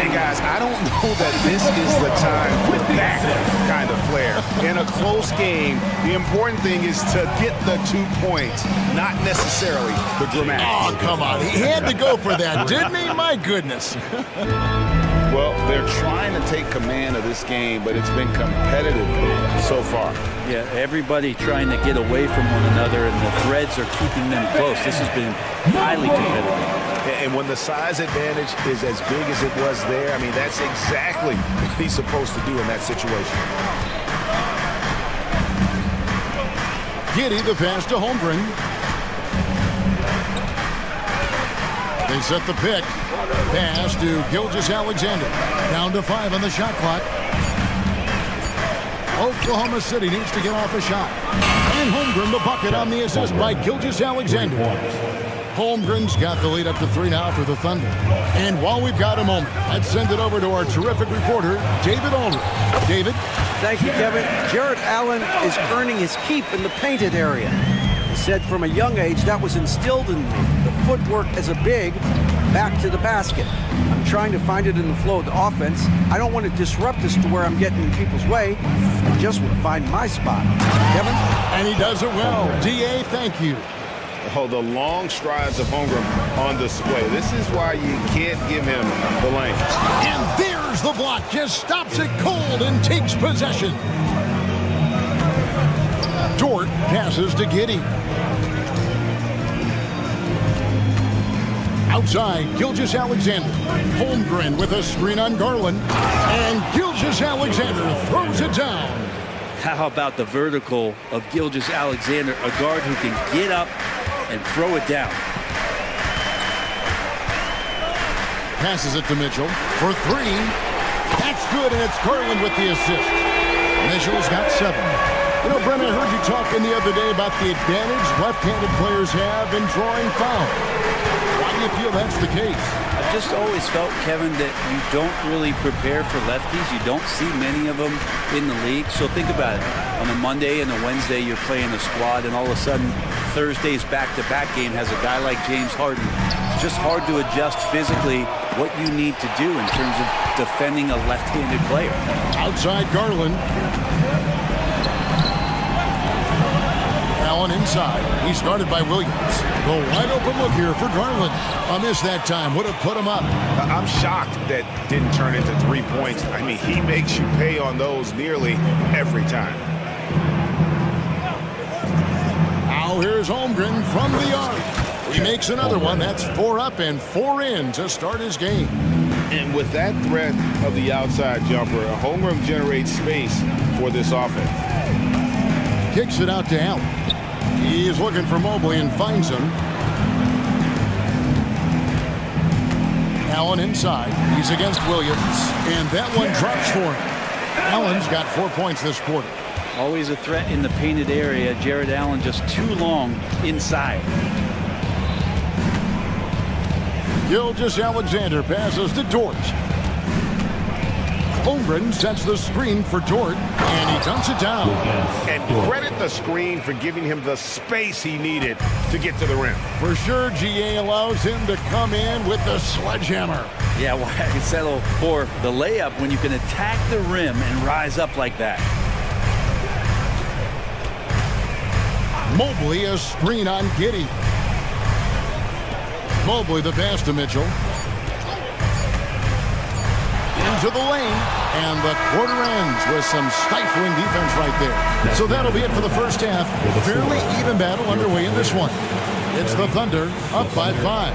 Hey, guys, I don't know that this is the time for that kind of flair. In a close game, the important thing is to get the 2 points, not necessarily the dramatic. Oh, come on. He had to go for that, didn't he? My goodness. Well, they're trying to take command of this game, but it's been competitive so far. Yeah, everybody trying to get away from one another, and the threads are keeping them close. This has been highly competitive. And when the size advantage is as big as it was there, I mean, that's exactly what he's supposed to do in that situation. Giddey, the pass to Holmgren. They set the pick. Pass to Gilgeous-Alexander. Down to 5 on the shot clock. Oklahoma City needs to get off a shot. And Holmgren the bucket on the assist by Gilgeous-Alexander. Holmgren's got the lead up to 3 now for the Thunder. And while we've got a moment, let's send it over to our terrific reporter, David Aldridge. David? Thank you, Kevin. Jarrett Allen is earning his keep in the painted area. He said from a young age that was instilled in me. The footwork as a big, back to the basket. I'm trying to find it in the flow of the offense. I don't want to disrupt this to where I'm getting in people's way. I just want to find my spot. Kevin? And he does it well. D.A., thank you. Oh, the long strides of Holmgren on display. This is why you can't give him the lane. And there's the block. Just stops it cold and takes possession. Dort passes to Giddey. Outside, Gilgeous-Alexander. Holmgren with a screen on Garland. And Gilgeous-Alexander throws it down. How about the vertical of Gilgeous-Alexander, a guard who can get up and throw it down. Passes it to Mitchell for three. That's good, and it's Garland with the assist. Mitchell's got 7. You know, Brent, I heard you talking the other day about the advantage left-handed players have in drawing fouls. Why do you feel that's the case? I've just always felt, Kevin, that you don't really prepare for lefties. You don't see many of them in the league. So think about it. On a Monday and a Wednesday, you're playing a squad, and all of a sudden, Thursday's back-to-back game has a guy like James Harden. It's just hard to adjust physically what you need to do in terms of defending a left-handed player. Outside Garland. Allen inside. He's guarded by Williams. The wide open look here for Garland. A miss that time. Would have put him up. I'm shocked that didn't turn into 3 points. I mean, he makes you pay on those nearly every time. Now here's Holmgren from the arc. He makes another one. That's 4 up and 4 in to start his game. And with that threat of the outside jumper, Holmgren generates space for this offense. Kicks it out to Allen. He is looking for Mobley and finds him. Allen inside. He's against Williams. And that one drops for him. Allen's got 4 points this quarter. Always a threat in the painted area. Jared Allen just too long inside. Gilgeous-Alexander passes to Dort. Holmgren sets the screen for Dort, and he dunks it down. And credit the screen for giving him the space he needed to get to the rim. For sure, GA allows him to come in with the sledgehammer. Yeah, why settle for the layup when you can attack the rim and rise up like that? Mobley, a screen on Giddey. Mobley the pass to Mitchell. Into the lane, and the quarter ends with some stifling defense right there. So that'll be it for the first half. Fairly even battle underway in this one. It's the Thunder up by 5.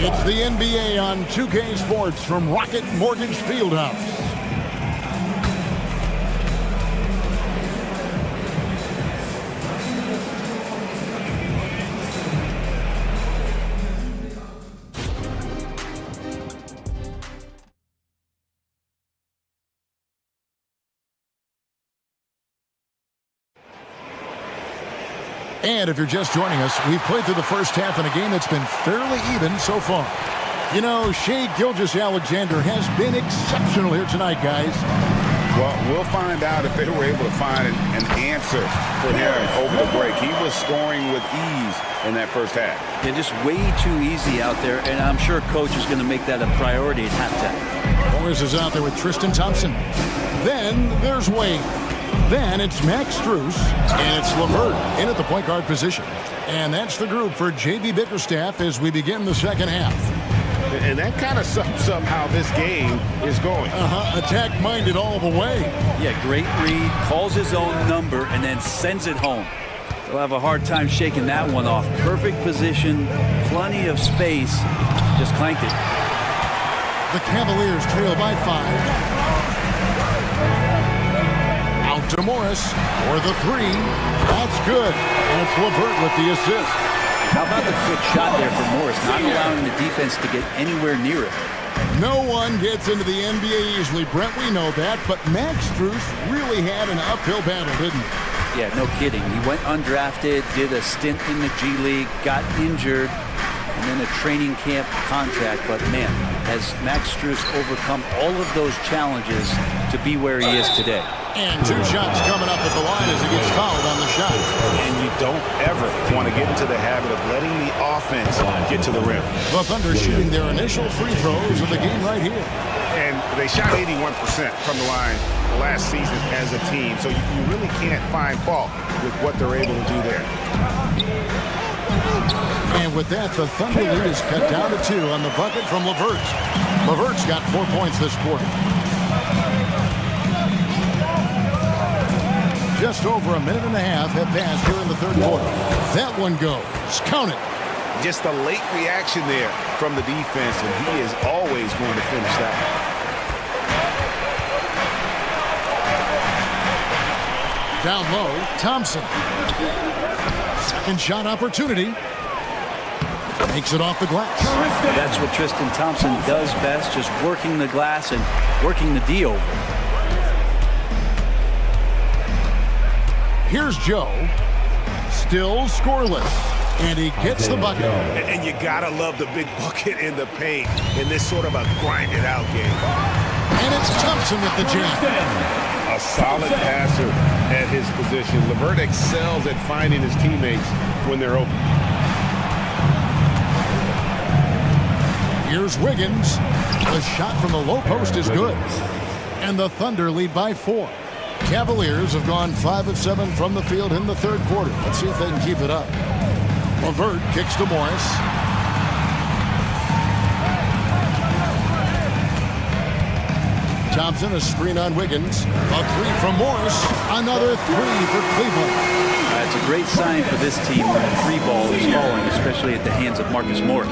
It's the NBA on 2K Sports from Rocket Mortgage Fieldhouse. And if you're just joining us, we've played through the first half in a game that's been fairly even so far. You know, Shai Gilgeous-Alexander has been exceptional here tonight, guys. Well, we'll find out if they were able to find an answer for him over the break. He was scoring with ease in that first half. They're just way too easy out there, and I'm sure Coach is going to make that a priority at halftime. Morris is out there with Tristan Thompson. Then there's Wade. Then it's Max Strus, and it's LeVert in at the point guard position. And that's the group for J.B. Bickerstaff as we begin the second half. And that kind of sums up how this game is going. Attack-minded all the way. Yeah, great read, calls his own number, and then sends it home. They'll have a hard time shaking that one off. Perfect position, plenty of space, just clanked it. The Cavaliers trail by 5. To Morris for the 3. That's good. And it's LeVert with the assist. How about the quick shot there for Morris, not allowing the defense to get anywhere near it? No one gets into the NBA easily, Brent. We know that. But Max Strus really had an uphill battle, didn't he? Yeah, no kidding. He went undrafted, did a stint in the G League, got injured, and then a training camp contract. But, man, has Max Strus overcome all of those challenges to be where he is today? And 2 shots coming up at the line as he gets fouled on the shot. And you don't ever want to get into the habit of letting the offense get to the rim. The Thunder shooting their initial free throws of the game right here. And they shot 81% from the line last season as a team. So you really can't find fault with what they're able to do there. And with that, the Thunder lead is cut down to 2 on the bucket from LeVert. LeVert's got 4 points this quarter. Just Just over a minute and a half have passed here in the third quarter. That one goes. Count it. Just a late reaction there from the defense, and he is always going to finish that. Down low, Thompson. Second shot opportunity. Makes it off the glass. That's what Tristan Thompson does best, just working the glass and working the D over. Here's Joe. Still scoreless. And he gets the bucket. And you gotta love the big bucket in the paint in this sort of a grinded-out game. And it's Thompson with the jam. A solid passer at his position. LeVert excels at finding his teammates when they're open. Here's Wiggins. The shot from the low post is good. And the Thunder lead by 4. Cavaliers have gone 5 of 7 from the field in the third quarter. Let's see if they can keep it up. LeVert kicks to Morris. Thompson, a screen on Wiggins. A 3 from Morris. Another 3 for Cleveland. It's a great sign for this team when the 3 ball is falling, especially at the hands of Marcus Morris.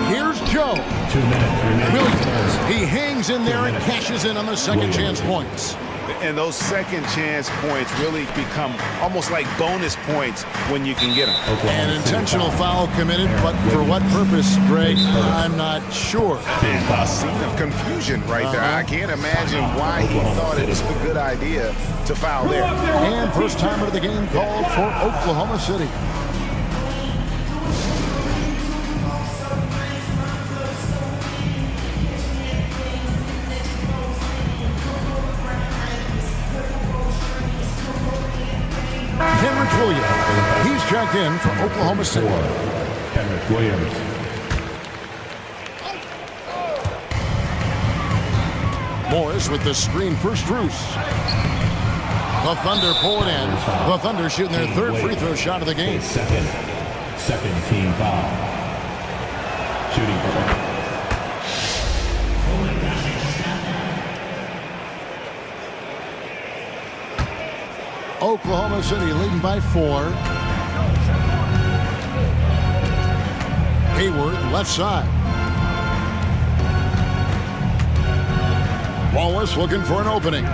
Here's Joe. 2 minutes remaining. Williams. He hangs in there and cashes in on the second chance points. And those second chance points really become almost like bonus points when you can get them. An intentional foul committed, but for what purpose, Greg? I'm not sure. A scene of confusion right there. I can't imagine why he thought it was a good idea to foul there. And first time of the game called for Oklahoma City. Williams. He's checked in for Oklahoma City. Henrik Williams. Morris with the screen for Strus. The Thunder pull it in. The Thunder shooting their third free throw shot of the game. Second team foul. Shooting for Oklahoma City leading by 4. Hayward, left side. Wallace looking for an opening.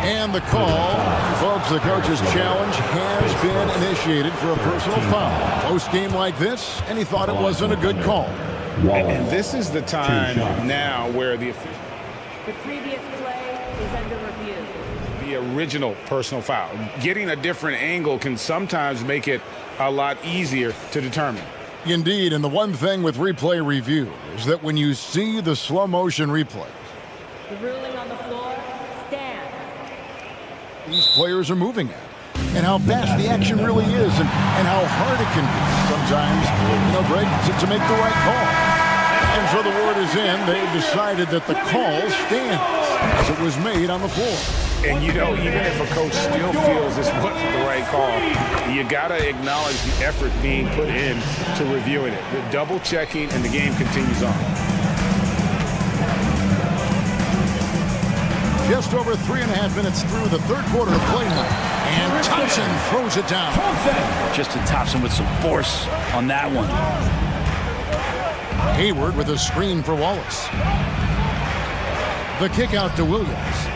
And the call, folks, the coach's challenge has been initiated for a personal foul. Close game like this, and he thought it wasn't a good call. And this is the time now where the official. The previous play is under review. The original personal foul. Getting a different angle can sometimes make it a lot easier to determine. Indeed, and the one thing with replay review is that when you see the slow motion replay, the ruling on the floor stands. These players are moving at it, and how fast the action really is, and how hard it can be sometimes, Greg, to make the right call. And so the word is in. They've decided that the call stands as it was made on the floor. And, even if a coach still feels this wasn't the right call, you got to acknowledge the effort being put in to reviewing it. The double checking, and the game continues on. Just over 3.5 minutes through the third quarter of play now. And Thompson throws it down. Tristan Thompson with some force on that one. Hayward with a screen for Wallace. The kick out to Williams.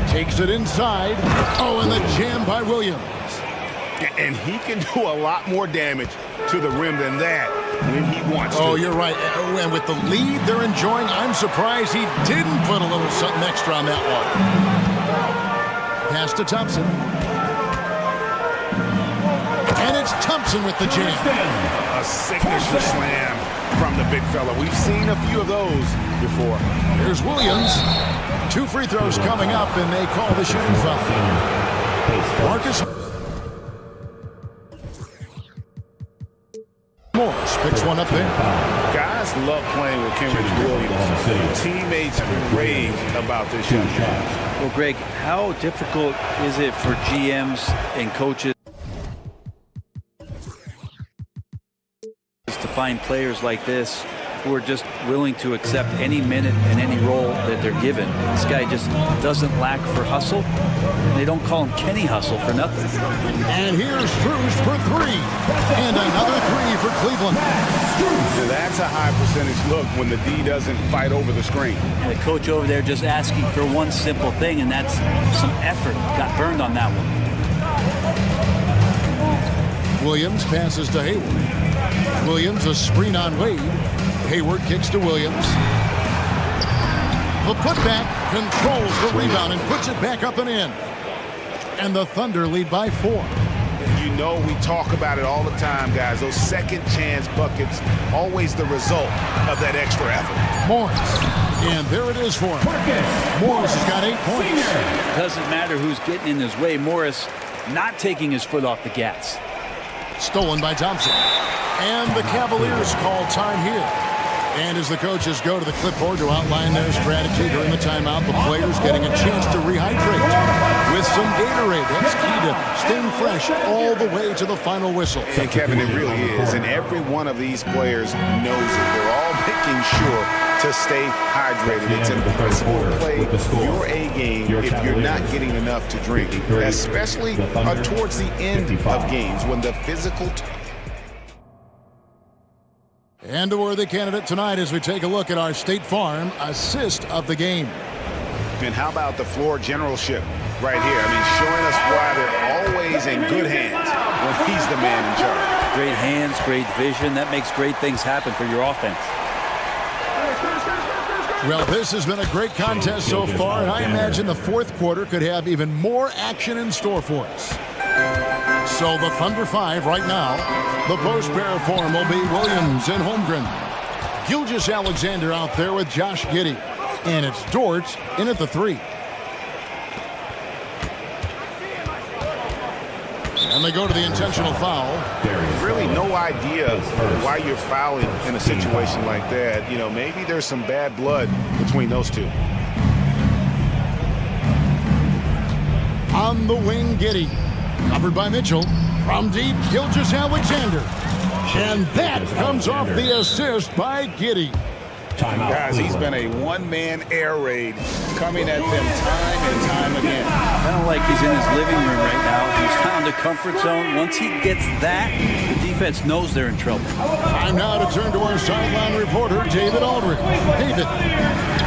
Takes it inside. Oh, and the jam by Williams. And he can do a lot more damage to the rim than that when he wants to. Oh, you're right. And with the lead they're enjoying, I'm surprised he didn't put a little something extra on that one. Pass to Thompson. And it's Thompson with the jam. A signature slam from the big fella. We've seen a few of those before. Here's Williams. 2 free throws coming up, and they call the shooting foul. Marcus Morris picks one up there. Guys love playing with Henrik Williams. Teammates rave about this young man. Well, Greg, how difficult is it for GMs and coaches find players like this who are just willing to accept any minute and any role that they're given. This guy just doesn't lack for hustle. They don't call him Kenny Hustle for nothing. And here's Strus for three. And another three for Cleveland. So that's a high percentage look when the D doesn't fight over the screen. The coach over there just asking for one simple thing, and that's some effort. Got burned on that one. Williams passes to Hayward. Williams, a screen on Wade. Hayward kicks to Williams. The putback, controls the rebound and puts it back up and in. And the Thunder lead by 4. And you know we talk about it all the time, guys. Those second chance buckets, always the result of that extra effort. Morris. And there it is for him. Morris has got 8 points. Doesn't matter who's getting in his way. Morris not taking his foot off the gas. Stolen by Thompson. And the Cavaliers call time here. And as the coaches go to the clipboard to outline their strategy during the timeout, the players getting a chance to rehydrate with some Gatorade. That's key to staying fresh all the way to the final whistle. And Kevin, it really is. And every one of these players knows it. They're all making sure to stay hydrated. It's impossible to play your A game if you're not getting enough to drink, especially towards the end of games when the physical And a worthy candidate tonight as we take a look at our State Farm assist of the game. And how about the floor generalship right here? I mean, showing us why they're always in good hands when he's the man in charge. Great hands, great vision. That makes great things happen for your offense. Well, this has been a great contest so far, and I imagine the fourth quarter could have even more action in store for us. So the Thunder 5 right now. The post pair form will be Williams and Holmgren. Gilgeous-Alexander out there with Josh Giddey. And it's Dort in at the 3. And they go to the intentional foul. Really no idea why you're fouling in a situation like that. You know, maybe there's some bad blood between those two. On the wing, Giddey. Covered by Mitchell. From deep, Gilgeous-Alexander. And that comes off the assist by Giddey. Guys, he's been a one-man air raid coming at them time and time again. I don't like he's in his living room right now. He's found a comfort zone. Once he gets that, the defense knows they're in trouble. Time now to turn to our sideline reporter, David Aldridge. David.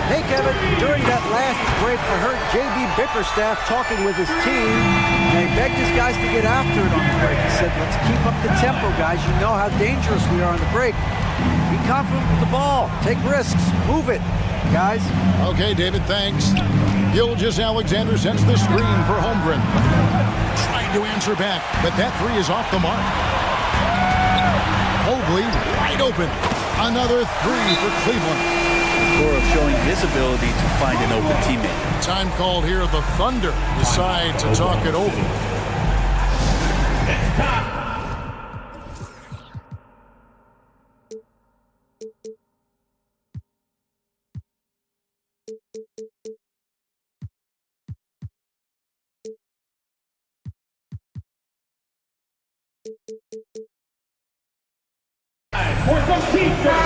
Hey, Kevin. During that last break, I heard J.B. Bickerstaff talking with his team, and he begged his guys to get after it on the break. He said, let's keep up the tempo, guys. You know how dangerous we are on the break. Be confident with the ball. Take risks. Move it, guys. Okay, David, thanks. Gilgeous-Alexander sends the screen for Holmgren. Trying to answer back, but that 3 is off the mark. Mobley wide open. Another 3 for Cleveland. Okoro showing his ability to find an open teammate. Time called here. The Thunder decide to talk it over. It's time. For some t-shirts.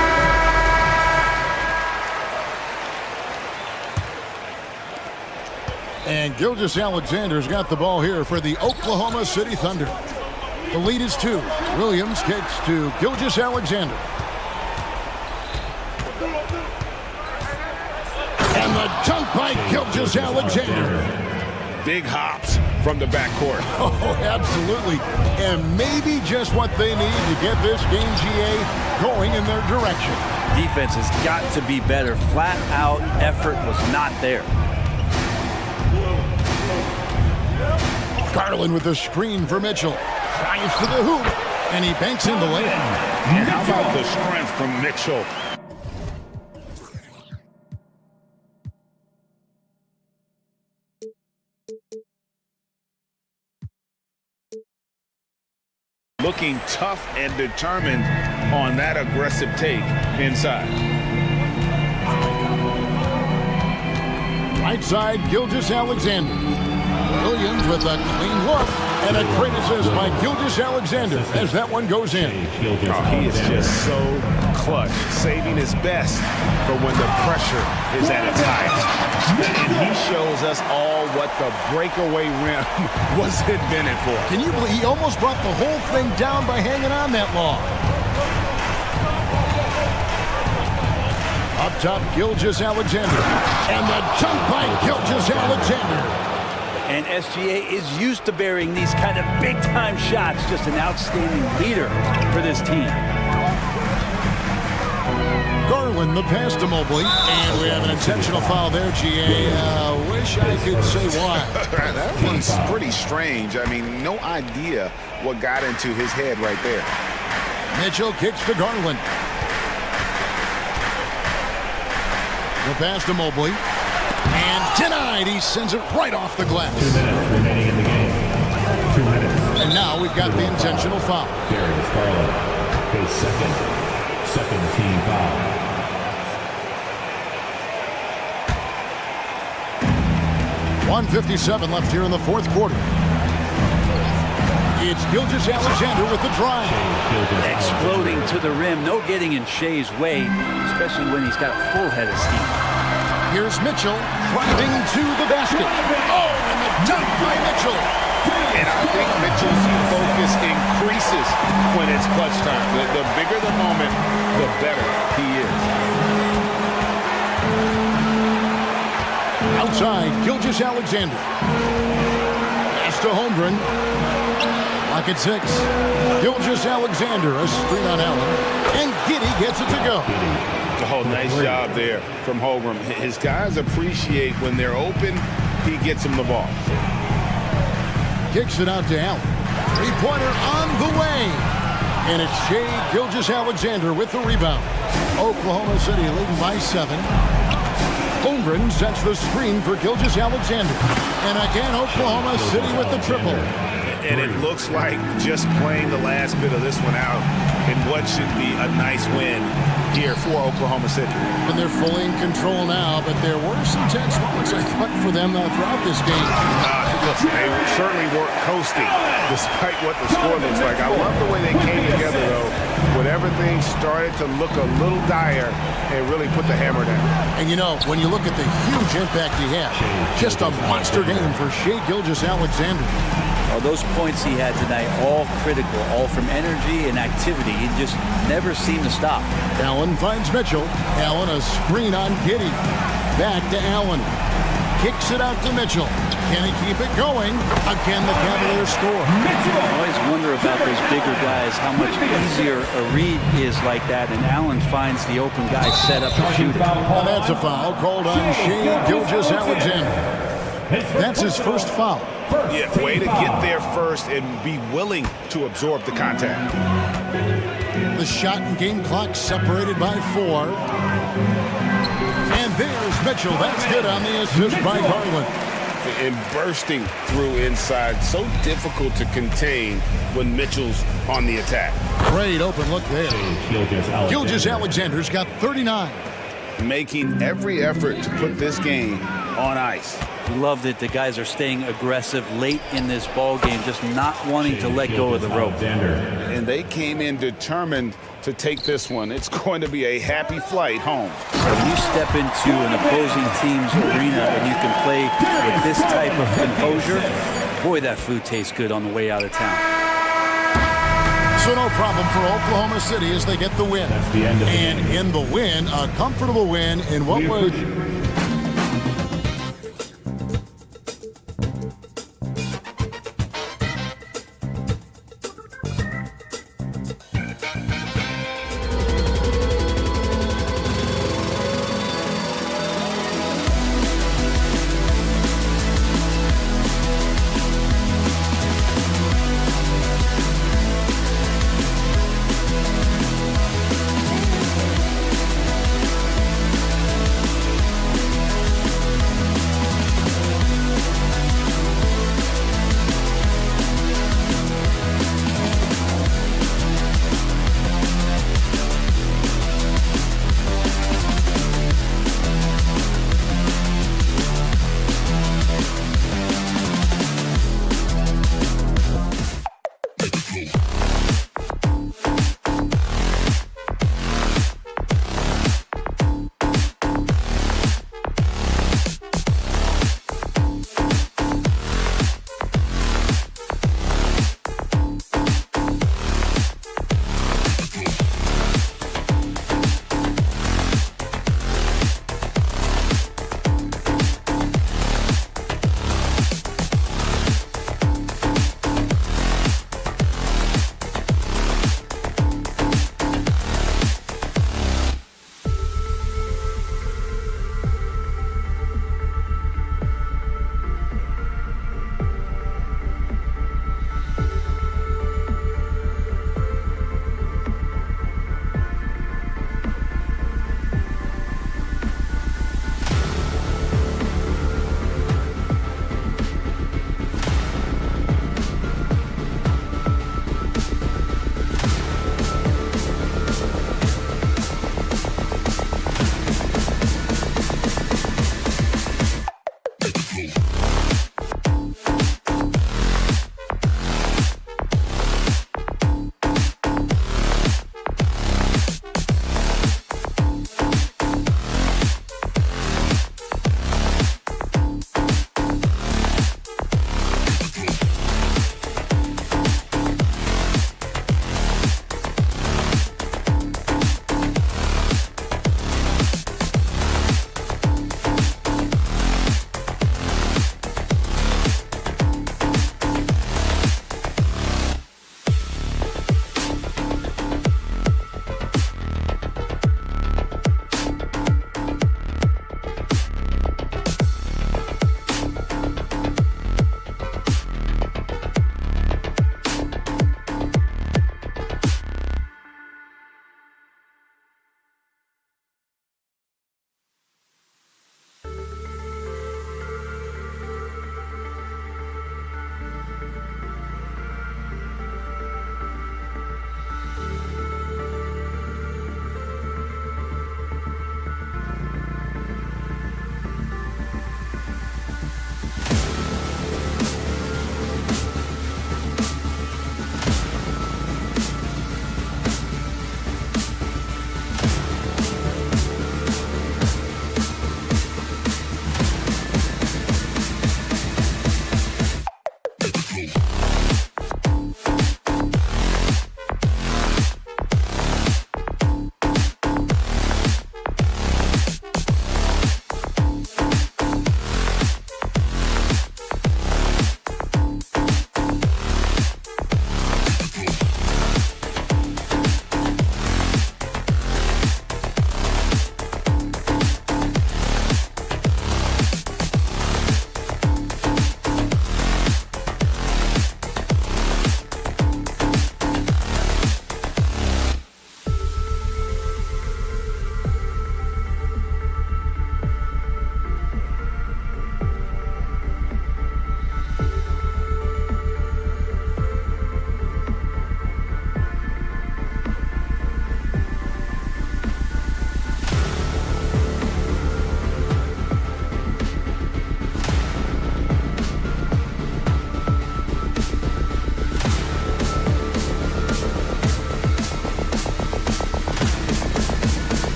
And Gilgeous-Alexander's got the ball here for the Oklahoma City Thunder. The lead is 2. Williams kicks to Gilgeous-Alexander. And the dunk by Gilgeous-Alexander. Big hops from the backcourt. Oh, absolutely. And maybe just what they need to get this game, GA, going in their direction. Defense has got to be better. Flat out effort was not there. Garland with the screen for Mitchell. Drives to the hoop, and he banks in the layup. And how about the strength from Mitchell? Looking tough and determined on that aggressive take inside. Right side, Gilgeous-Alexander. Williams with a clean look. And a great assist by Gilgeous-Alexander as that one goes in. Oh, he is just so clutch, saving his best for when the pressure is at its highest. And he shows us all what the breakaway rim was invented for. Can you believe he almost brought the whole thing down by hanging on that long? Up top, Gilgeous-Alexander. And the jump by Gilgeous-Alexander. And SGA is used to burying these kind of big-time shots. Just an outstanding leader for this team. Garland, the pass to Mobley. And we have an intentional foul there, GA. Wish I could say why. That one's pretty strange. I mean, no idea what got into his head right there. Mitchell kicks to Garland. The pass to Mobley. And denied. He sends it right off the glass. 2 minutes remaining in the game. 2 minutes. And now we've got the intentional foul. Darius Garland, his second team foul. .157 left here in the fourth quarter. It's Gilgeous-Alexander with the drive. Exploding to the rim. No getting in Shea's way, especially when he's got a full head of steam. Here's Mitchell driving to the basket. Oh, and the dunk by Mitchell. And I think Mitchell's focus increases when it's clutch time. The bigger the moment, the better he is. Outside, Gilgeous-Alexander. Pass to Holmgren. Lock at 6. Gilgeous-Alexander, a screen on Allen. And Giddey gets it to go. Oh, nice job there from Holmgren. His guys appreciate when they're open, he gets them the ball. Kicks it out to Allen. Three-pointer on the way. And it's Shea Gilgeous-Alexander with the rebound. Oklahoma City leading by 7. Holmgren sets the screen for Gilgeous-Alexander. And again, Oklahoma City with the triple. And it looks like just playing the last bit of this one out in what should be a nice win here for Oklahoma City. And they're fully in control now, but there were some tense moments, I thought, for them throughout this game. Listen, they certainly weren't coasting, despite what the score looks like. I love the way they came together, though, when everything started to look a little dire and really put the hammer down. And, you know, when you look at the huge impact he had, just a monster game for Shea Gilgeous-Alexander. Well, those points he had tonight, all critical, all from energy and activity. He just never seemed to stop. Allen finds Mitchell. Allen a screen on Giddey. Back to Allen. Kicks it out to Mitchell. Can he keep it going? Again, the Cavaliers score. I always wonder about those bigger guys, how much easier a read is like that, and Allen finds the open guy set up to shoot. And that's a foul called on Shea Gilgeous-Alexander. That's his first foul. Yeah, way to get there first and be willing to absorb the contact. The shot and game clock separated by 4. And there's Mitchell. That's good on the assist by Garland. And bursting through inside. So difficult to contain when Mitchell's on the attack. Great open look there. Gilgeous-Alexander's got 39. Making every effort to put this game on ice. Love that the guys are staying aggressive late in this ball game, just not wanting to let go of the rope. And they came in determined to take this one. It's going to be a happy flight home. When you step into an opposing team's arena and you can play with this type of composure, boy, that food tastes good on the way out of town. So no problem for Oklahoma City as they get the win. That's the end of and in the win, a comfortable win in what was...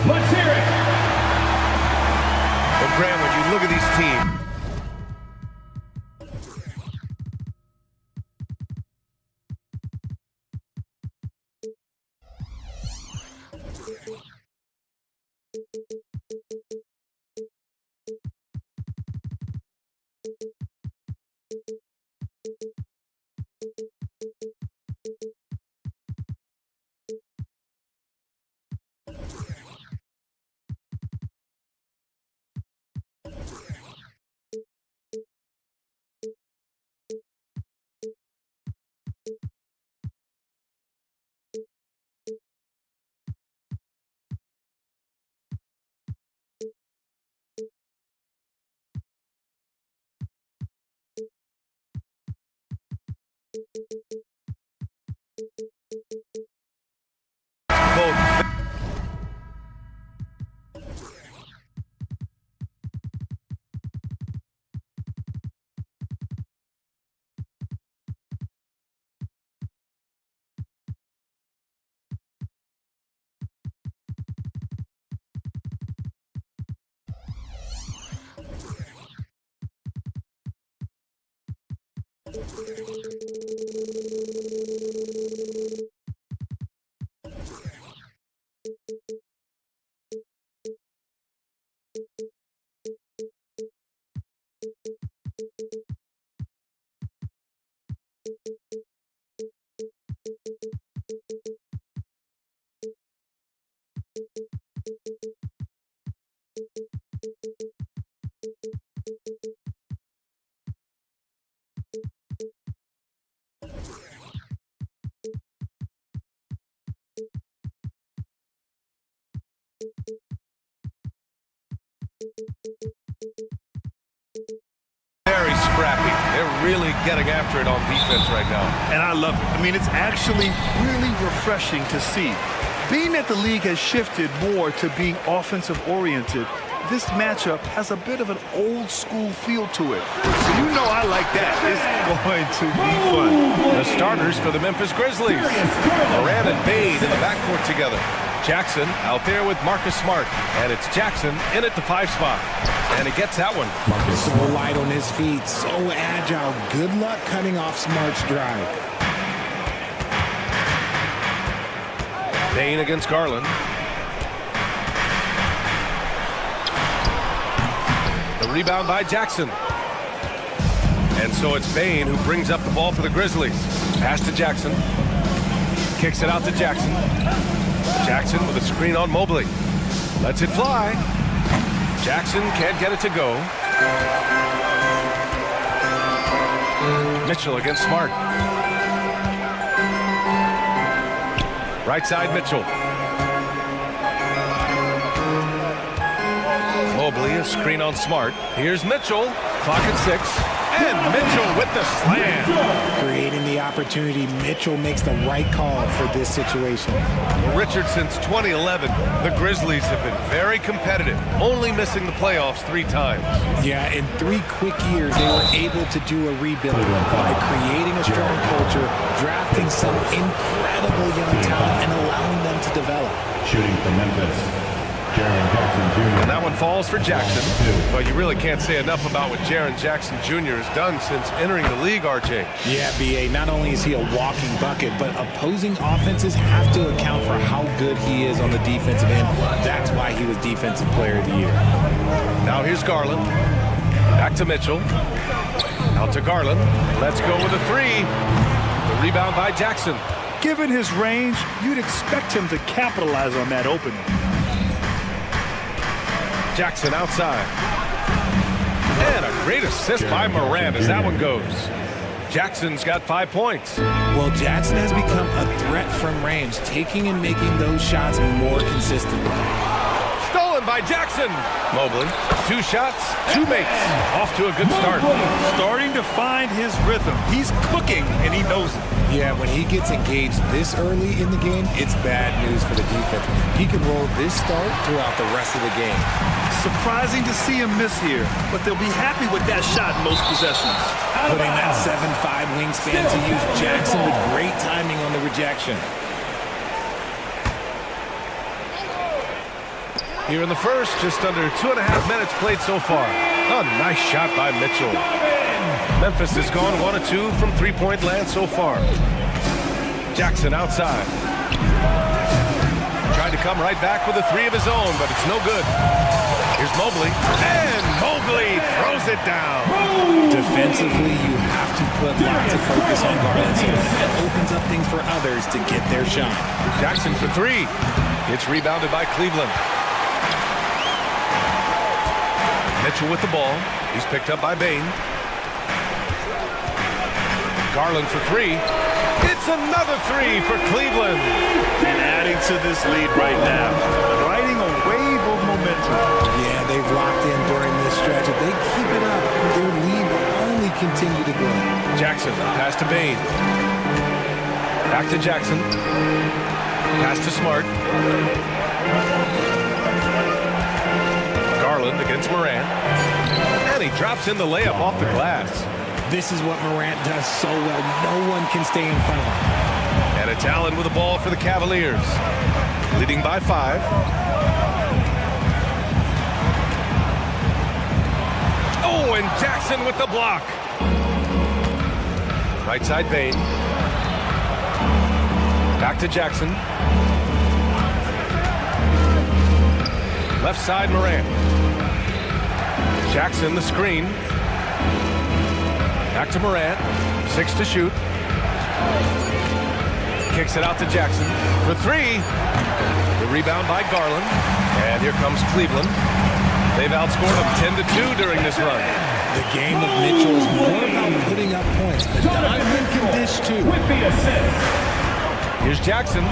Let's hear it. Well, Graham, when you look at these teams, both very scrappy. They're really getting after it on defense right now. And I love it. I mean, it's actually really refreshing to see. Being that the league has shifted more to being offensive-oriented, this matchup has a bit of an old-school feel to it. So you know I like that. It's going to be fun. The starters for the Memphis Grizzlies. Moran and Bade in the backcourt together. Jackson out there with Marcus Smart. And it's Jackson in at the 5 spot. And he gets that one. So light on his feet, so agile. Good luck cutting off Smart's drive. Bane against Garland. The rebound by Jackson. And so it's Bane who brings up the ball for the Grizzlies. Pass to Jackson. Kicks it out to Jackson. Jackson with a screen on Mobley. Lets it fly. Jackson can't get it to go. Mitchell against Smart. Right side Mitchell. Mobley, a screen on Smart. Here's Mitchell. Clock at 6. And Mitchell with the slam. Creating the opportunity, Mitchell makes the right call for this situation. Richard, since 2011, the Grizzlies have been very competitive, only missing the playoffs 3 times. Yeah, in 3 quick years, they were able to do a rebuild by creating a strong culture, drafting some incredible young talent, and allowing them to develop. Shooting for Memphis. Jaren Jackson Jr. And that one falls for Jackson. But you really can't say enough about what Jaren Jackson Jr. has done since entering the league, RJ. Yeah, B.A., not only is he a walking bucket, but opposing offenses have to account for how good he is on the defensive end. That's why he was Defensive Player of the Year. Now here's Garland. Back to Mitchell. Out to Garland. Let's go with a 3. The rebound by Jackson. Given his range, you'd expect him to capitalize on that opening. Jackson outside. And a great assist by Moran as that one goes. Jackson's got 5 points. Well, Jackson has become a threat from range, taking and making those shots more consistently. Stolen by Jackson. Mobley, 2 shots, 2 makes. Off to a good start. Starting to find his rhythm. He's cooking, and he knows it. Yeah, when he gets engaged this early in the game, it's bad news for the defense. He can roll this start throughout the rest of the game. Surprising to see him miss here, but they'll be happy with that shot in most possessions. Putting that 7'5" wingspan to use Jackson with great timing on the rejection. Here in the first, just under 2.5 minutes played so far. A nice shot by Mitchell. Memphis has gone 1 of 2 from three-point land so far. Jackson outside. Tried to come right back with a three of his own, but it's no good. Here's Mobley, and Mobley throws it down. Defensively, you have to put lots of focus on Garland, so that opens up things for others to get their shot. Jackson for three. It's rebounded by Cleveland. Mitchell with the ball. He's picked up by Bain. Garland for three. It's another three for Cleveland. And adding to this lead right now, riding a wave of momentum. Yeah, they've locked in during this stretch. If they keep it up, their lead will only continue to grow. Jackson, pass to Bain. Back to Jackson. Pass to Smart. Garland against Morant. And he drops in the layup off the glass. This is what Morant does so well. No one can stay in front of him. And it's Allen with the ball for the Cavaliers. Leading by 5. Oh, and Jackson with the block. Right side Bain. Back to Jackson. Left side Morant. Jackson the screen. Back to Morant. 6 to shoot. Kicks it out to Jackson for 3. The rebound by Garland. And here comes Cleveland. They've outscored them 10-2 during this run. The game of Mitchell is more about putting up points, but Donovan can dish too. Here's Jackson.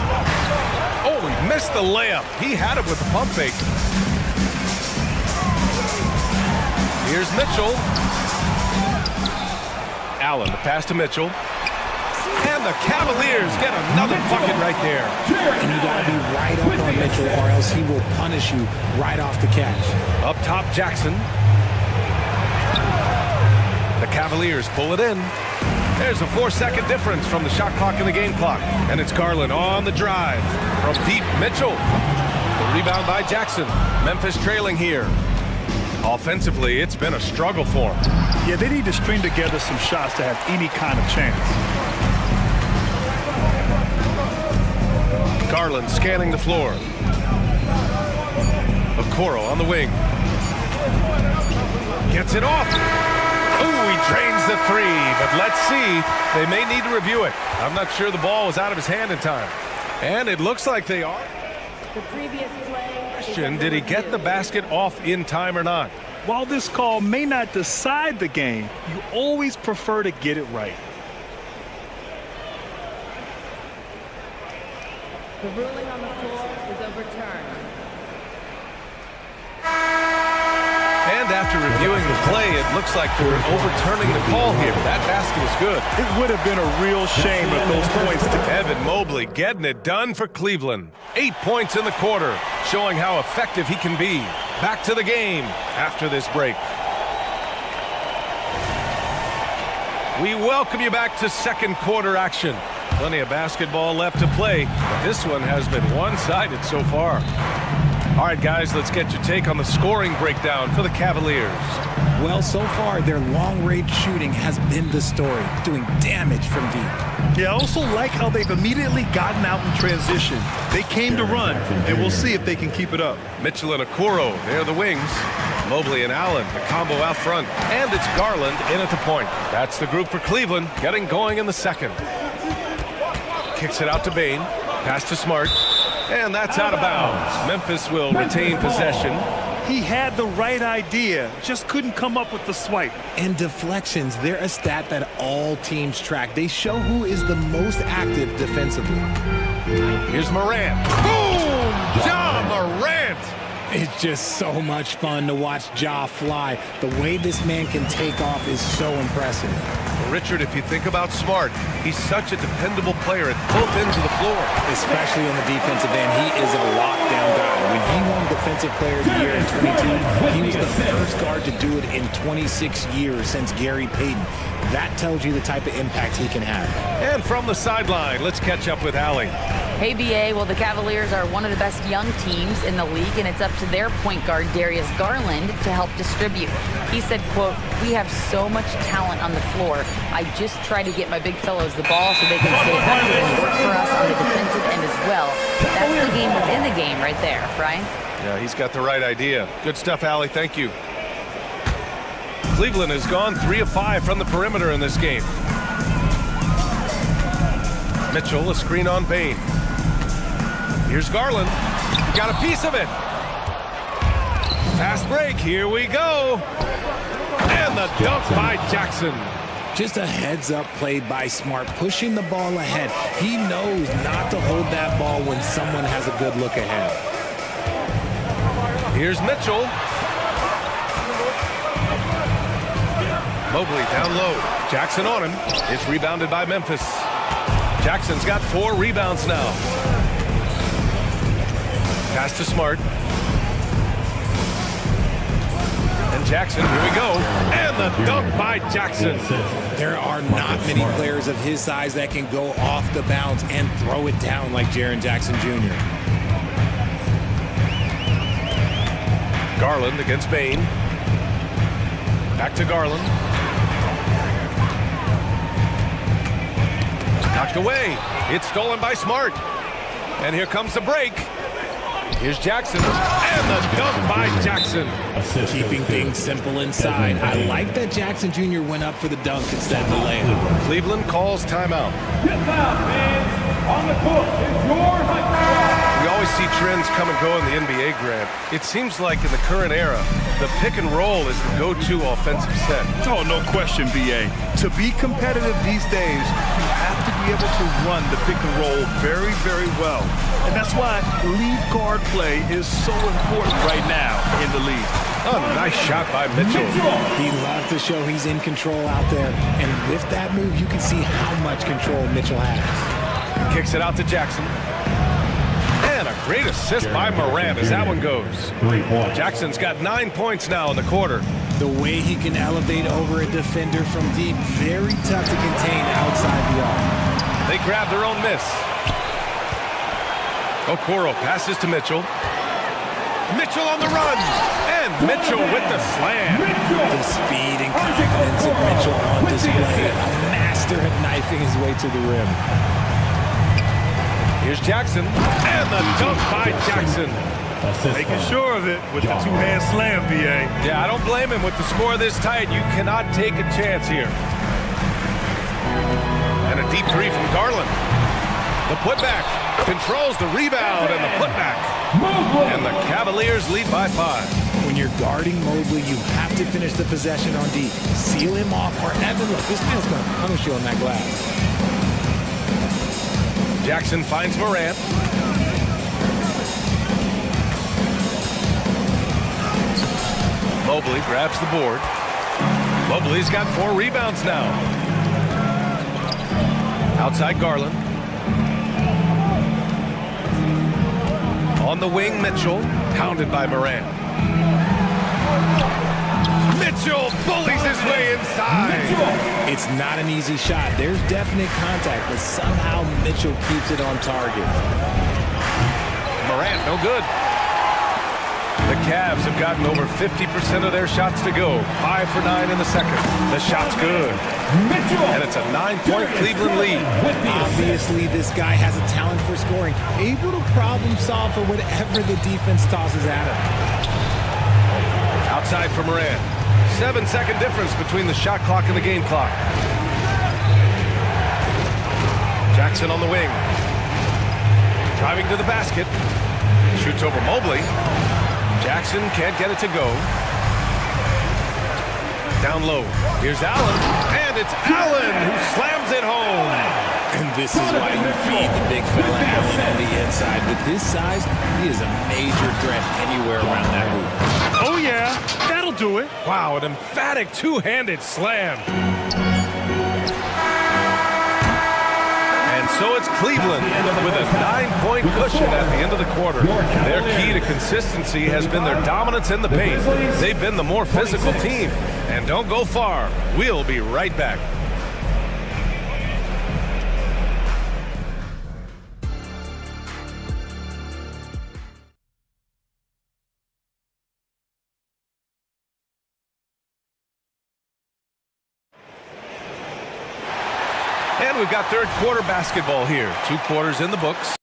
Oh, he missed the layup. He had it with the pump fake. Here's Mitchell. Allen, the pass to Mitchell. And the Cavaliers get another bucket right there. And you got to be right up on Mitchell or else he will punish you right off the catch. Up top, Jackson. The Cavaliers pull it in. There's a 4-second difference from the shot clock and the game clock. And it's Garland on the drive. From deep, Mitchell. The rebound by Jackson. Memphis trailing here. Offensively, it's been a struggle for them. Yeah, they need to string together some shots to have any kind of chance. Garland scanning the floor. Okoro on the wing. Gets it off. Ooh, he drains the three, but let's see. They may need to review it. I'm not sure the ball was out of his hand in time. And it looks like they are. The previous play. Did he get the basket off in time or not? While this call may not decide the game, you always prefer to get it right. The ruling on the floor is overturned. And after reviewing the play, it looks like they're overturning the call here. That basket is good. It would have been a real shame if those points didn't. Evan Mobley getting it done for Cleveland. 8 points in the quarter, showing how effective he can be. Back to the game after this break. We welcome you back to second quarter action. Plenty of basketball left to play, but this one has been one-sided so far. All right, guys, let's get your take on the scoring breakdown for the Cavaliers. Well, so far, their long-range shooting has been the story, doing damage from deep. Yeah, I also like how they've immediately gotten out in transition. They came to run, and we'll see if they can keep it up. Mitchell and Okoro, they're the wings. Mobley and Allen, the combo out front. And it's Garland in at the point. That's the group for Cleveland, getting going in the second. Kicks it out to Bain. Pass to Smart. And that's out of bounds. Memphis will retain possession. He had the right idea, just couldn't come up with the swipe. And deflections, they're a stat that all teams track. They show who is the most active defensively. Here's Morant. Boom! Ja Morant! It's just so much fun to watch Ja fly. The way this man can take off is so impressive. Richard, if you think about Smart, he's such a dependable player at both ends of the floor. Especially on the defensive end, he is a lockdown guy. When he won Defensive Player of the Year in 2010, he was the first guard to do it in 26 years since Gary Payton. That tells you the type of impact he can have. And from the sideline, let's catch up with Allie. Hey, BA, well, the Cavaliers are one of the best young teams in the league, and it's up to their point guard, Darius Garland, to help distribute. He said, quote, "We have so much talent on the floor. I just try to get my big fellows the ball so they can stay active and work for us on the defensive end as well." That's the game within the game right there, Brian. Yeah, he's got the right idea. Good stuff, Allie. Thank you. Cleveland has gone 3 of 5 from the perimeter in this game. Mitchell, a screen on Bain. Here's Garland. He got a piece of it. Fast break. Here we go. And the dunk by Jackson. Just a heads-up play by Smart, pushing the ball ahead. He knows not to hold that ball when someone has a good look ahead. Here's Mitchell. Mobley down low. Jackson on him. It's rebounded by Memphis. Jackson's got 4 rebounds now. Pass to Smart. And Jackson, here we go. And the dunk by Jackson. There are not many players of his size that can go off the bounce and throw it down like Jaren Jackson Jr. Garland against Bain. Back to Garland. Knocked away. It's stolen by Smart. And here comes the break. Here's Jackson. And the dunk by Jackson. Keeping things simple inside. I like that Jackson Jr. went up for the dunk instead of the layup. Cleveland calls timeout. Get down, man. On the court, it's your We always see trends come and go in the NBA, Grant. It seems like in the current era, the pick and roll is the go-to offensive set. Oh, no question, BA. To be competitive these days, you have to be able to run the pick and roll very, very well. And that's why lead guard play is so important right now in the league. Oh, nice shot by Mitchell. He loves to show he's in control out there. And with that move, you can see how much control Mitchell has. Kicks it out to Jackson. And a great assist by Morant as that one goes. Jackson's got 9 points now in the quarter. The way he can elevate over a defender from deep, very tough to contain outside the arc. They grab their own miss. Okoro passes to Mitchell. Mitchell on the run. And Mitchell with the slam. The speed and confidence of Mitchell on display. A master at knifing his way to the rim. Here's Jackson. And the dunk by Jackson. Making sure of it with the two-hand slam, BA. Yeah, I don't blame him. With the score this tight, you cannot take a chance here. And a deep 3 from Garland. The putback controls the rebound and the putback. And the Cavaliers lead by 5. When you're guarding Mobley, you have to finish the possession on D. Seal him off, or Evan, look, this man's going to punish you on that glass. Jackson finds Morant. Mobley grabs the board. Mobley's got 4 rebounds now. Outside Garland. On the wing, Mitchell, pounded by Morant. Mitchell bullies his way inside. It's not an easy shot. There's definite contact, but somehow Mitchell keeps it on target. Morant, no good. The Cavs have gotten over 50% of their shots to go. 5 for 9 in the second. The shot's good. And it's a 9-point Cleveland lead. Obviously, this guy has a talent for scoring, able to problem solve for whatever the defense tosses at him. Outside for Morant. 7-second difference between the shot clock and the game clock. Jackson on the wing. Driving to the basket. Shoots over Mobley. Jackson can't get it to go. Down low. Here's Allen. And it's Allen who slams it home. And this is why you feed the big fella Allen on the inside. With his size, he is a major threat anywhere around that hoop. Oh, yeah. That'll do it. Wow, an emphatic two-handed slam. And so it's Cleveland with a 9-point cushion at the end of the quarter. Their key to consistency has been their dominance in the paint. They've been the more physical team. And don't go far. We'll be right back. And we've got third quarter basketball here. 2 quarters in the books.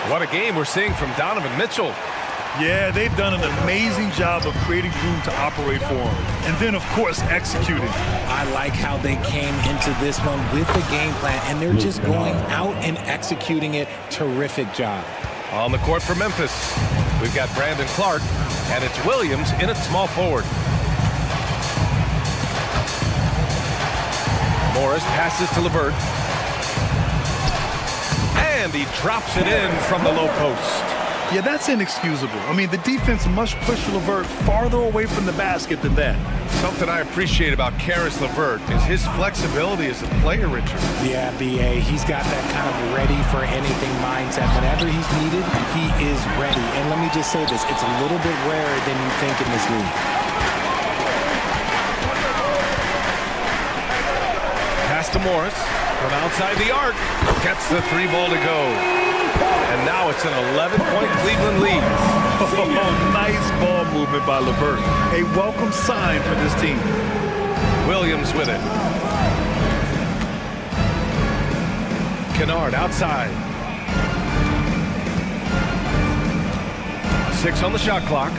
What a game we're seeing from Donovan Mitchell. Yeah, they've done an amazing job of creating room to operate for him. And then, of course, executing. I like how they came into this one with the game plan, and they're just going out and executing it. Terrific job. On the court for Memphis, we've got Brandon Clark, and it's Williams in at small forward. Morris passes to LeVert. And he drops it in from the low post. Yeah, that's inexcusable. I mean, the defense must push LeVert farther away from the basket than that. Something I appreciate about Caris LeVert is his flexibility as a player, Richard. Yeah, B.A., he's got that kind of ready-for-anything mindset. Whenever he's needed, he is ready. And let me just say this, it's a little bit rarer than you think in this league. Pass to Morris from outside the arc. Gets the 3 ball to go. And now it's an 11-point Cleveland lead. Oh, nice ball movement by LeVert. A welcome sign for this team. Williams with it. Kennard outside. 6 on the shot clock.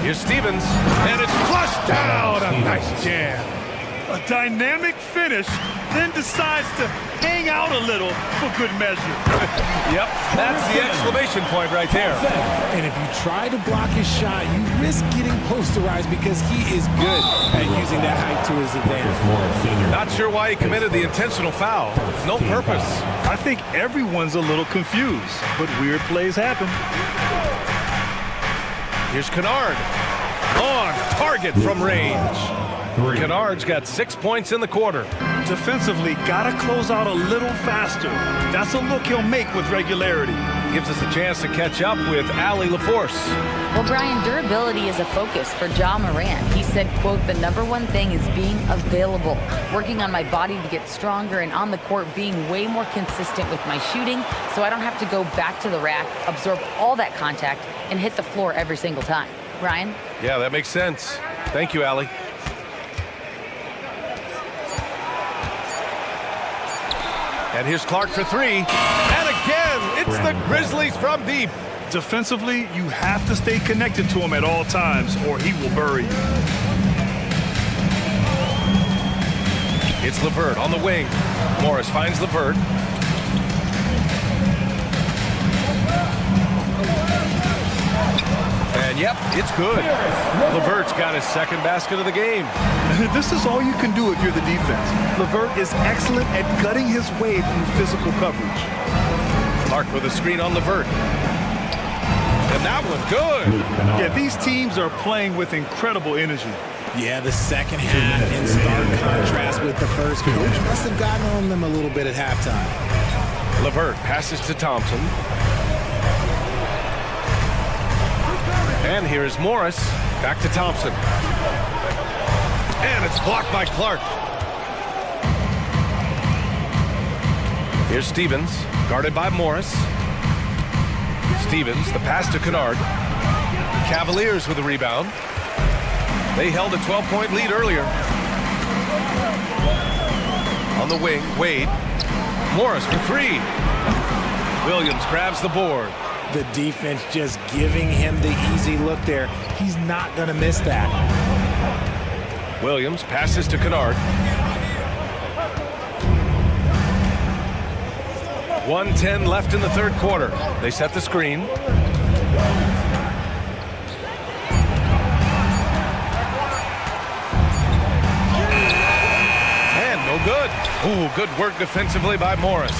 Here's Stevens, and it's flushed down. A nice jam. A dynamic finish, then decides to hang out a little for good measure. Yep, that's the exclamation point right there. And if you try to block his shot, you risk getting posterized because he is good at using that height to his advantage. Not sure why he committed the intentional foul. No purpose. I think everyone's a little confused, but weird plays happen. Here's Kennard. On target from range. Kennard's got 6 points in the quarter. Defensively, gotta close out a little faster. That's a look he'll make with regularity. Gives us a chance to catch up with Allie LaForce. Well, Brian, durability is a focus for Ja Morant. He said, quote, "The #1 thing is being available, working on my body to get stronger, and on the court being way more consistent with my shooting so I don't have to go back to the rack, absorb all that contact, and hit the floor every single time." Ryan? Yeah, that makes sense. Thank you, Allie. And here's Clark for 3. And again, it's the Grizzlies from deep. Defensively, you have to stay connected to him at all times or he will bury you. It's LeVert on the wing. Morris finds LeVert. And yep, it's good. LeVert's got his 2nd basket of the game. This is all you can do if you're the defense. LeVert is excellent at gutting his way through physical coverage. Clark with a screen on LeVert. And that one good. Yeah, these teams are playing with incredible energy. Yeah, the second half in stark contrast with the first. Coach must have gotten on them a little bit at halftime. LeVert passes to Thompson. And here is Morris. Back to Thompson. And it's blocked by Clark. Here's Stevens, guarded by Morris. Stevens, the pass to Kennard. Cavaliers with the rebound. They held a 12-point lead earlier. On the wing, Wade. Morris for 3. Williams grabs the board. The defense just giving him the easy look there. He's not going to miss that. Williams passes to Kennard. 1:10 left in the 3rd quarter. They set the screen. And no good. Ooh, good work defensively by Morris.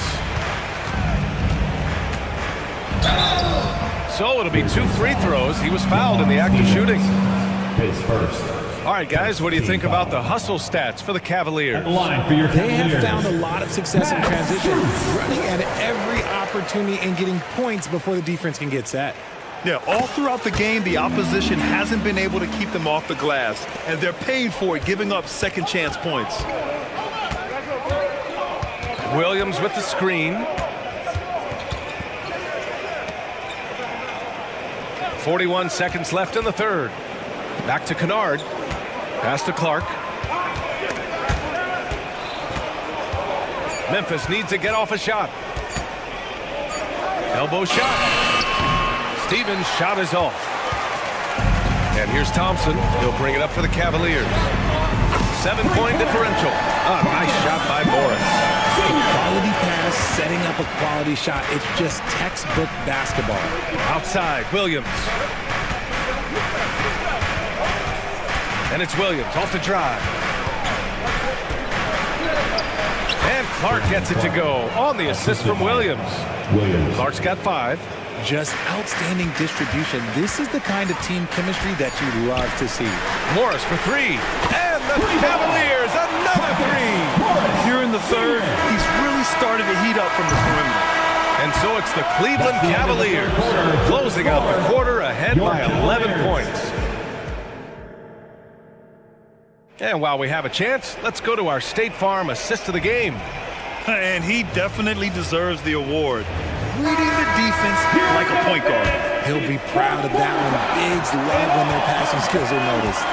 So it'll be 2 free throws. He was fouled in the act of shooting. All right, guys, what do you think about the hustle stats for the Cavaliers? They have found a lot of success in transition, running at every opportunity and getting points before the defense can get set. Yeah, all throughout the game, the opposition hasn't been able to keep them off the glass, and they're paying for it, giving up second chance points. Williams with the screen. 41 seconds left in the third. Back to Kennard. Pass to Clark. Memphis needs to get off a shot. Elbow shot. Stevens' shot is off. And here's Thompson. He'll bring it up for the Cavaliers. 7-point differential. A nice shot by Morris. A quality pass, setting up a quality shot. It's just textbook basketball. Outside, Williams. And it's Williams off the drive. And Clark gets it to go on the assist from Williams. Clark's got 5. Just outstanding distribution. This is the kind of team chemistry that you love to see. Morris for 3. And the Cavaliers, another 3. Here in the third, he's really started to heat up from the perimeter. And so it's the Cleveland Cavaliers closing out the quarter ahead by 11 points. And while we have a chance, let's go to our State Farm assist of the game. And he definitely deserves the award. Reading the defense like a point guard. He'll be proud of that one. Bigs love when their passing skills are noticed.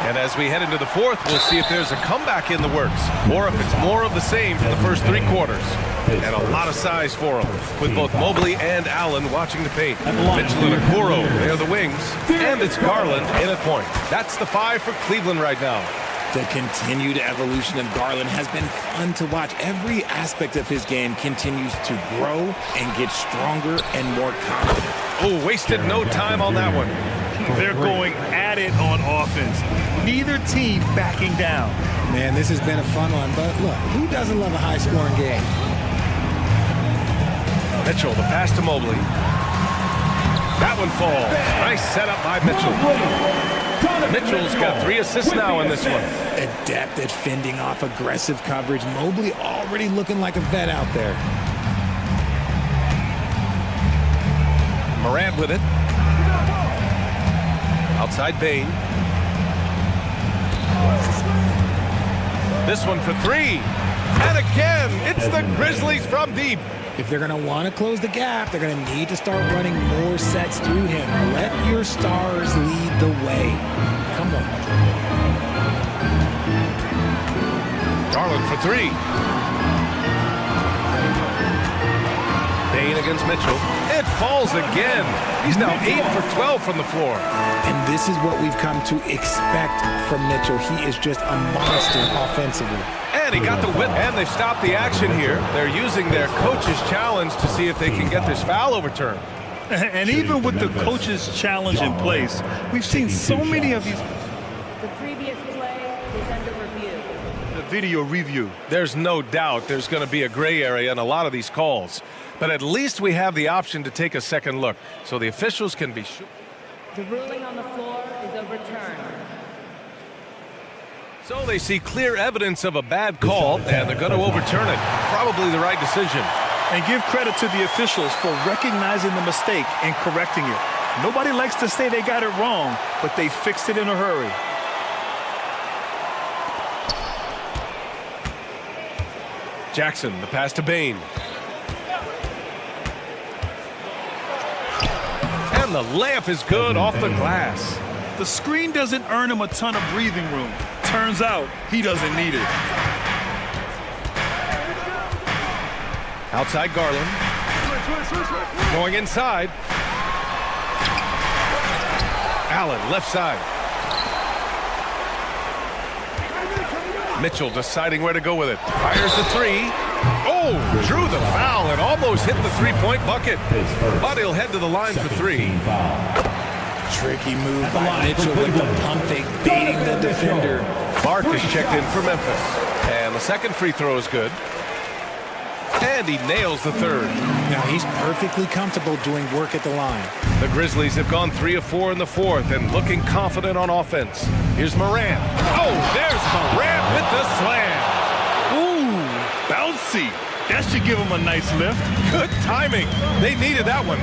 And as we head into the fourth, we'll see if there's a comeback in the works or if it's more of the same for the first 3 quarters. And a lot of size for them, with both Mobley and Allen watching the paint. Mitchell and Okoro, they're the wings. And it's Garland in at point. That's the 5 for Cleveland right now. The continued evolution of Garland has been fun to watch. Every aspect of his game continues to grow and get stronger and more confident. Oh, wasted no time on that one. They're going at it on offense. Neither team backing down. Man, this has been a fun one, but look, who doesn't love a high-scoring game? Mitchell, the pass to Mobley. That one falls. Nice setup by Mitchell. Mitchell's got 3 assists now in this one. Adept at fending off aggressive coverage. Mobley already looking like a vet out there. Morant with it. Outside Bain. This one for 3. And again, it's the Grizzlies from deep. If they're going to want to close the gap, they're going to need to start running more sets through him. Let your stars lead the way. Come on. Garland for 3. Bain against Mitchell. It falls again. He's now 8 for 12 from the floor. And this is what we've come to expect from Mitchell. He is just a monster offensively. And he got the whip, and they've stopped the action here. They're using their coach's challenge to see if they can get this foul overturned. And even with the coach's challenge in place, we've seen so many of these. The previous play is under review. The video review. There's no doubt there's going to be a gray area in a lot of these calls. But at least we have the option to take a second look, so the officials can be sure. The ruling on the floor is overturned. So they see clear evidence of a bad call, and they're going to overturn it. Probably the right decision. And give credit to the officials for recognizing the mistake and correcting it. Nobody likes to say they got it wrong, but they fixed it in a hurry. Jackson, the pass to Bain. And the layup is good off the glass. The screen doesn't earn him a ton of breathing room. Turns out he doesn't need it. Outside Garland. Going inside. Allen, left side. Mitchell deciding where to go with it. Fires the 3. Oh, drew the foul and almost hit the 3-point bucket. But he'll head to the line for 3. Tricky move by Mitchell with the pump fake, baiting the defender. Clark is checked in for Memphis. And the second free throw is good. And he nails the third. Now he's perfectly comfortable doing work at the line. The Grizzlies have gone 3 of 4 in the fourth and looking confident on offense. Here's Morant. Oh, there's Morant with the slam. Ooh, bouncy. That should give him a nice lift. Good timing. They needed that one.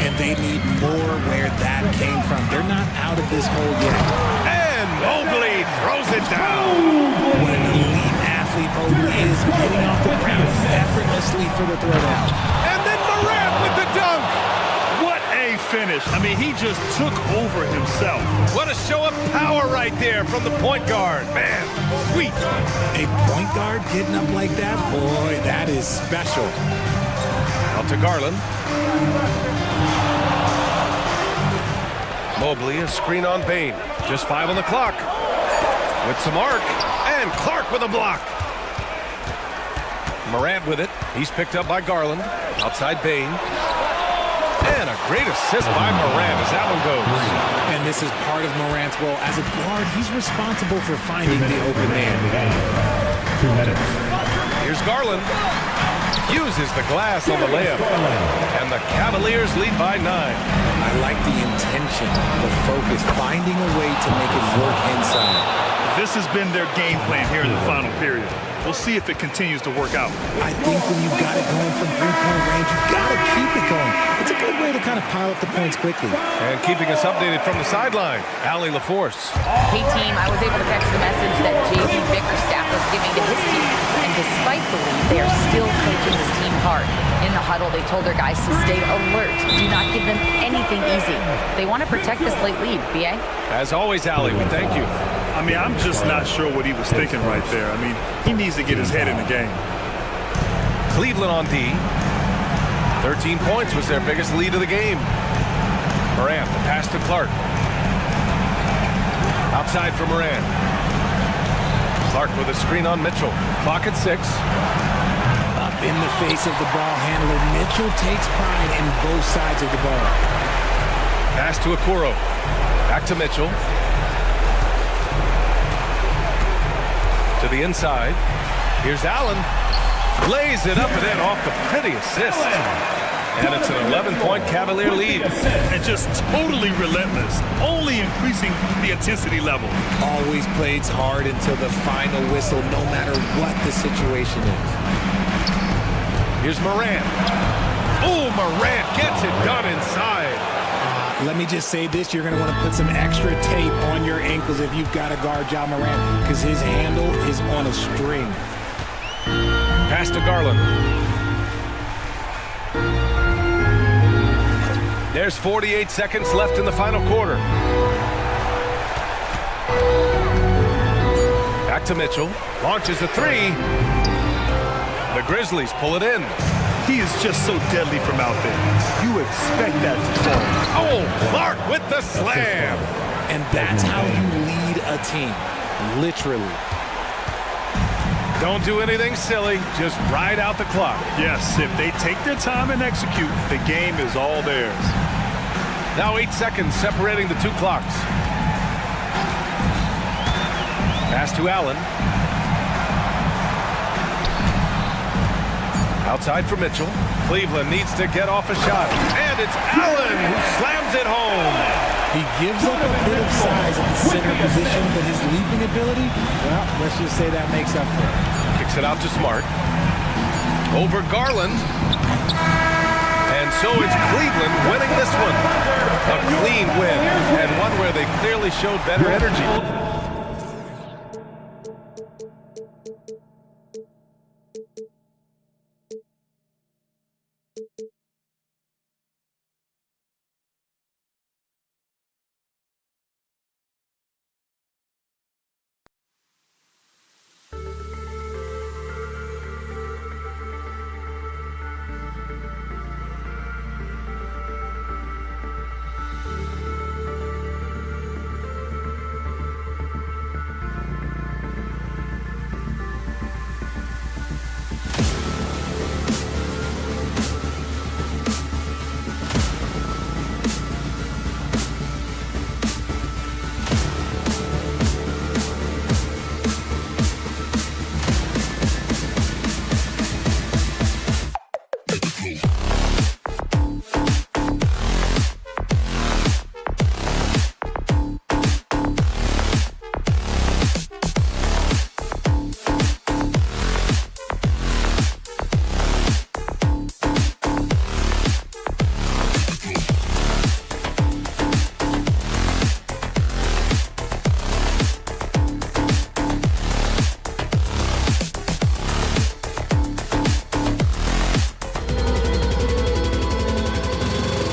And they need more where that came from. They're not out of this hole yet. And Mobley throws it down. What an elite athlete athlete Mobley is, getting off the ground effortlessly for the throwdown. And then Morant with the dunk. What a finish. I mean, he just took over himself. What a show of power right there from the point guard. Man, sweet. A point guard getting up like that? Boy, that is special. Out to Garland. Mobley, a screen on Bain. Just 5 on the clock. With some arc. And Clark with a block. Morant with it. He's picked up by Garland. Outside Bain. And a great assist by Morant as that one goes. And this is part of Morant's role. As a guard, he's responsible for finding the open man. 2 minutes. Here's Garland. Uses the glass on the layup. And the Cavaliers lead by 9. I like the intention, the focus, finding a way to make it work inside. This has been their game plan here in the final period. We'll see if it continues to work out. I think when you've got it going from three-point range, you've got to keep it going. It's a good way to kind of pile up the points quickly. And keeping us updated from the sideline, Allie LaForce. Hey, team, I was able to catch the message that J.B. Bickerstaff was giving to his team. And despite the lead, they are still coaching this team hard. In the huddle, they told their guys to stay alert. Do not give them anything easy. They want to protect this late lead, B.A. As always, Allie, we thank you. I mean, I'm just not sure what he was thinking right there. I mean, he needs to get his head in the game. Cleveland on D. 13 points was their biggest lead of the game. Morant, the pass to Clark. Outside for Morant. Clark with a screen on Mitchell. Clock at 6. Up in the face of the ball handler, Mitchell takes pride in both sides of the ball. Pass to Okoro. Back to Mitchell. To the inside. Here's Allen. Lays it up and in off the pretty assist. And it's an 11-point Cavalier lead. And just totally relentless, only increasing the intensity level. Always plays hard until the final whistle, no matter what the situation is. Here's Morant. Oh, Morant gets it done inside. Let me just say this, you're going to want to put some extra tape on your ankles if you've got to guard Ja Morant, because his handle is on a string. Pass to Garland. There's 48 seconds left in the final quarter. Back to Mitchell. Launches a 3. The Grizzlies pull it in. He is just so deadly from out there. You expect that to fall. Oh, Clark with the slam. And that's how you lead a team, literally. Don't do anything silly. Just ride out the clock. Yes, if they take their time and execute, the game is all theirs. Now 8 seconds separating the 2 clocks. Pass to Allen. Outside for Mitchell. Cleveland needs to get off a shot. And it's Allen who slams it home. He gives up a bit of size at the center position, but his leaping ability, well, let's just say that makes up for it. Kicks it out to Smart. Over Garland. And so it's Cleveland winning this one. A clean win, and one where they clearly showed better energy.